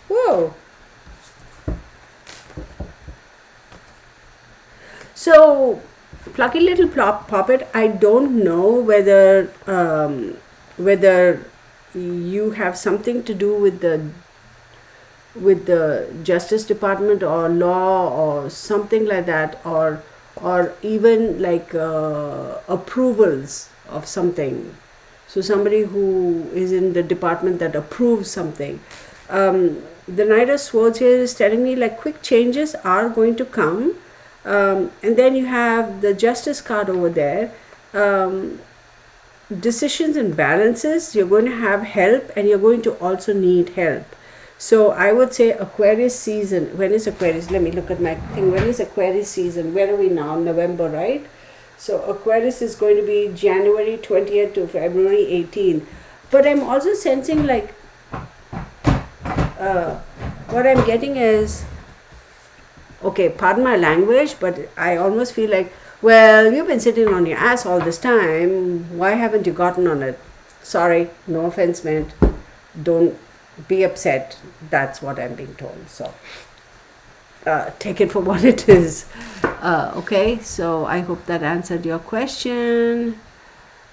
Whoa. So, Plucky Little Poppet, I don't know whether you have something to do with the Justice Department or law or something like that, or even like approvals of something. So somebody who is in the department that approves something. The Knight of Swords here is telling me like quick changes are going to come. And then you have the Justice card over there. Decisions and balances, you're going to have help and you're going to also need help. So I would say Aquarius season. When is Aquarius? Let me look at my thing. When is Aquarius season? Where are we now? November, right? So Aquarius is going to be January 20th to February 18th. But I'm also sensing like what I'm getting is, okay, pardon my language, but I almost feel like, well, you've been sitting on your ass all this time. Why haven't you gotten on it? Sorry, no offense meant. Don't be upset. That's what I'm being told. So take it for what it is. Okay, so I hope that answered your question.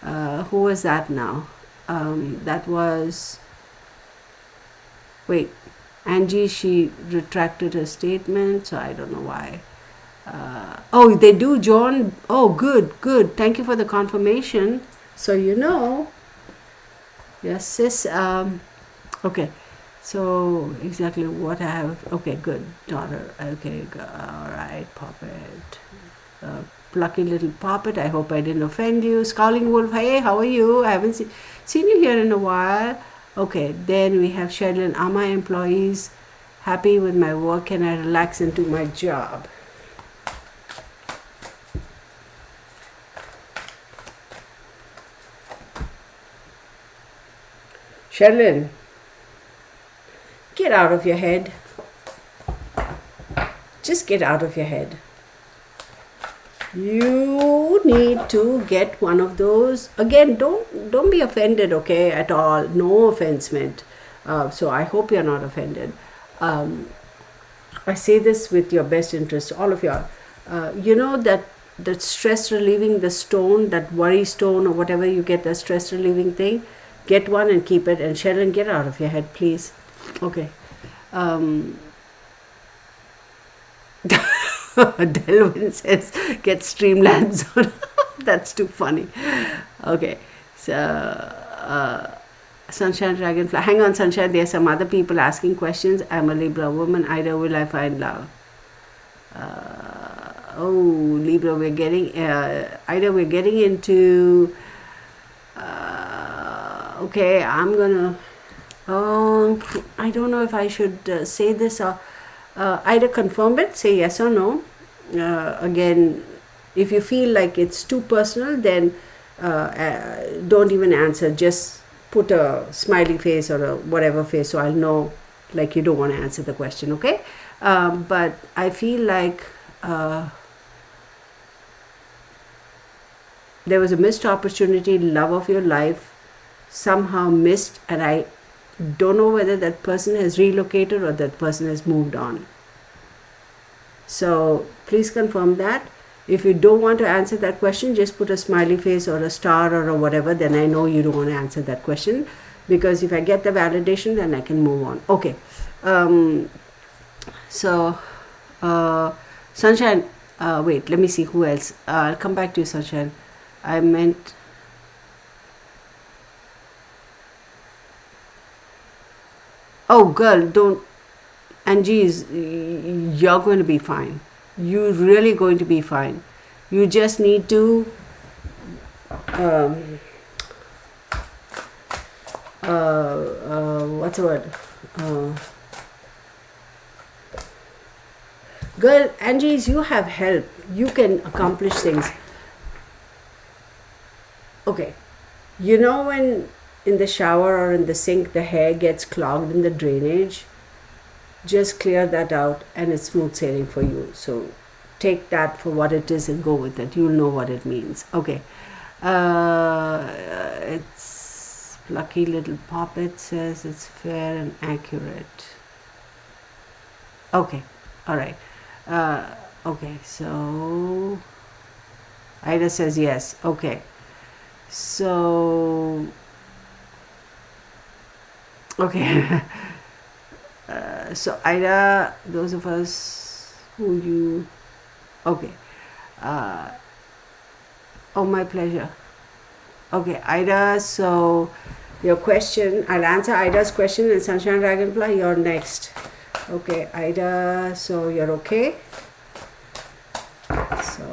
Who was that now? That was... Wait, Angie, she retracted her statement, so I don't know why. Oh, they do, John. Oh, good. Thank you for the confirmation. So you know. Yes, sis. Okay. So exactly what I have. Okay, good. Daughter. Okay, all right. Puppet. Plucky Little Puppet. I hope I didn't offend you. Scowling Wolf. Hey, how are you? I haven't seen you here in a while. Okay, then we have Sherilyn. Are my employees happy with my work? Can I relax and do my job? Sherilyn, get out of your head. Just get out of your head. You need to get one of those. Again, don't be offended, okay, at all. No offense meant. So I hope you're not offended. I say this with your best interest, all of y'all. You know that stress relieving, the stone, that worry stone or whatever you get, the stress relieving thing, get one and keep it. And Sherilyn, get out of your head, please. Okay. Delvin says, get Streamlabs on. That's too funny. Okay. So, Sunshine Dragonfly. Hang on, Sunshine. There are some other people asking questions. I'm a Libra woman. Either will I find love? Oh, Libra, we're getting... either we're getting into... okay, I'm gonna... I don't know if I should say this or... either confirm it, say yes or no. Again, if you feel like it's too personal, then don't even answer. Just put a smiley face or a whatever face, so I'll know like you don't want to answer the question, okay? But I feel like there was a missed opportunity, love of your life, somehow missed, and I don't know whether that person has relocated or that person has moved on. So please confirm that. If you don't want to answer that question, just put a smiley face or a star or whatever, then I know you don't want to answer that question, because if I get the validation, then I can move on. Okay. So Sunshine, wait, let me see who else. I'll come back to you, Sunshine. I meant... Oh, girl, don't. And geez, you're going to be fine. You're really going to be fine. You just need to what's the word? Girl, Angie's, you have help. You can accomplish things. Okay. You know when in the shower or in the sink the hair gets clogged in the drainage? Just clear that out and it's smooth sailing for you. So take that for what it is and go with it. You'll know what it means. Okay. It's Lucky Little Poppet says it's fair and accurate. Okay. All right. Okay. So Ida says yes. Okay. So okay. So Ida, those of us who you, okay, oh, my pleasure. Okay, Ida, so your question, I'll answer Ida's question, and Sunshine Dragonfly, you're next. Okay, Ida, so you're okay? So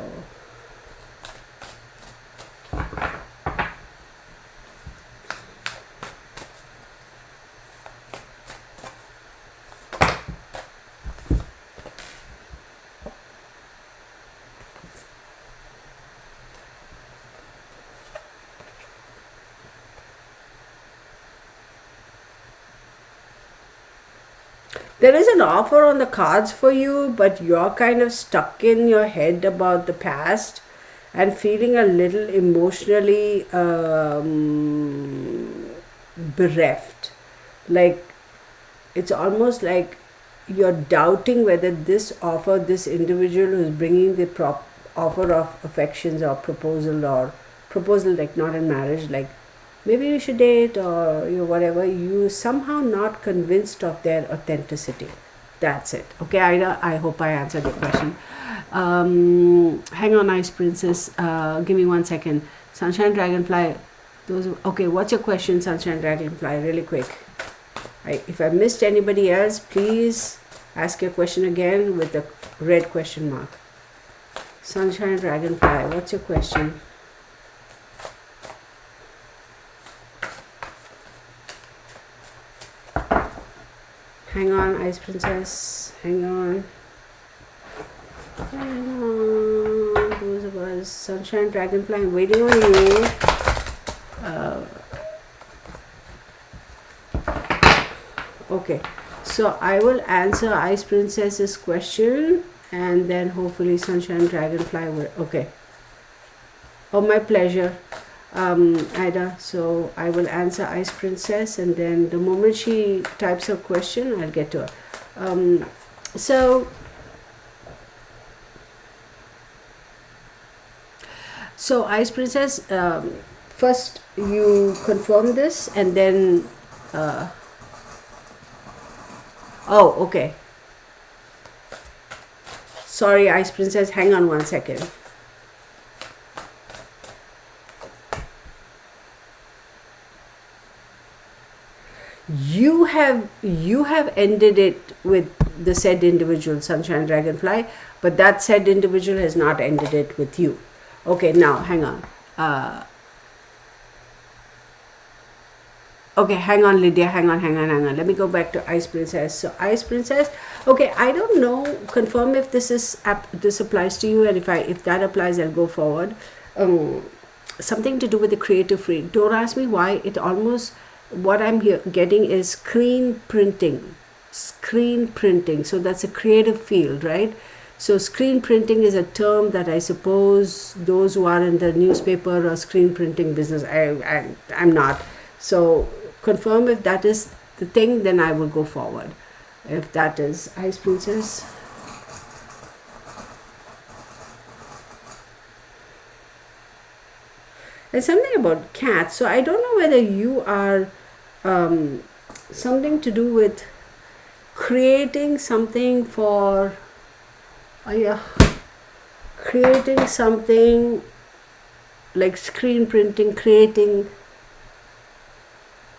there is an offer on the cards for you, but you're kind of stuck in your head about the past and feeling a little emotionally bereft. Like, it's almost like you're doubting whether this offer, this individual who's bringing the offer of affections or proposal, like not in marriage, like maybe you should date or whatever, you somehow not convinced of their authenticity. That's it. Okay, Ida, I hope I answered your question. Hang on, Ice Princess. Give me 1 second. Sunshine Dragonfly. Okay, what's your question, Sunshine Dragonfly? Really quick. If I missed anybody else, please ask your question again with the red question mark. Sunshine Dragonfly, what's your question? Hang on, Ice Princess. Hang on. Those of us. Sunshine Dragonfly, I'm waiting on you. Okay. So I will answer Ice Princess's question and then hopefully Sunshine Dragonfly will. Okay. Oh, my pleasure. Ida, so I will answer Ice Princess, and then the moment she types her question, I'll get to her. So Ice Princess, first you confirm this, and then oh, okay. Sorry, Ice Princess, hang on 1 second. You have ended it with the said individual, Sunshine Dragonfly, but that said individual has not ended it with you. Okay, now hang on. Okay, hang on, Lydia. Hang on. Let me go back to Ice Princess. So Ice Princess. Okay, I don't know. Confirm if this applies to you, and if that applies, I'll go forward. Something to do with the creative field. Don't ask me why. It almost, what I'm getting is screen printing. So that's a creative field, right? So screen printing is a term that I suppose those who are in the newspaper or screen printing business, I'm not. So confirm if that is the thing, then I will go forward. If that is Ice Princess. There's something about cats. So I don't know whether you are something to do with creating something for creating something like screen printing, creating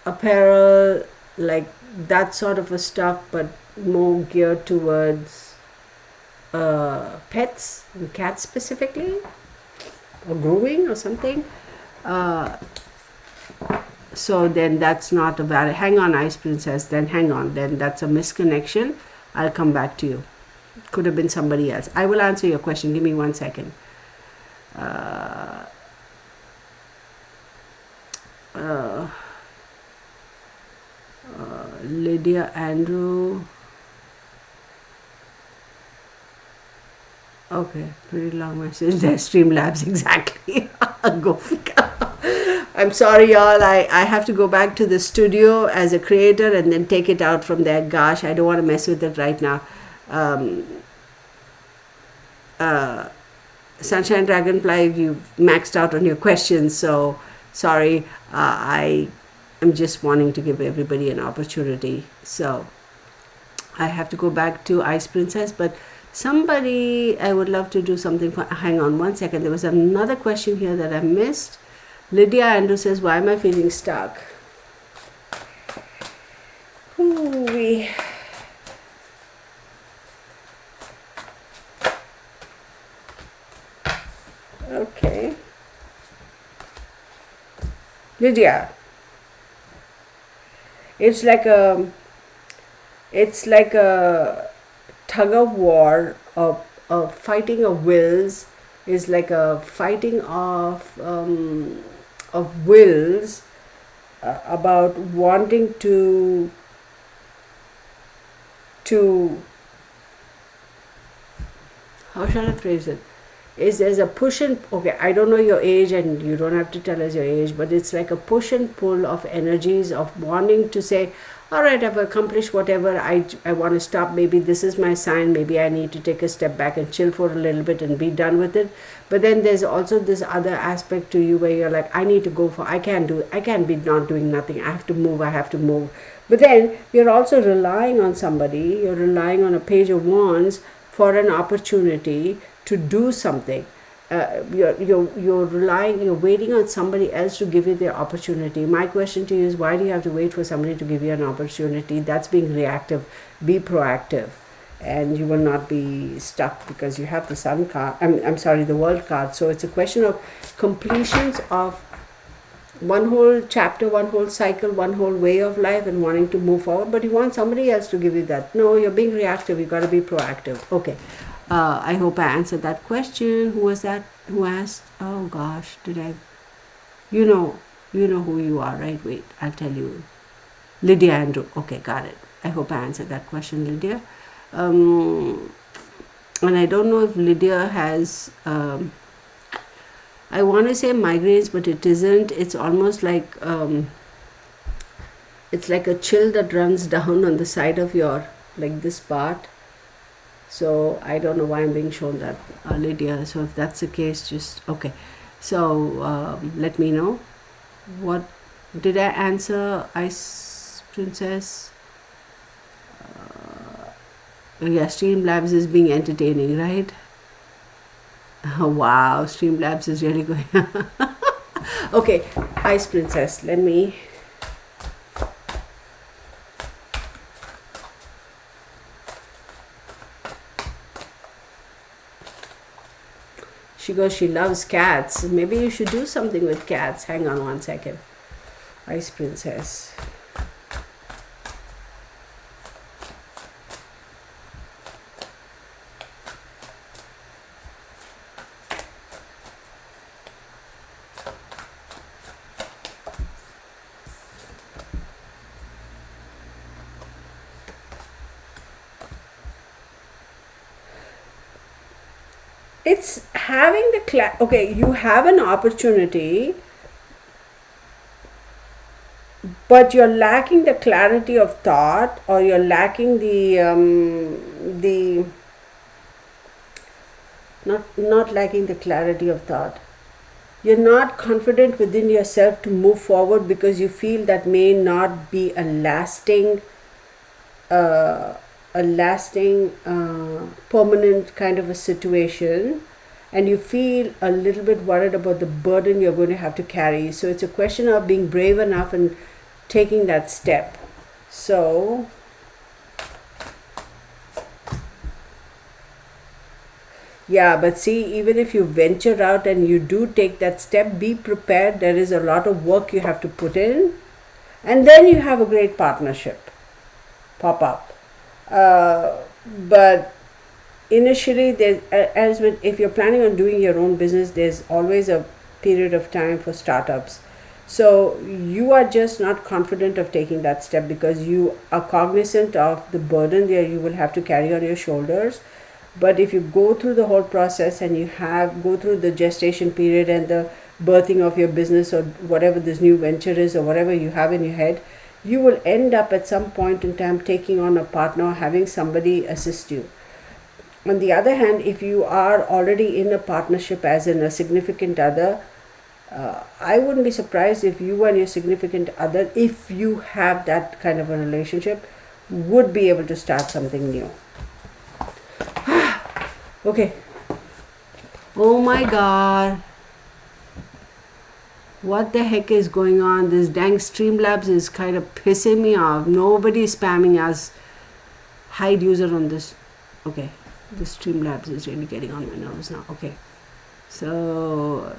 apparel, like that sort of a stuff, but more geared towards pets and cats specifically, or grooming or something. So then that's not a valid. Hang on, Ice Princess. Then hang on. Then that's a misconnection. I'll come back to you. Could have been somebody else. I will answer your question. Give me 1 second. Lydia, Andrew. Okay, pretty long message there. Streamlabs, exactly. Go figure. I'm sorry, y'all. I have to go back to the studio as a creator and then take it out from there. Gosh, I don't want to mess with it right now. Sunshine Dragonfly, you've maxed out on your questions, so sorry. I am just wanting to give everybody an opportunity. So I have to go back to Ice Princess, but somebody, I would love to do something for. Hang on 1 second. There was another question here that I missed. Lydia Andrew says, why am I feeling stuck? Ooh-wee. Okay. Lydia, it's like a tug of war of fighting of wills. Is like a fighting of wills about wanting to how shall I phrase it? Is there's a push and okay, I don't know your age and you don't have to tell us your age, but it's like a push and pull of energies of wanting to say, all right, I've accomplished whatever I want to stop. Maybe this is my sign. Maybe I need to take a step back and chill for a little bit and be done with it. But then there's also this other aspect to you where you're like, I need to go for, I can't be not doing nothing. I have to move. But then you're also relying on somebody. You're relying on a Page of Wands for an opportunity to do something. You're waiting on somebody else to give you the opportunity. My question to you is, why do you have to wait for somebody to give you an opportunity? That's being reactive. Be proactive, and you will not be stuck because you have the Sun card. I'm sorry, the World card. So it's a question of completions of one whole chapter, one whole cycle, one whole way of life, and wanting to move forward. But you want somebody else to give you that. No, you're being reactive. You got to be proactive. Okay. I hope I answered that question. Who was that? Who asked? Oh gosh, did I? You know who you are, right? Wait, I'll tell you. Lydia Andrew. Okay, got it. I hope I answered that question, Lydia. And I don't know if Lydia has. I want to say migraines, but it isn't. It's almost like it's like a chill that runs down on the side of your, like this part. So I don't know why I'm being shown that, Lydia. So if that's the case, just okay. So let me know. What did I answer, Ice Princess? Yeah, Streamlabs is being entertaining, right? Oh, wow, Streamlabs is really going. Okay, Ice Princess, let me. She goes, she loves cats. Maybe you should do something with cats. Hang on 1 second. Ice Princess. It's having the okay, you have an opportunity, but you're lacking the clarity of thought, or you're lacking the not lacking the clarity of thought. You're not confident within yourself to move forward because you feel that may not be a lasting permanent kind of a situation, and you feel a little bit worried about the burden you're going to have to carry. So it's a question of being brave enough and taking that step. So yeah, but see, even if you venture out and you do take that step, be prepared. There is a lot of work you have to put in, and then you have a great partnership pop up. But initially, there's as with if you're planning on doing your own business, there's always a period of time for startups. So you are just not confident of taking that step because you are cognizant of the burden that you will have to carry on your shoulders. But if you go through the whole process and you have go through the gestation period and the birthing of your business or whatever this new venture is or whatever you have in your head, you will end up at some point in time taking on a partner, having somebody assist you. On the other hand, if you are already in a partnership as in a significant other, I wouldn't be surprised if you and your significant other, if you have that kind of a relationship, would be able to start something new. Okay. Oh my god. What the heck is going on? This dang Streamlabs is kind of pissing me off. Nobody is spamming us. Hide user on this. Okay. The Streamlabs is really getting on my nerves now. Okay. So,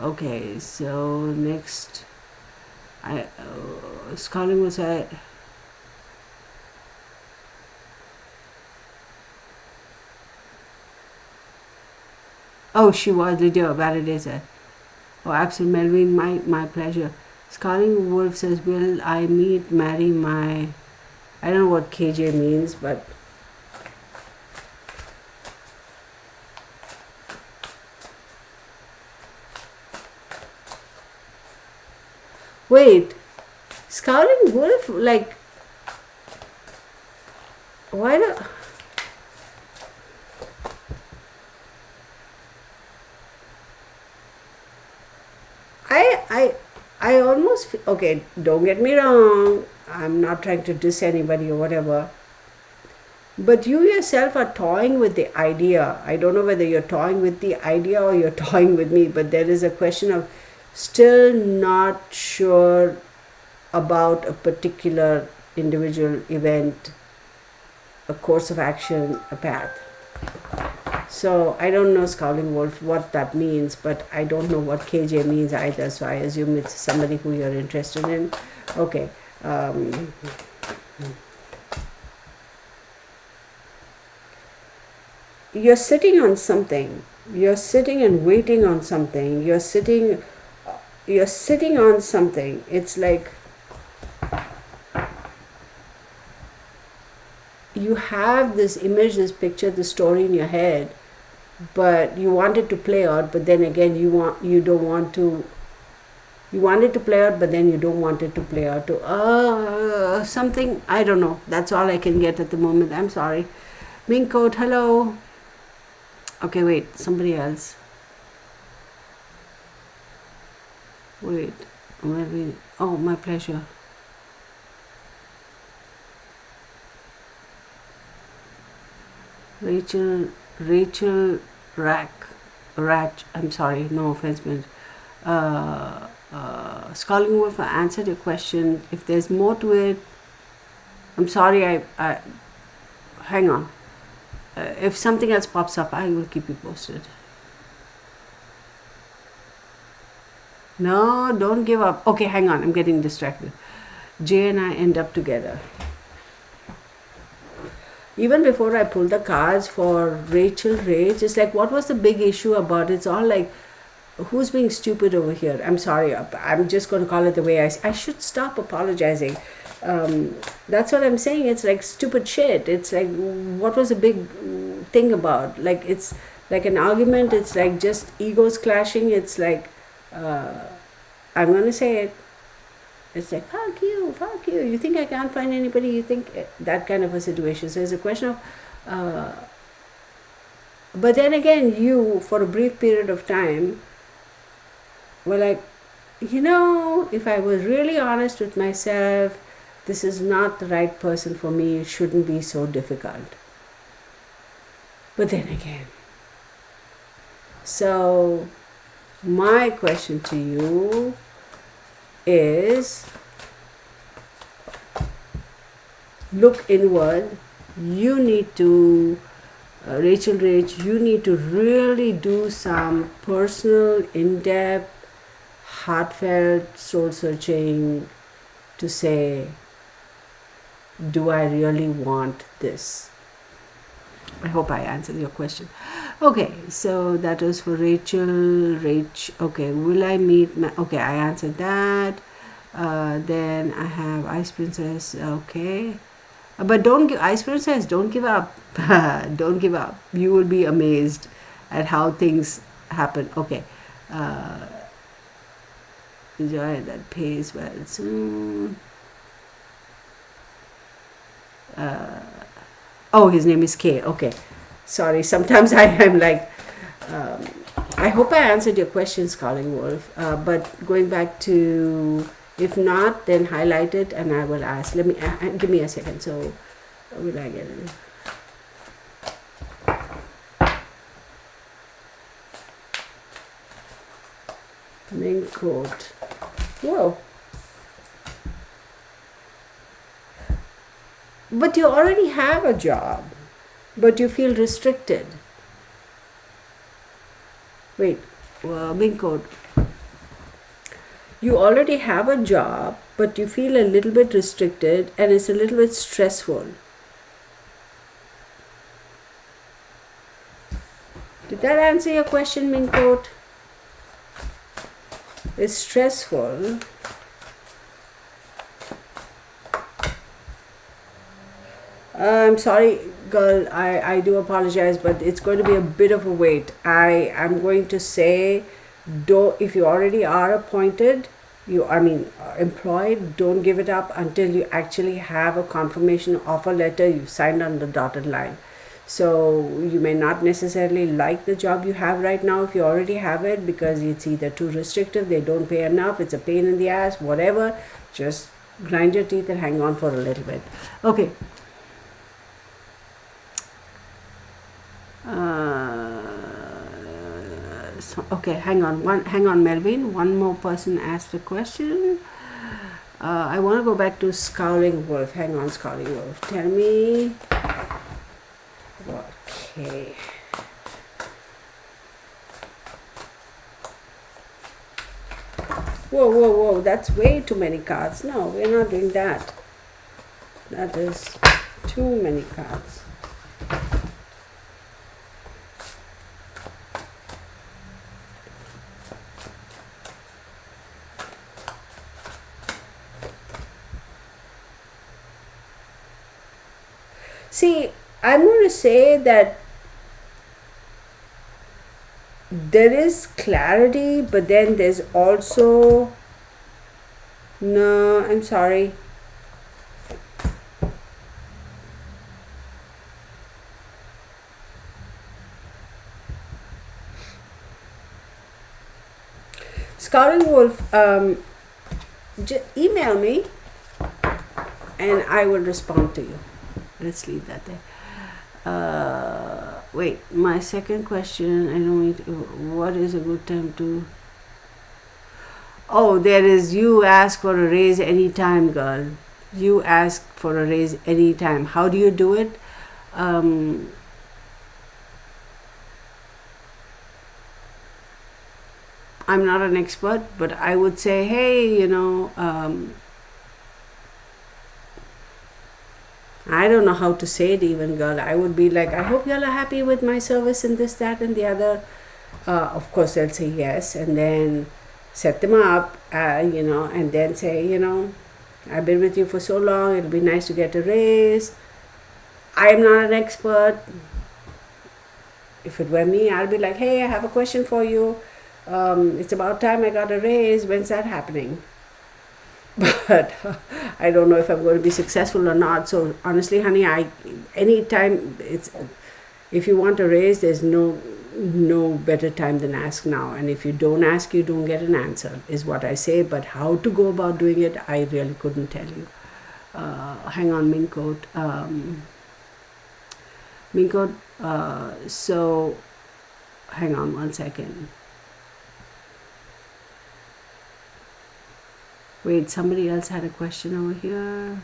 okay. So, next. Scarling was oh, she was. Did you validate that? Oh, absolutely, Melvin. My pleasure. Scarling Wolf says, "Will I marry my?" I don't know what KJ means, but wait, Scowling Wolf, like, why do I almost okay, don't get me wrong, I'm not trying to diss anybody or whatever, but you yourself are toying with the idea. I don't know whether you're toying with the idea or you're toying with me, but there is a question of still not sure about a particular individual event, a course of action, a path. So I don't know, Scowling Wolf, what that means, but I don't know what KJ means either. So I assume it's somebody who you're interested in. Okay. You're sitting on something. You're sitting and waiting on something. You're sitting on something. It's like you have this image, this picture, this story in your head, but you want it to play out, but then again you want it to play out, but then you don't want it to play out to something. I don't know. That's all I can get at the moment. I'm sorry. Mink Coat, hello. Okay, wait, somebody else. Wait, oh, my pleasure. Rachel Ratch, I'm sorry, no offense, but Scowling Wolf, I answered your question. If there's more to it, I'm sorry, I hang on. If something else pops up, I will keep you posted. No, don't give up. Okay, hang on, I'm getting distracted. Jay and I end up together. Even before I pulled the cards for Rachel Rage, it's like, what was the big issue about it? It's all like, who's being stupid over here? I'm sorry, I'm just going to call it the way I should stop apologizing. That's what I'm saying. It's like stupid shit. It's like, what was the big thing about? Like, it's like an argument. It's like just egos clashing. It's like, I'm going to say it. It's like, fuck you. You think I can't find anybody? You think that kind of a situation. So it's a question of, but then again, you, for a brief period of time, were like, if I was really honest with myself, this is not the right person for me. It shouldn't be so difficult. But then again, so my question to you is, look inward. You need to, Rachel Rach, you need to really do some personal, in-depth, heartfelt soul searching to say, do I really want this? I hope I answered your question. Okay, so that was for Rachel. Okay, will I meet okay, I answered that. Then I have Ice Princess. Okay, but don't give Ice Princess. Don't give up. Don't give up. You will be amazed at how things happen. Okay, enjoy that pays well soon. Oh, his name is K. Okay, sorry. Sometimes I am like. I hope I answered your question, Scarling Wolf. But going back to, if not, then highlight it and I will ask. Let me give me a second. So, will I get it? Main coat. Whoa. But you already have a job, but you feel restricted. Wait, main coat. You already have a job, but you feel a little bit restricted and it's a little bit stressful. Did that answer your question, Main Coat? It's stressful. I'm sorry, girl. I do apologize, but it's going to be a bit of a wait. I am going to say, if you already are appointed, employed, don't give it up until you actually have a confirmation offer letter you've signed on the dotted line. So you may not necessarily like the job you have right now if you already have it, because it's either too restrictive, they don't pay enough, it's a pain in the ass, whatever. Just grind your teeth and hang on for a little bit. Okay. Okay, hang on, Melvin. One more person asked a question. I want to go back to Scowling Wolf. Hang on, Scowling Wolf. Tell me. Okay. Whoa. That's way too many cards. No, we're not doing that. That is too many cards. See, I'm going to say that there is clarity, but then there's also, no, I'm sorry. Scouting Wolf, email me and I will respond to you. Let's leave that there. Wait, my second question, I don't need to, what is a good time to... Oh, there is, you ask for a raise anytime, girl. You ask for a raise anytime. How do you do it? I'm not an expert, but I would say, hey, I don't know how to say it even, girl. I would be like, I hope y'all are happy with my service and this, that, and the other. Of course, they'll say yes, and then set them up, and then say, I've been with you for so long, it'll be nice to get a raise. I am not an expert. If it were me, I'll be like, hey, I have a question for you. It's about time I got a raise. When's that happening? But I don't know if I'm going to be successful or not. So honestly, honey, anytime if you want a raise, there's no better time than ask now. And if you don't ask, you don't get an answer, is what I say. But how to go about doing it, I really couldn't tell you. Hang on, Mincoat. Mincoat, so hang on one second. Wait, somebody else had a question over here.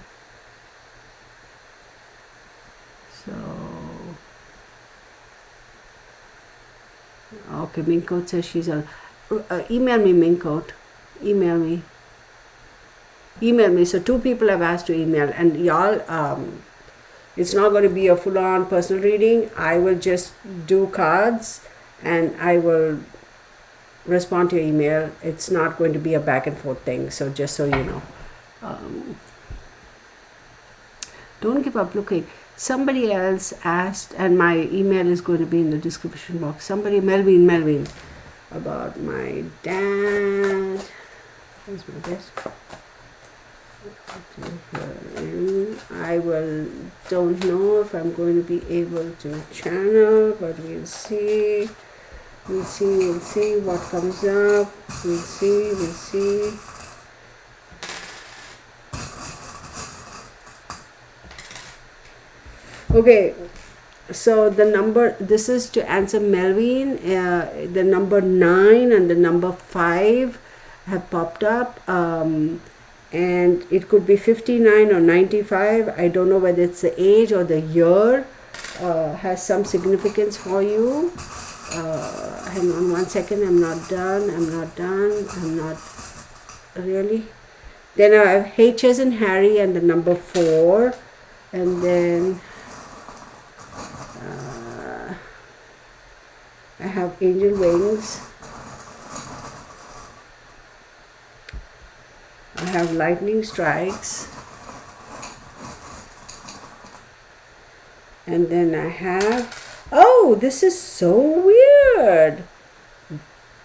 Okay, Mincoat says she's on. Email me, Mincoat. Email me. Email me. So 2 people have asked to email, and y'all, it's not going to be a full-on personal reading. I will just do cards, and I will respond to your email. It's not going to be a back and forth thing. So just so you know, don't give up looking. Somebody else asked, and my email is going to be in the description box. Somebody, Melvin, about my dad. Where's my desk? I don't know if I'm going to be able to channel, but we'll see. We'll see what comes up. We'll see. Okay, so the number, this is to answer Melvin. The number 9 and the number 5 have popped up. And it could be 59 or 95. I don't know whether it's the age or the year has some significance for you. Hang on 1 second. I'm not done. I'm not really. Then I have H as in Harry and the number 4. And then I have angel wings. I have lightning strikes, and then I have, oh, this is so weird.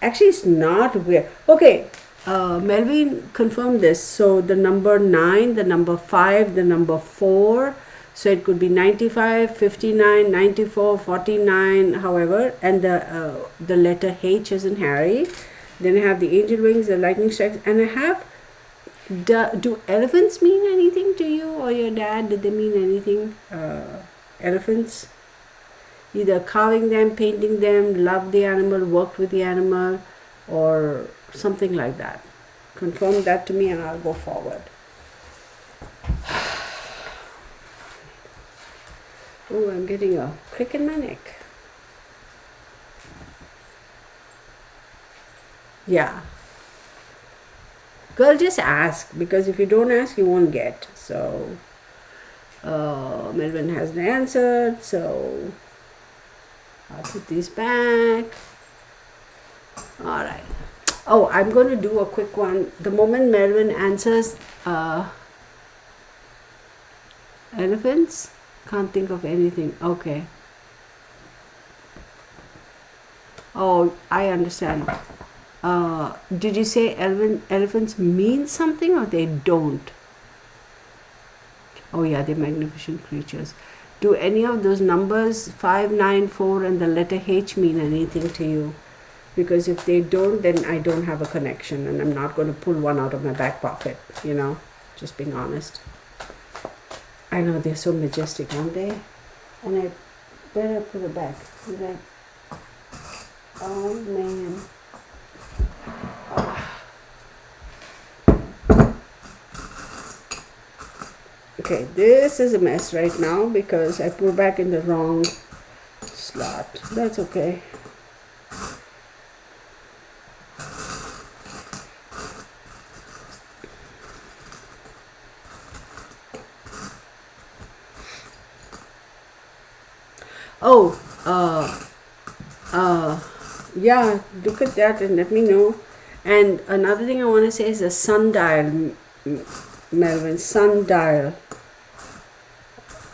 Actually, it's not weird. Okay, Melvin confirmed this. So the number 9, the number 5, the number 4. So it could be 95, 59, 94, 49, however, and the letter H as in Harry. Then I have the angel wings, the lightning strikes, and I have, do elephants mean anything to you or your dad? Did they mean anything? Elephants? Either carving them, painting them, love the animal, worked with the animal, or something like that. Confirm that to me and I'll go forward. Oh, I'm getting a crick in my neck. Yeah. Girl, just ask, because if you don't ask, you won't get. So, Melvin hasn't answered, so I'll put these back. Alright. Oh, I'm going to do a quick one. The moment Melvin answers, elephants? Can't think of anything. Okay. Oh, I understand. Did you say elephants mean something or they don't? Oh yeah, they're magnificent creatures. Do any of those numbers 5, 9, 4 and the letter H mean anything to you? Because if they don't, then I don't have a connection and I'm not going to pull one out of my back pocket, you know, just being honest. I know, they're so majestic, aren't they? And I better put it back. Oh man. Okay, this is a mess right now because I put back in the wrong slot. That's okay. Oh, yeah, look at that and let me know. And another thing I want to say is a sundial, Melvin, sundial.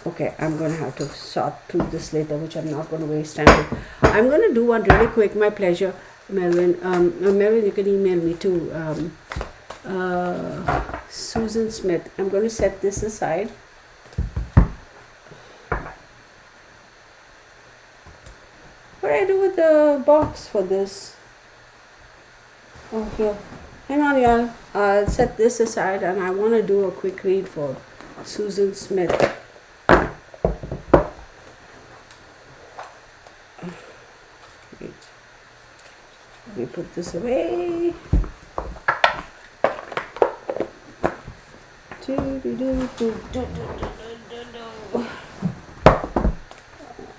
Okay, I'm going to have to sort through this later, which I'm not going to waste time with. I'm going to do one really quick, my pleasure, Melvin. Melvin, you can email me too. Susan Smith. I'm going to set this aside. What do I do with the box for this? Oh, here. Hang on, y'all. I'll set this aside and I want to do a quick read for Susan Smith. Let me put this away.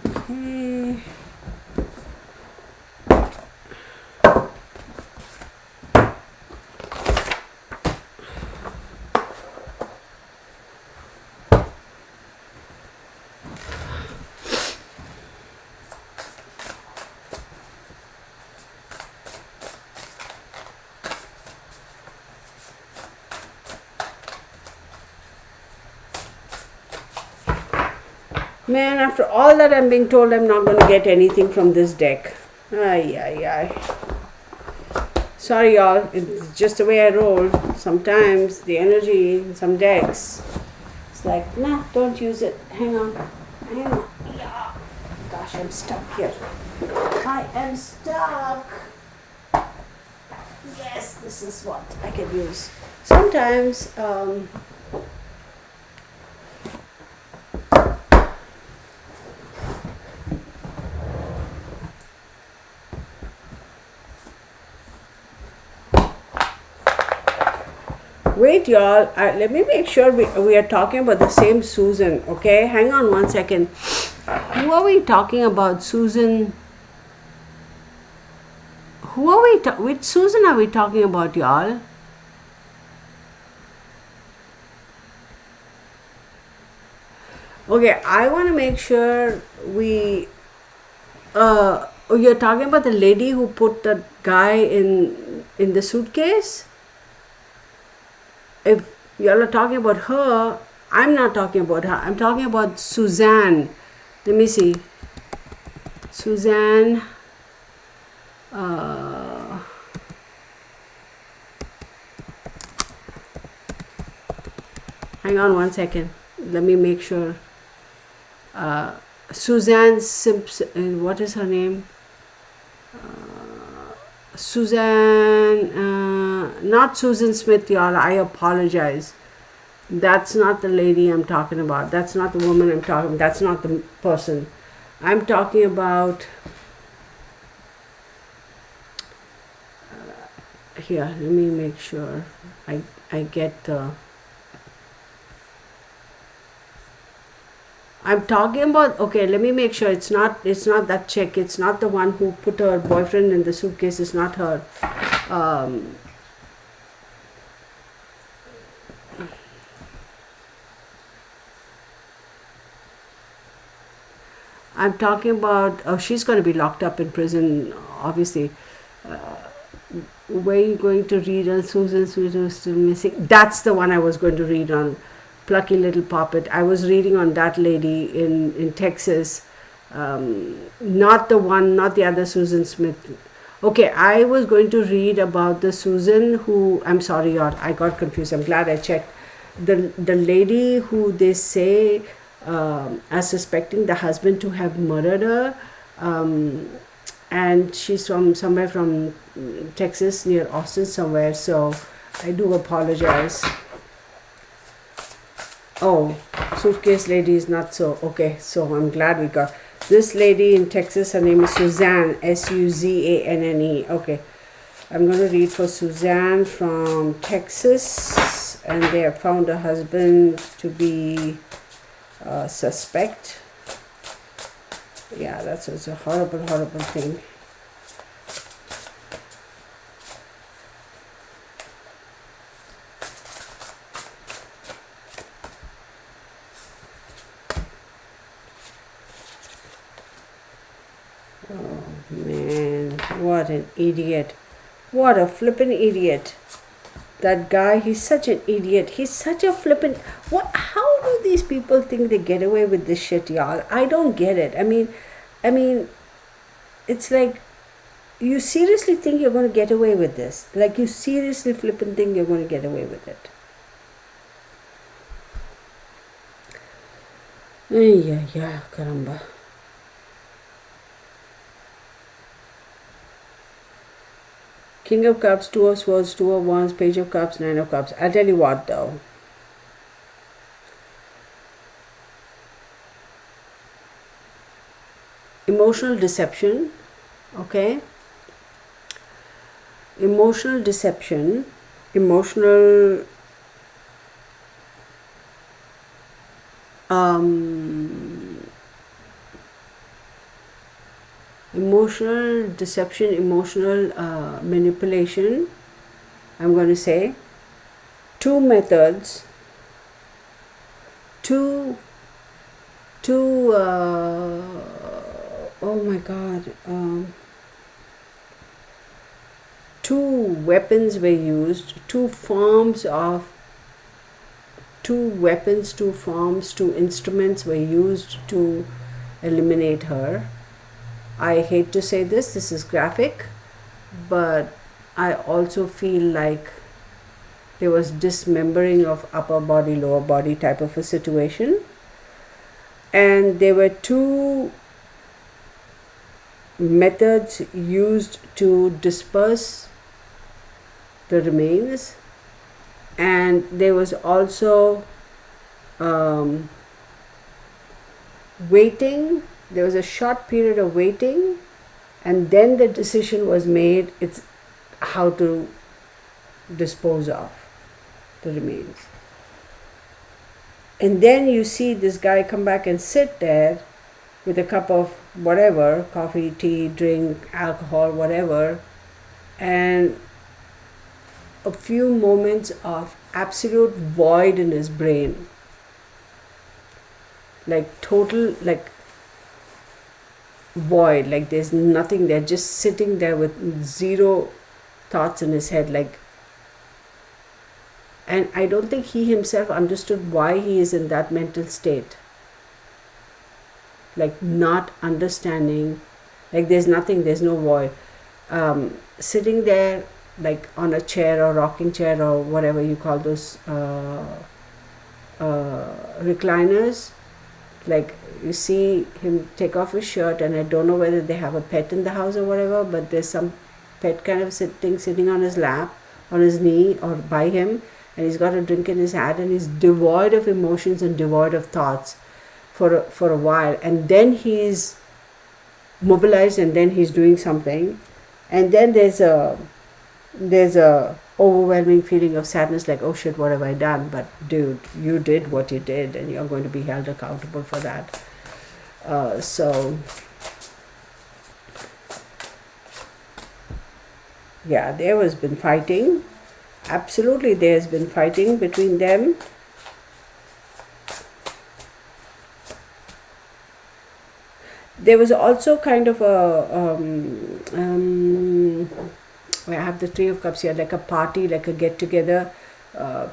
Okay. Man, after all that I'm being told, I'm not going to get anything from this deck. Ay, ay, ay. Sorry, y'all. It's just the way I roll. Sometimes the energy in some decks, it's like, nah, don't use it. Hang on. Hang on. Yeah. Gosh, I'm stuck here. I am stuck. Yes, this is what I can use. Sometimes, wait, y'all. Let me make sure we are talking about the same Susan, okay? Hang on one second. Who are we talking about? Susan. Who are we? Which Susan are we talking about, y'all? Okay, I want to make sure we. You're talking about the lady who put the guy in the suitcase. If y'all are talking about her, I'm not talking about her. I'm talking about Suzanne. Let me see. Suzanne. Hang on one second. Let me make sure. Suzanne Simpson. What is her name? Suzanne. Not Susan Smith, y'all. I apologize. That's not the lady I'm talking about. That's not the woman I'm talking about. That's not the person. I'm talking about. Here, let me make sure I get the. I'm talking about, okay, let me make sure it's not that chick. It's not the one who put her boyfriend in the suitcase. It's not her. I'm talking about, oh, she's going to be locked up in prison, obviously. Where are you going to read on Susan still missing? That's the one I was going to read on. Plucky Little Puppet. I was reading on that lady in Texas. Not the other Susan Smith. Okay, I was going to read about the Susan who, I'm sorry, I got confused. I'm glad I checked. The lady who they say are suspecting the husband to have murdered her. And she's from somewhere from Texas, near Austin somewhere. So I do apologize. Oh, suitcase lady is not so. Okay, so I'm glad we got this lady in Texas. Her name is Suzanne, Suzanne. Okay, I'm going to read for Suzanne from Texas, and they have found a husband to be suspect. Yeah, that's a horrible, horrible thing. Oh man, what an idiot. What a flippin' idiot. That guy, he's such an idiot. He's such a flippin'. How do these people think they get away with this shit, y'all? I don't get it. I mean, it's like, you seriously think you're going to get away with this? Like, you seriously flippin' think you're going to get away with it? Yeah, caramba. King of Cups, Two of Swords, Two of Wands, Page of Cups, Nine of Cups. I'll tell you what though. Emotional deception, okay? Emotional deception, emotional emotional deception, emotional manipulation. I'm going to say two methods, two oh my god, two weapons were used, two forms of two weapons, two forms, two instruments were used to eliminate her. I hate to say this is graphic, but I also feel like there was dismembering of upper body, lower body type of a situation. And there were two methods used to disperse the remains, and there was also waiting. There was a short period of waiting, and then the decision was made. It's how to dispose of the remains. And then you see this guy come back and sit there with a cup of whatever, coffee, tea, drink, alcohol, whatever, and a few moments of absolute void in his brain. Like total, like void, like there's nothing there, just sitting there with zero thoughts in his head, like. And I don't think he himself understood why he is in that mental state. Like not understanding, like there's nothing, there's no void. Sitting there like on a chair or rocking chair or whatever you call those recliners, like you see him take off his shirt, and I don't know whether they have a pet in the house or whatever, but there's some pet kind of sitting on his lap, on his knee or by him, and he's got a drink in his hand, and he's devoid of emotions and devoid of thoughts for a while, and then he's mobilized, and then he's doing something, and then there's a overwhelming feeling of sadness, like, oh shit, what have I done? But dude, you did what you did, and you're going to be held accountable for that. So yeah, there has been fighting. Absolutely, there has been fighting between them. There was also kind of a I have the Three of Cups here, like a party, like a get together,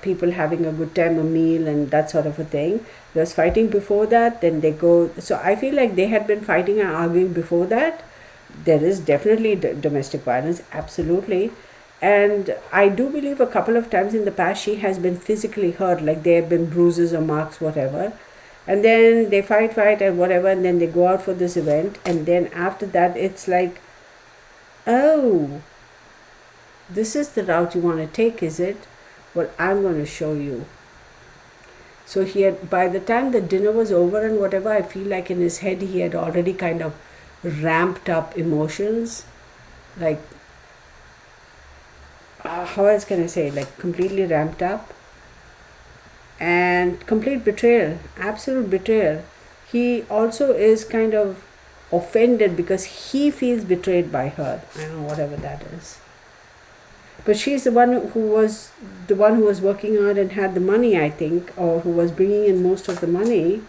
people having a good time, a meal, and that sort of a thing. There was fighting before that, then they go. So I feel like they had been fighting and arguing before that. There is definitely domestic violence, absolutely. And I do believe a couple of times in the past she has been physically hurt, like there have been bruises or marks, whatever. And then they fight and whatever, and then they go out for this event, and then after that it's like, oh, this is the route you want to take, is it? Well, I'm going to show you. So he had, by the time the dinner was over and whatever, I feel like in his head he had already kind of ramped up emotions, like, how else can I say, like completely ramped up. And complete betrayal, absolute betrayal. He also is kind of offended because he feels betrayed by her. I don't know, whatever that is. But she's the one who was working hard and had the money, I think, or who was bringing in most of the money.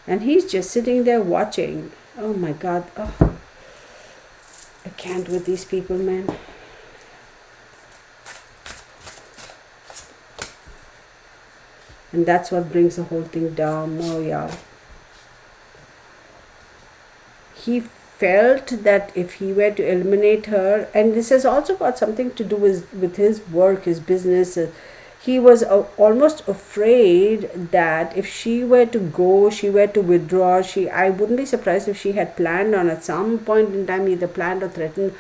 And he's just sitting there watching. Oh my God. Oh, I can't with these people, man. And that's what brings the whole thing down. Oh yeah. He felt that if he were to eliminate her, and this has also got something to do with his work, his business, he was almost afraid that if she were to go, she were to withdraw, I wouldn't be surprised if she had planned on at some point in time, either planned or threatened,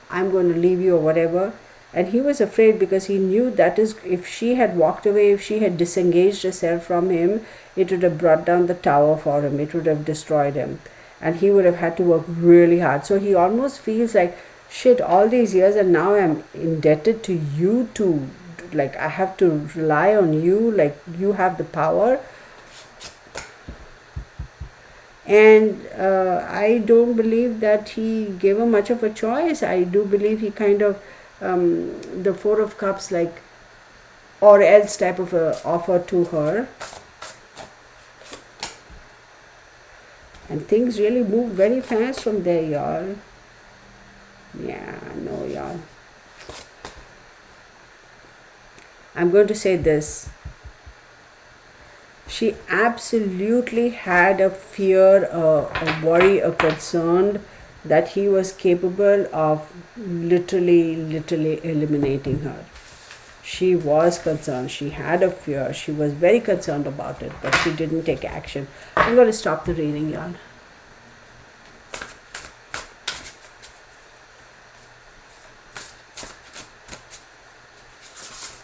I'm going to leave you or whatever. And he was afraid because he knew that is, if she had walked away, if she had disengaged herself from him, it would have brought down the tower for him, it would have destroyed him. And he would have had to work really hard. So he almost feels like, shit, all these years and now I'm indebted to you to, like, I have to rely on you, like you have the power. And I don't believe that he gave her much of a choice. I do believe he kind of, the Four of Cups, like, or else type of a offer to her. And things really move very fast from there, y'all. Yeah, no, y'all. I'm going to say this. She absolutely had a fear, a worry, a concern that he was capable of literally eliminating her. She was concerned. She had a fear. She was very concerned about it, but she didn't take action. I'm going to stop the reading, y'all.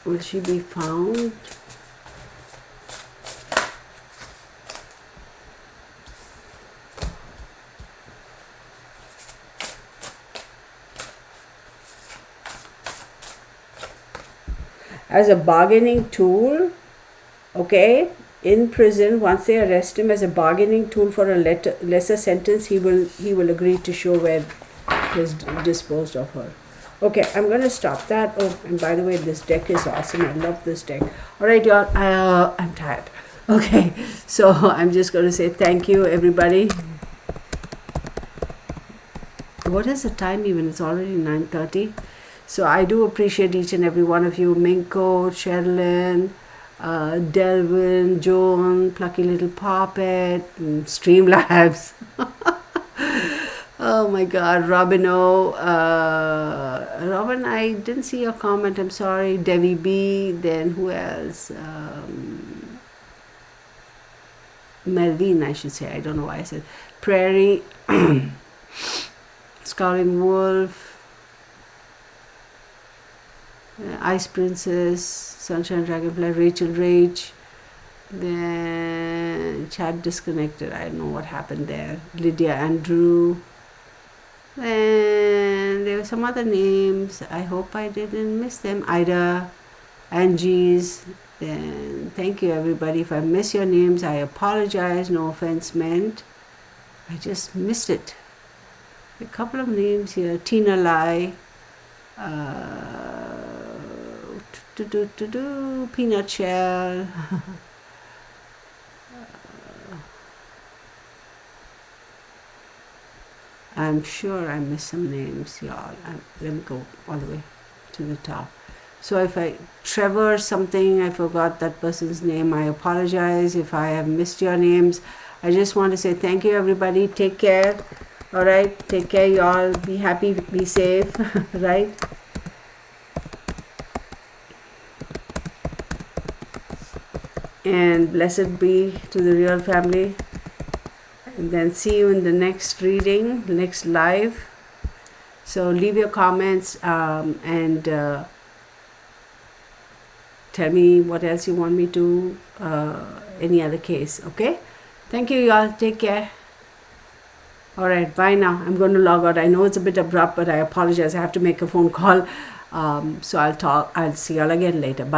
Will she be found? As a bargaining tool, okay, in prison, once they arrest him as a bargaining tool for a lesser sentence, he will agree to show where he's disposed of her. Okay, I'm going to stop that. Oh, and by the way, this deck is awesome. I love this deck. All right, y'all, I'm tired. Okay, so I'm just going to say thank you, everybody. What is the time even? It's already 9:30. So I do appreciate each and every one of you. Minko, Sherilyn, Delvin, Joan, Plucky Little Puppet, Streamlabs. Oh my God, Robin O. Robin, I didn't see your comment. I'm sorry. Debbie B. Then who else? Melvin, I should say. I don't know why I said Prairie. Scouting Wolf. Ice Princess, Sunshine Dragonfly, Rachel Rage, then chat disconnected. I don't know what happened there. Lydia Andrew. Then there were some other names. I hope I didn't miss them. Ida, Angie's. Then thank you everybody. If I miss your names, I apologize. No offense meant. I just missed it. A couple of names here. Tina Lai. Peanut Shell. I'm sure I missed some names, y'all. Let me go all the way to the top. So if I Trevor something, I forgot that person's name. I apologize if I have missed your names. I just want to say thank you, everybody. Take care. All right, take care, y'all. Be happy, be safe. Right. And blessed be to the real family. And then see you in the next reading, next live. So leave your comments and tell me what else you want me to, any other case, okay? Thank you, y'all. Take care. All right, bye now. I'm going to log out. I know it's a bit abrupt, but I apologize. I have to make a phone call. So I'll see y'all again later. Bye.